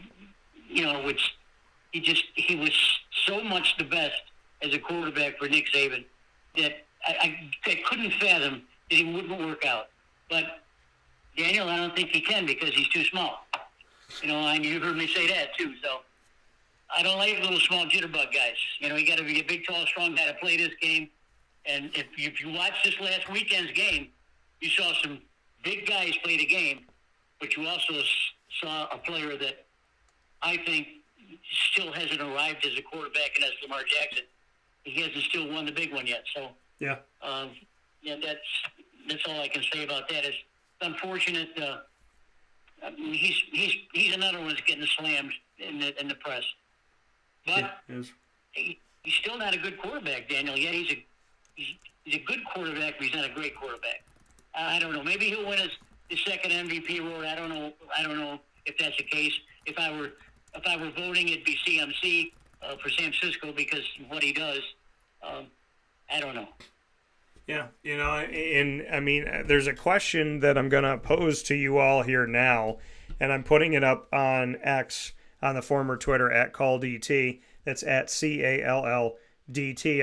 he was so much the best as a quarterback for Nick Saban that I couldn't fathom that he wouldn't work out. But Daniel, I don't think he can because he's too small. And you heard me say that too. So I don't like little small jitterbug guys. You got to be a big, tall, strong guy to play this game. And if you watch this last weekend's game, you saw some big guys play the game, but you also saw a player that I think still hasn't arrived as a quarterback, and that's Lamar Jackson. He hasn't still won the big one yet. So yeah, that's all I can say about that. It's unfortunate. He's another one that's getting slammed in the press, but he's still not a good quarterback, Daniel. Yeah, he's a good quarterback, but he's not a great quarterback. I don't know. Maybe he'll win his second MVP award. I don't know if that's the case. If I were voting, it'd be CMC for San Francisco because of what he does. I don't know. Yeah, and I mean, there's a question that I'm going to pose to you all here now, and I'm putting it up on X, on the former Twitter, @CallDT. That's @CALLDT.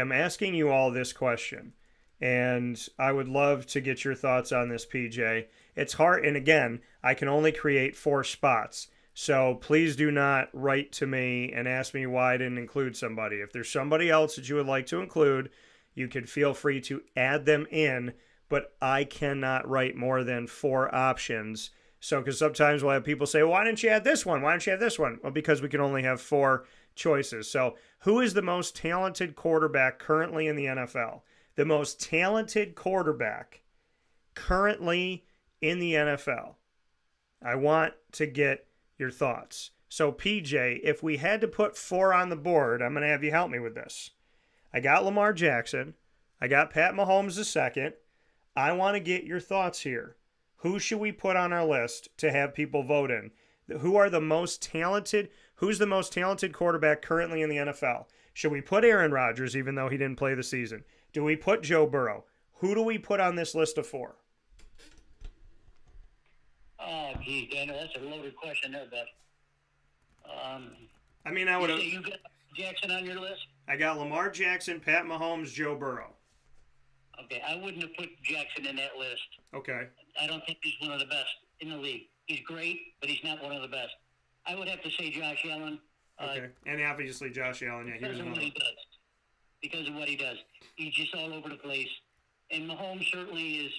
I'm asking you all this question, and I would love to get your thoughts on this, PJ. It's hard, and again, I can only create 4 spots, so please do not write to me and ask me why I didn't include somebody. If there's somebody else that you would like to include, you could feel free to add them in, but I cannot write more than 4 options. So, because sometimes we'll have people say, why didn't you add this one? Why didn't you add this one? Well, because we can only have 4 choices. So, who is the most talented quarterback currently in the NFL? The most talented quarterback currently in the NFL. I want to get your thoughts. So, PJ, if we had to put 4 on the board, I'm going to have you help me with this. I got Lamar Jackson. I got Pat Mahomes II. I want to get your thoughts here. Who should we put on our list to have people vote in? Who are the most talented? Who's the most talented quarterback currently in the NFL? Should we put Aaron Rodgers, even though he didn't play the season? Do we put Joe Burrow? Who do we put on this list of 4? Oh, geez, Daniel, that's a loaded question there, Beth. I mean, I would have. You got Jackson on your list? I got Lamar Jackson, Pat Mahomes, Joe Burrow. Okay, I wouldn't have put Jackson in that list. Okay. I don't think he's one of the best in the league. He's great, but he's not one of the best. I would have to say Josh Allen. Okay, and obviously Josh Allen. Yeah, because of what he does. Because of what he does, he's just all over the place. And Mahomes certainly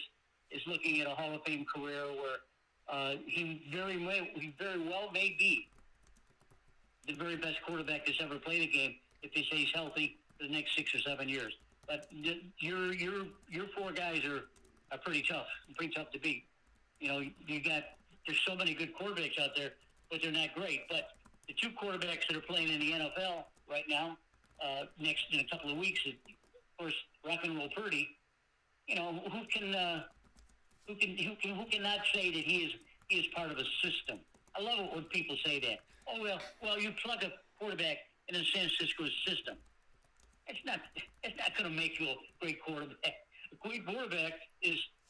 is looking at a Hall of Fame career where he very well may be the very best quarterback that's ever played a game if they say he's healthy for the next 6 or 7 years. But your 4 guys are pretty tough to beat. There's so many good quarterbacks out there, but they're not great. But the 2 quarterbacks that are playing in the NFL right now, in a couple of weeks, of course, Rock and Roll Purdy. Who cannot say that he is part of a system? I love it when people say that. Oh well, you plug a quarterback in a San Francisco system. It's not going to make you a great quarterback. A great quarterback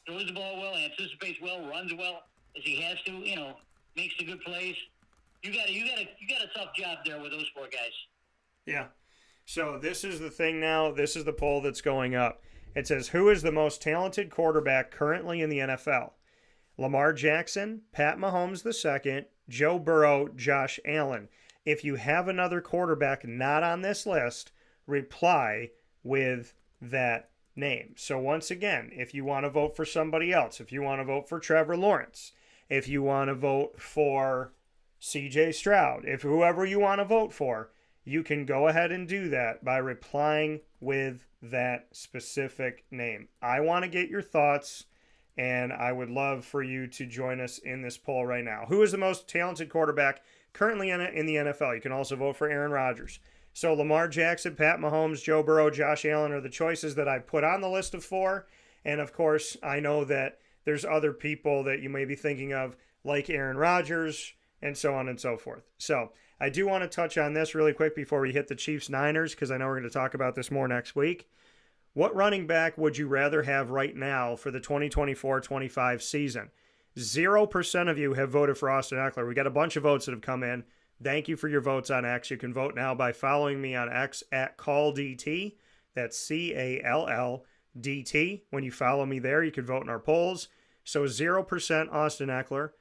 throws the ball well, anticipates well, runs well as he has to. Makes the good plays. You got a tough job there with those 4 guys. Yeah. So this is the thing now. This is the poll that's going up. It says, who is the most talented quarterback currently in the NFL? Lamar Jackson, Pat Mahomes II, Joe Burrow, Josh Allen. If you have another quarterback not on this list, reply with that name. So once again, if you want to vote for somebody else, if you want to vote for Trevor Lawrence, if you want to vote for CJ Stroud. If whoever you want to vote for, you can go ahead and do that by replying with that specific name. I want to get your thoughts, and I would love for you to join us in this poll right now. Who is the most talented quarterback currently in the NFL? You can also vote for Aaron Rodgers. So Lamar Jackson, Pat Mahomes, Joe Burrow, Josh Allen are the choices that I put on the list of 4. And of course, I know that there's other people that you may be thinking of, like Aaron Rodgers, and so on and so forth. So I do want to touch on this really quick before we hit the Chiefs-Niners, because I know we're going to talk about this more next week. What running back would you rather have right now for the 2024-25 season? 0% of you have voted for Austin Eckler. We got a bunch of votes that have come in. Thank you for your votes on X. You can vote now by following me on X at CallDT. That's CALLDT. When you follow me there, you can vote in our polls. So 0% Austin Eckler,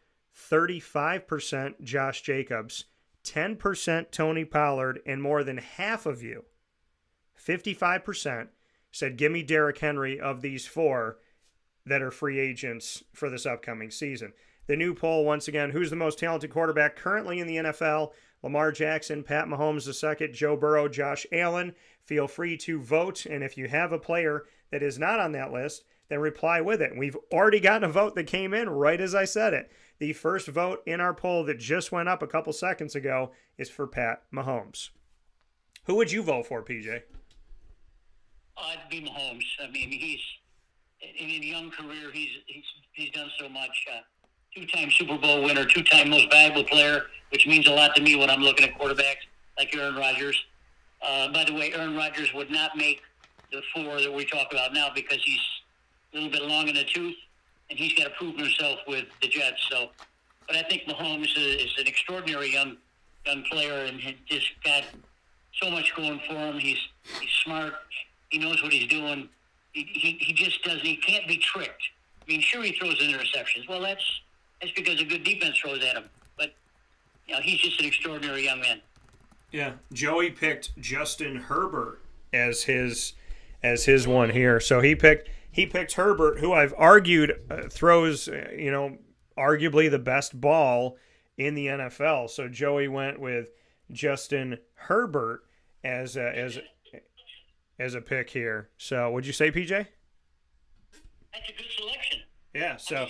35% Josh Jacobs, 10% Tony Pollard, and more than half of you, 55%, said give me Derrick Henry of these 4 that are free agents for this upcoming season. The new poll, once again, who's the most talented quarterback currently in the NFL? Lamar Jackson, Pat Mahomes II, Joe Burrow, Josh Allen. Feel free to vote, and if you have a player that is not on that list, then reply with it. We've already gotten a vote that came in right as I said it. The first vote in our poll that just went up a couple seconds ago is for Pat Mahomes. Who would you vote for, PJ? It'd be Mahomes. I mean, he's in a young career. He's done so much. 2-time Super Bowl winner, 2-time most valuable player, which means a lot to me when I'm looking at quarterbacks like Aaron Rodgers. By the way, Aaron Rodgers would not make the 4 that we talk about now because he's a little bit long in the tooth, and he's got to prove himself with the Jets. So, but I think Mahomes is an extraordinary young player, and he just got so much going for him. He's smart. He knows what he's doing. He just doesn't. He can't be tricked. I mean, sure, he throws interceptions. Well, that's because a good defense throws at him. But he's just an extraordinary young man. Yeah, Joey picked Justin Herbert as his one here. So he picked Herbert, who I've argued throws arguably the best ball in the NFL. So Joey went with Justin Herbert as a pick here. So what'd you say, PJ? That's a good selection. Yeah. So I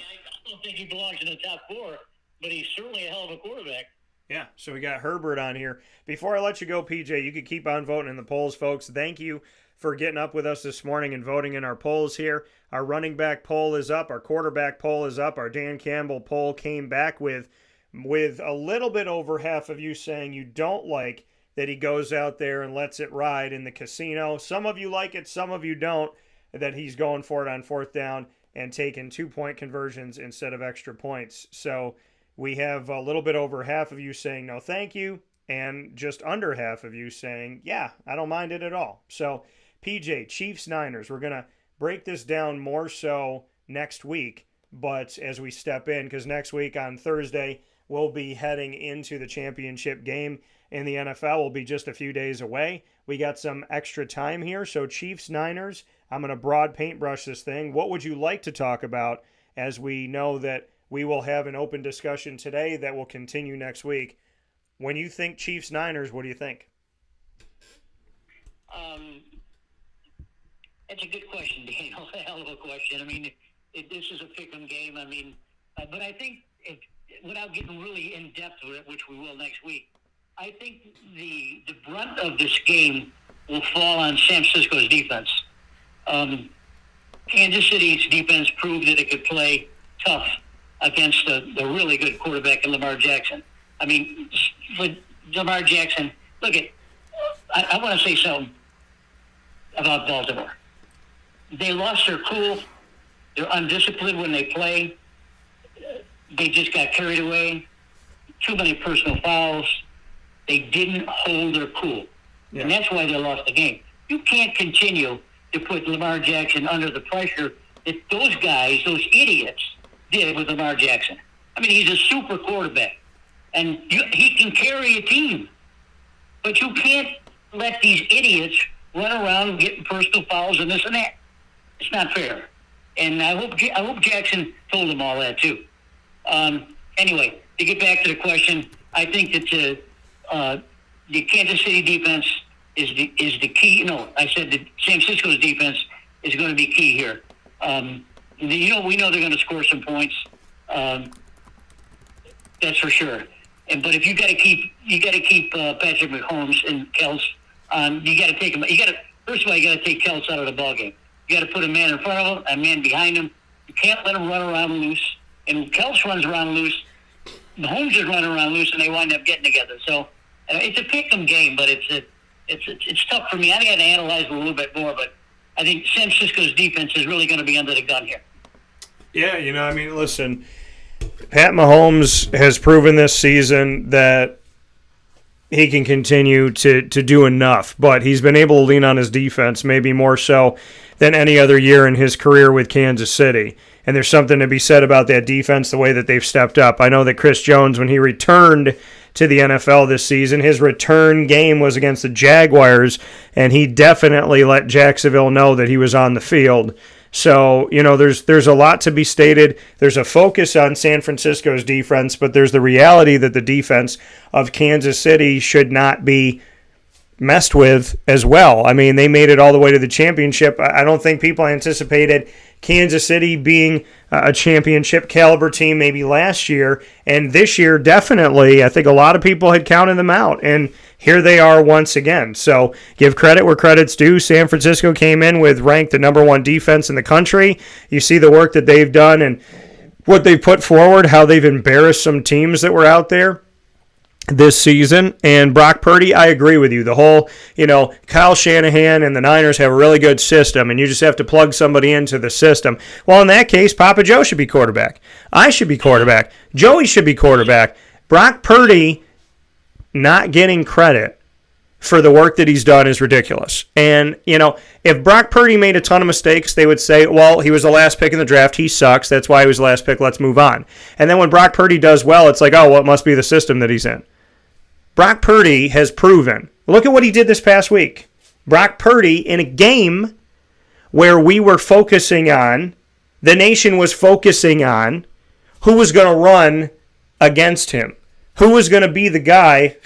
don't think he belongs in the top 4, but he's certainly a hell of a quarterback. Yeah, so we got Herbert on here. Before I let you go, PJ, you could keep on voting in the polls, folks. Thank you for getting up with us this morning and voting in our polls here. Our running back poll is up. Our quarterback poll is up. Our Dan Campbell poll came back with a little bit over half of you saying you don't like that he goes out there and lets it ride in the casino. Some of you like it, some of you don't, that he's going for it on 4th down and taking 2-point conversions instead of extra points. So we have a little bit over half of you saying no thank you, and just under half of you saying, yeah, I don't mind it at all. So, PJ, Chiefs-Niners, we're going to break this down more so next week, but as we step in, because next week on Thursday, we'll be heading into the championship game in the NFL. We'll be just a few days away. We got some extra time here, so Chiefs-Niners, I'm going to broad paintbrush this thing. What would you like to talk about, as we know that we will have an open discussion today that will continue next week? When you think Chiefs-Niners, what do you think? That's a good question, Daniel. A hell of a question. I mean, this is a pick-em game. I mean, but I think without getting really in-depth with it, which we will next week, I think the brunt of this game will fall on San Francisco's defense. Kansas City's defense proved that it could play tough against the really good quarterback in Lamar Jackson. I mean, with Lamar Jackson, I want to say something about Baltimore. They lost their cool. They're undisciplined when they play. They just got carried away. Too many personal fouls. They didn't hold their cool. Yeah. And that's why they lost the game. You can't continue to put Lamar Jackson under the pressure that those guys, those idiots, did with Lamar Jackson. I mean, he's a super quarterback, and he can carry a team. But you can't let these idiots run around getting personal fouls and this and that. It's not fair. And I hope Jackson told them all that too. Anyway, to get back to the question, I think that the Kansas City defense is the key. No, I said that San Francisco's defense is going to be key here. We know they're going to score some points. That's for sure. But if you got to keep Patrick Mahomes and Kels on, you got to take him. First of all, you got to take Kels out of the ballgame. You got to put a man in front of him, a man behind him. You can't let him run around loose. And Kels runs around loose. Mahomes is running around loose, and they wind up getting together. So it's a pick-em game, but it's tough for me. I got to analyze it a little bit more, but I think San Francisco's defense is really going to be under the gun here. Yeah, listen, Pat Mahomes has proven this season that he can continue to do enough, but he's been able to lean on his defense maybe more so than any other year in his career with Kansas City. And there's something to be said about that defense, the way that they've stepped up. I know that Chris Jones, when he returned to the NFL this season, his return game was against the Jaguars, and he definitely let Jacksonville know that he was on the field. So, there's a lot to be stated. There's a focus on San Francisco's defense, but there's the reality that the defense of Kansas City should not be messed with as well. I mean, they made it all the way to the championship. I don't think people anticipated Kansas City being a championship caliber team maybe last year, and this year definitely. I think a lot of people had counted them out, and here they are once again. So give credit where credit's due. San Francisco came in with ranked the number one defense in the country. You see the work that they've done and what they've put forward, how they've embarrassed some teams that were out there this season. And Brock Purdy, I agree with you. The whole, Kyle Shanahan and the Niners have a really good system, and you just have to plug somebody into the system. Well, in that case, Papa Joe should be quarterback. I should be quarterback. Joey should be quarterback. Brock Purdy not getting credit for the work that he's done is ridiculous. And, if Brock Purdy made a ton of mistakes, they would say, well, he was the last pick in the draft. He sucks. That's why he was the last pick. Let's move on. And then when Brock Purdy does well, it's like, oh, well, it must be the system that he's in. Brock Purdy has proven. Look at what he did this past week. Brock Purdy, in a game where we were focusing on, the nation was focusing on who was going to run against him, who was going to be the guy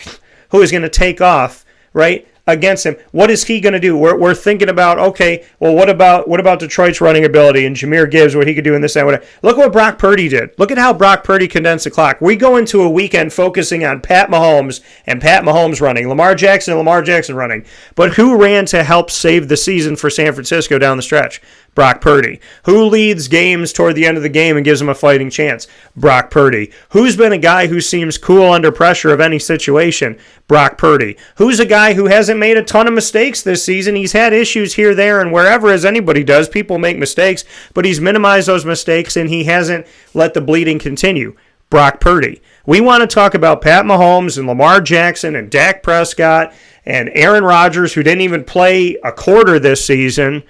who was going to take off, right, against him. What is he going to do? We're thinking about, okay, well, what about Detroit's running ability and Jahmyr Gibbs, what he could do in this and whatever. Look what Brock Purdy did. Look at how Brock Purdy condensed the clock. We go into a weekend focusing on Pat Mahomes and Pat Mahomes running, Lamar Jackson and Lamar Jackson running. But who ran to help save the season for San Francisco down the stretch? Brock Purdy. Who leads games toward the end of the game and gives them a fighting chance? Brock Purdy. Who's been a guy who seems cool under pressure of any situation? Brock Purdy. Who's a guy who hasn't made a ton of mistakes this season? He's had issues here, there, and wherever, as anybody does. People make mistakes, but he's minimized those mistakes, and he hasn't let the bleeding continue. Brock Purdy. We want to talk about Pat Mahomes and Lamar Jackson and Dak Prescott and Aaron Rodgers, who didn't even play a quarter this season,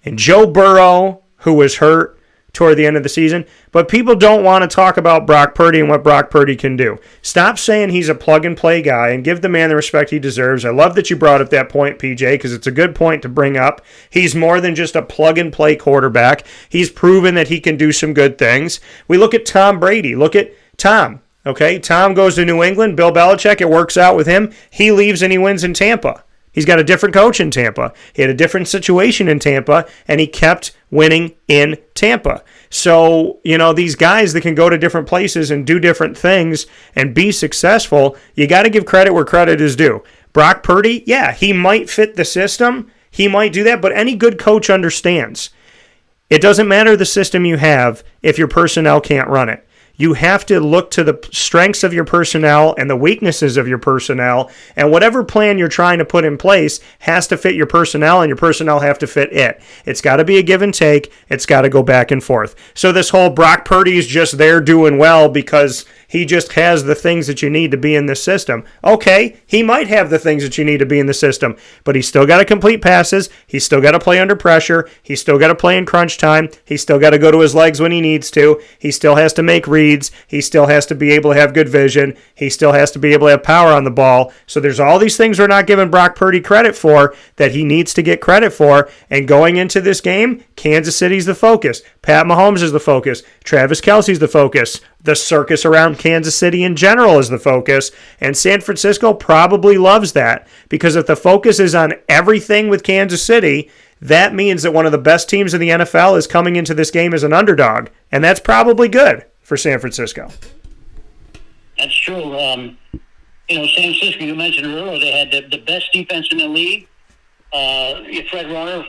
and Joe Burrow, who was hurt toward the end of the season. But people don't want to talk about Brock Purdy and what Brock Purdy can do. Stop saying he's a plug-and-play guy and give the man the respect he deserves. I love that you brought up that point, PJ, because it's a good point to bring up. He's more than just a plug-and-play quarterback. He's proven that he can do some good things. We look at Tom Brady. Look at Tom. Okay, Tom goes to New England. Bill Belichick, it works out with him. He leaves and he wins in Tampa. He's got a different coach in Tampa. He had a different situation in Tampa, and he kept winning in Tampa. So, these guys that can go to different places and do different things and be successful, you got to give credit where credit is due. Brock Purdy, yeah, he might fit the system. He might do that, but any good coach understands. It doesn't matter the system you have if your personnel can't run it. You have to look to the strengths of your personnel and the weaknesses of your personnel, and whatever plan you're trying to put in place has to fit your personnel, and your personnel have to fit it. It's got to be a give and take. It's got to go back and forth. So this whole Brock Purdy is just there doing well because he just has the things that you need to be in this system. Okay, he might have the things that you need to be in the system, but he's still got to complete passes. He's still got to play under pressure. He's still got to play in crunch time. He's still got to go to his legs when he needs to. He still has to make reads. He still has to be able to have good vision. He still has to be able to have power on the ball. So there's all these things we're not giving Brock Purdy credit for that he needs to get credit for. And going into this game, Kansas City's the focus. Pat Mahomes is the focus. Travis Kelce's the focus. The circus around Kansas City in general is the focus, and San Francisco probably loves that, because if the focus is on everything with Kansas City, that means that one of the best teams in the NFL is coming into this game as an underdog, and that's probably good for San Francisco. That's true. San Francisco, you mentioned earlier, they had the best defense in the league. Fred Warner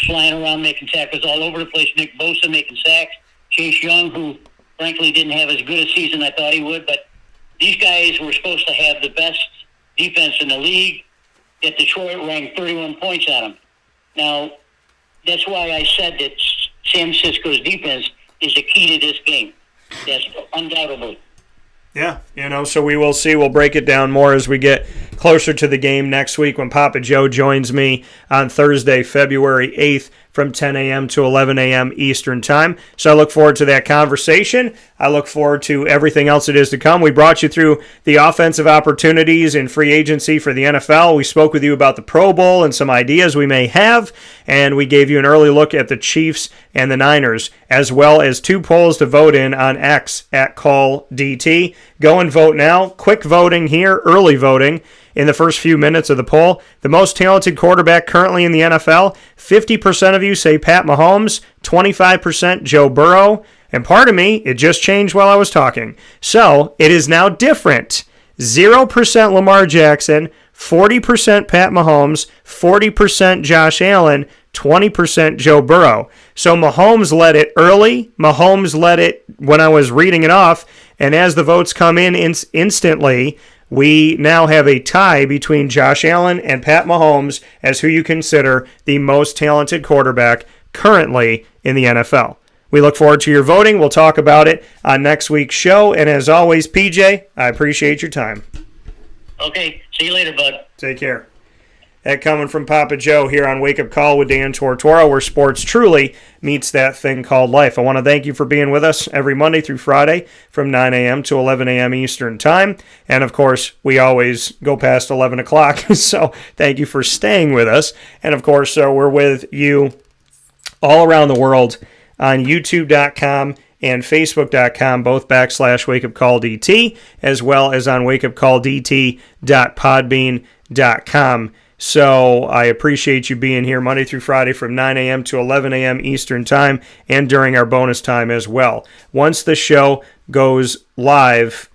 flying around making tackles all over the place. Nick Bosa making sacks. Chase Young, who frankly didn't have as good a season I thought he would. But these guys were supposed to have the best defense in the league. Yet Detroit ranked 31 points on them. Now, that's why I said that San Francisco's defense is the key to this game. Yes, undoubtedly. Yeah, so we will see. We'll break it down more as we get closer to the game next week when Papa Joe joins me on Thursday, February 8th from 10 a.m. to 11 a.m. Eastern Time. So I look forward to that conversation. I look forward to everything else that is to come. We brought you through the offensive opportunities in free agency for the NFL. We spoke with you about the Pro Bowl and some ideas we may have, and we gave you an early look at the Chiefs and the Niners, as well as 2 polls to vote in on X at CallDT. Go and vote now. Quick voting here, early voting. In the first few minutes of the poll, the most talented quarterback currently in the NFL, 50% of you say Pat Mahomes, 25% Joe Burrow, and pardon me, it just changed while I was talking. So, it is now different. 0% Lamar Jackson, 40% Pat Mahomes, 40% Josh Allen, 20% Joe Burrow. So Mahomes led it early. Mahomes led it when I was reading it off, and as the votes come in instantly, we now have a tie between Josh Allen and Pat Mahomes as who you consider the most talented quarterback currently in the NFL. We look forward to your voting. We'll talk about it on next week's show. And as always, PJ, I appreciate your time. Okay. See you later, bud. Take care. That coming from Papa Joe here on Wake Up Call with Dan Tortora, where sports truly meets that thing called life. I want to thank you for being with us every Monday through Friday from 9 a.m. to 11 a.m. Eastern Time. And, of course, we always go past 11 o'clock, so thank you for staying with us. And, of course, we're with you all around the world on YouTube.com and Facebook.com, both /WakeUpCallDT, as well as on WakeUpCallDT.podbean.com. So I appreciate you being here Monday through Friday from 9 a.m. to 11 a.m. Eastern Time and during our bonus time as well. Once the show goes live,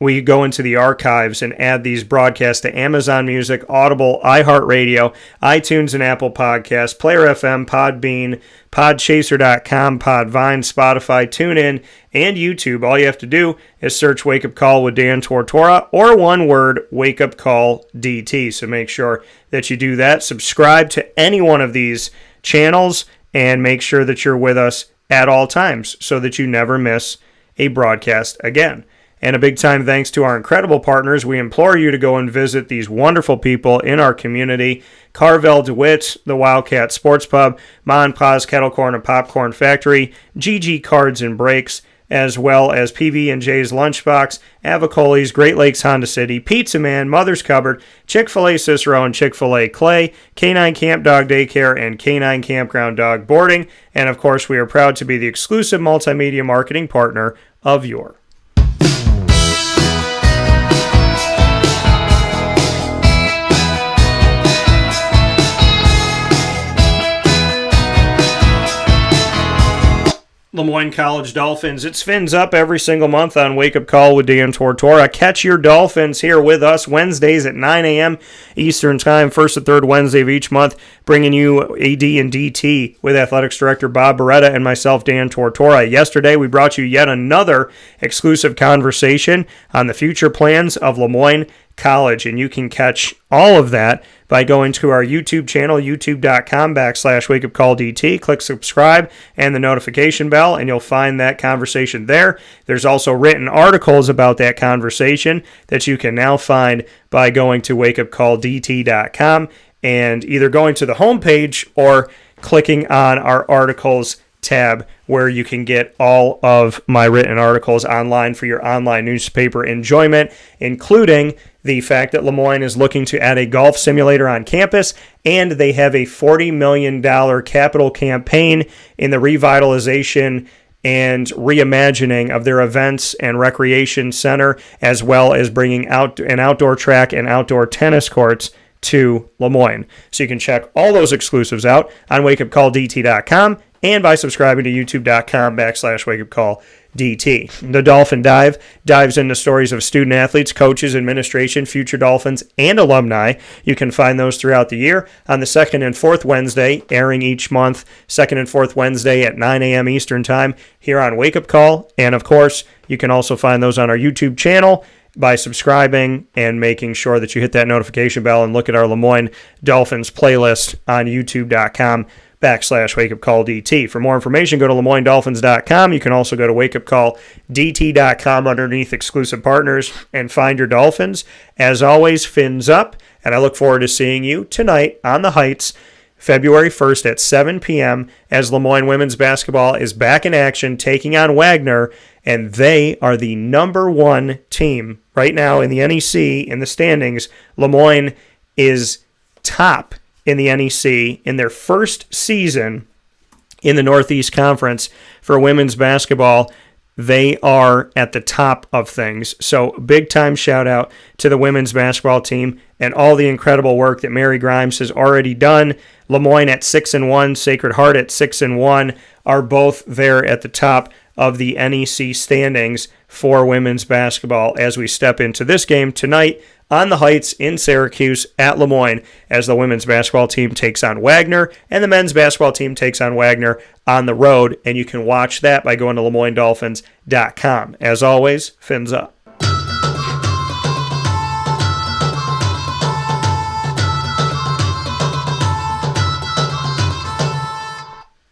we go into the archives and add these broadcasts to Amazon Music, Audible, iHeartRadio, iTunes and Apple Podcasts, Player FM, Podbean, Podchaser.com, Podvine, Spotify, TuneIn, and YouTube. All you have to do is search Wake Up Call with Dan Tortora, or one word, Wake Up Call DT. So make sure that you do that. Subscribe to any one of these channels and make sure that you're with us at all times so that you never miss a broadcast again. And a big time thanks to our incredible partners. We implore you to go and visit these wonderful people in our community. Carvel DeWitt, the Wildcat Sports Pub, Ma and Pa's Kettle Corn and Popcorn Factory, GG Cards and Breaks, as well as PB&J's Lunchbox, Avicoli's, Great Lakes Honda City, Pizza Man, Mother's Cupboard, Chick-fil-A Cicero and Chick-fil-A Clay, Canine Camp Dog Daycare, and Canine Campground Dog Boarding. And of course, we are proud to be the exclusive multimedia marketing partner of your Lemoyne College Dolphins. It's Fins Up every single month on Wake Up Call with Dan Tortora. Catch your Dolphins here with us Wednesdays at 9 a.m. Eastern Time, first and third Wednesday of each month, bringing you AD and DT with Athletics Director Bob Beretta and myself, Dan Tortora. Yesterday, we brought you yet another exclusive conversation on the future plans of Lemoyne College, and you can catch all of that by going to our YouTube channel, youtube.com/wakeupcalldt. Click subscribe and the notification bell, and you'll find that conversation there. There's also written articles about that conversation that you can now find by going to wakeupcalldt.com and either going to the homepage or clicking on our articles tab, where you can get all of my written articles online for your online newspaper enjoyment, including the fact that Lemoyne is looking to add a golf simulator on campus, and they have a $40 million capital campaign in the revitalization and reimagining of their events and recreation center, as well as bringing out an outdoor track and outdoor tennis courts to Lemoyne. So you can check all those exclusives out on wakeupcalldt.com and by subscribing to youtube.com/wakeupcalldt. The Dolphin Dive dives into stories of student athletes, coaches, administration, future Dolphins, and alumni. You can find those throughout the year on the second and fourth Wednesday, airing each month, second and fourth Wednesday at 9 a.m. Eastern Time here on Wake Up Call. And, of course, you can also find those on our YouTube channel by subscribing and making sure that you hit that notification bell and look at our Lemoyne Dolphins playlist on youtube.com/wakeupcalldt. For more information, go to LemoyneDolphins.com. You can also go to wakeupcalldt.com underneath exclusive partners and find your Dolphins. As always, fins up, and I look forward to seeing you tonight on the Heights, February 1st at 7 p.m. as Lemoyne women's basketball is back in action, taking on Wagner, and they are the number one team right now in the NEC in the standings. Lemoyne is top in the NEC in their first season in the Northeast Conference for women's basketball. They are at the top of things. So big time shout out to the women's basketball team and all the incredible work that Mary Grimes has already done. Lemoyne at 6-1, Sacred Heart at 6-1 are both there at the top of the NEC standings for women's basketball as we step into this game tonight on the Heights in Syracuse at Lemoyne as the women's basketball team takes on Wagner and the men's basketball team takes on Wagner on the road. And you can watch that by going to LemoyneDolphins.com. As always, fins up.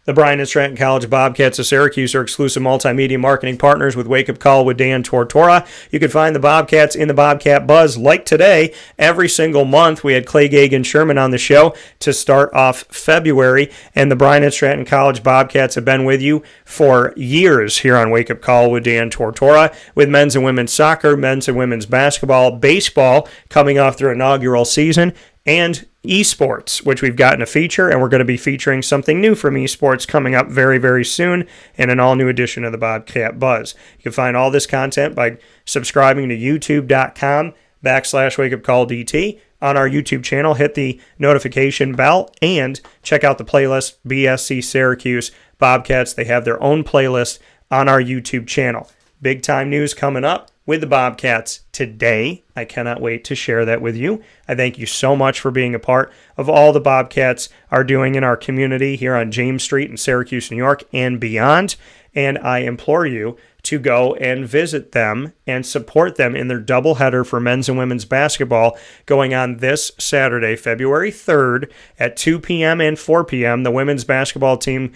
The Bryant Stratton College Bobcats of Syracuse are exclusive multimedia marketing partners with Wake Up Call with Dan Tortora. You can find the Bobcats in the Bobcat Buzz like today. Every single month we had Clay Gagen-Sherman on the show to start off February, and the Bryant Stratton College Bobcats have been with you for years here on Wake Up Call with Dan Tortora with men's and women's soccer, men's and women's basketball, baseball coming off their inaugural season, and esports, which we've gotten a feature, and we're going to be featuring something new from esports coming up very, very soon in an all-new edition of the Bobcat Buzz. You can find all this content by subscribing to youtube.com/wakeupcalldt. On our YouTube channel, hit the notification bell and check out the playlist BSC Syracuse Bobcats. They have their own playlist on our YouTube channel. Big time news coming up with the Bobcats today. I cannot wait to share that with you. I thank you so much for being a part of all the Bobcats are doing in our community here on James Street in Syracuse, New York, and beyond. And I implore you to go and visit them and support them in their doubleheader for men's and women's basketball going on this Saturday, February 3rd at 2 p.m. and 4 p.m. The women's basketball team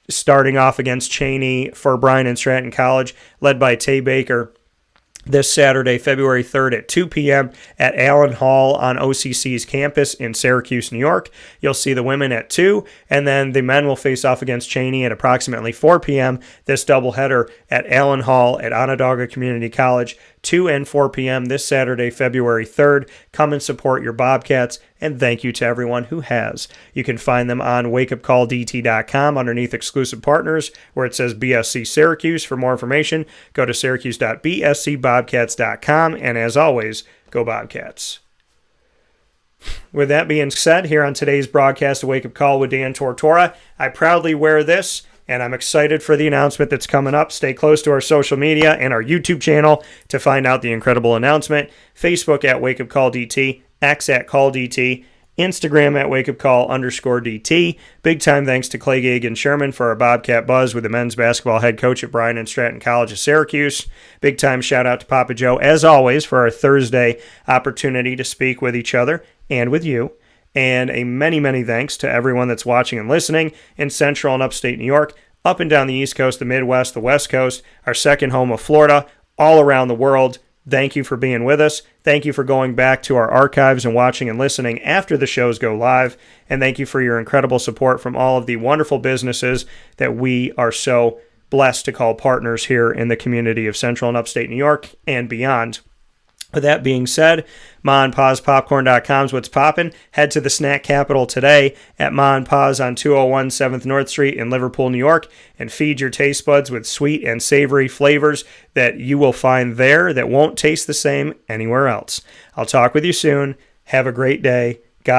starting off against Cheney for Bryant Stratton College, led by Tay Baker, this Saturday, February 3rd at 2 p.m. at Allen Hall on OCC's campus in Syracuse, New York. You'll see the women at 2, and then the men will face off against Cheney at approximately 4 p.m. This doubleheader at Allen Hall at Onondaga Community College, 2 and 4 p.m. this Saturday, February 3rd. Come and support your Bobcats, and thank you to everyone who has. You can find them on wakeupcalldt.com underneath exclusive partners where it says BSC Syracuse. For more information, go to syracuse.bscbobcats.com, and as always, go Bobcats. With that being said, here on today's broadcast of Wake Up Call with Dan Tortora, I proudly wear this, and I'm excited for the announcement that's coming up. Stay close to our social media and our YouTube channel to find out the incredible announcement. Facebook at Wake Up Call DT, X at Call DT, Instagram at wakeupcall_DT. Big time thanks to Clay Gagen-Sherman for our Bobcat Buzz with the men's basketball head coach at Bryant Stratton College of Syracuse. Big time shout out to Papa Joe, as always, for our Thursday opportunity to speak with each other and with you. And a many, many thanks to everyone that's watching and listening in Central and Upstate New York, up and down the East Coast, the Midwest, the West Coast, our second home of Florida, all around the world. Thank you for being with us. Thank you for going back to our archives and watching and listening after the shows go live. And thank you for your incredible support from all of the wonderful businesses that we are so blessed to call partners here in the community of Central and Upstate New York and beyond. With that being said, MaandPawsPopcorn.com is what's poppin'. Head to the snack capital today at Ma and Pa's on 201 7th North Street in Liverpool, New York, and feed your taste buds with sweet and savory flavors that you will find there that won't taste the same anywhere else. I'll talk with you soon. Have a great day.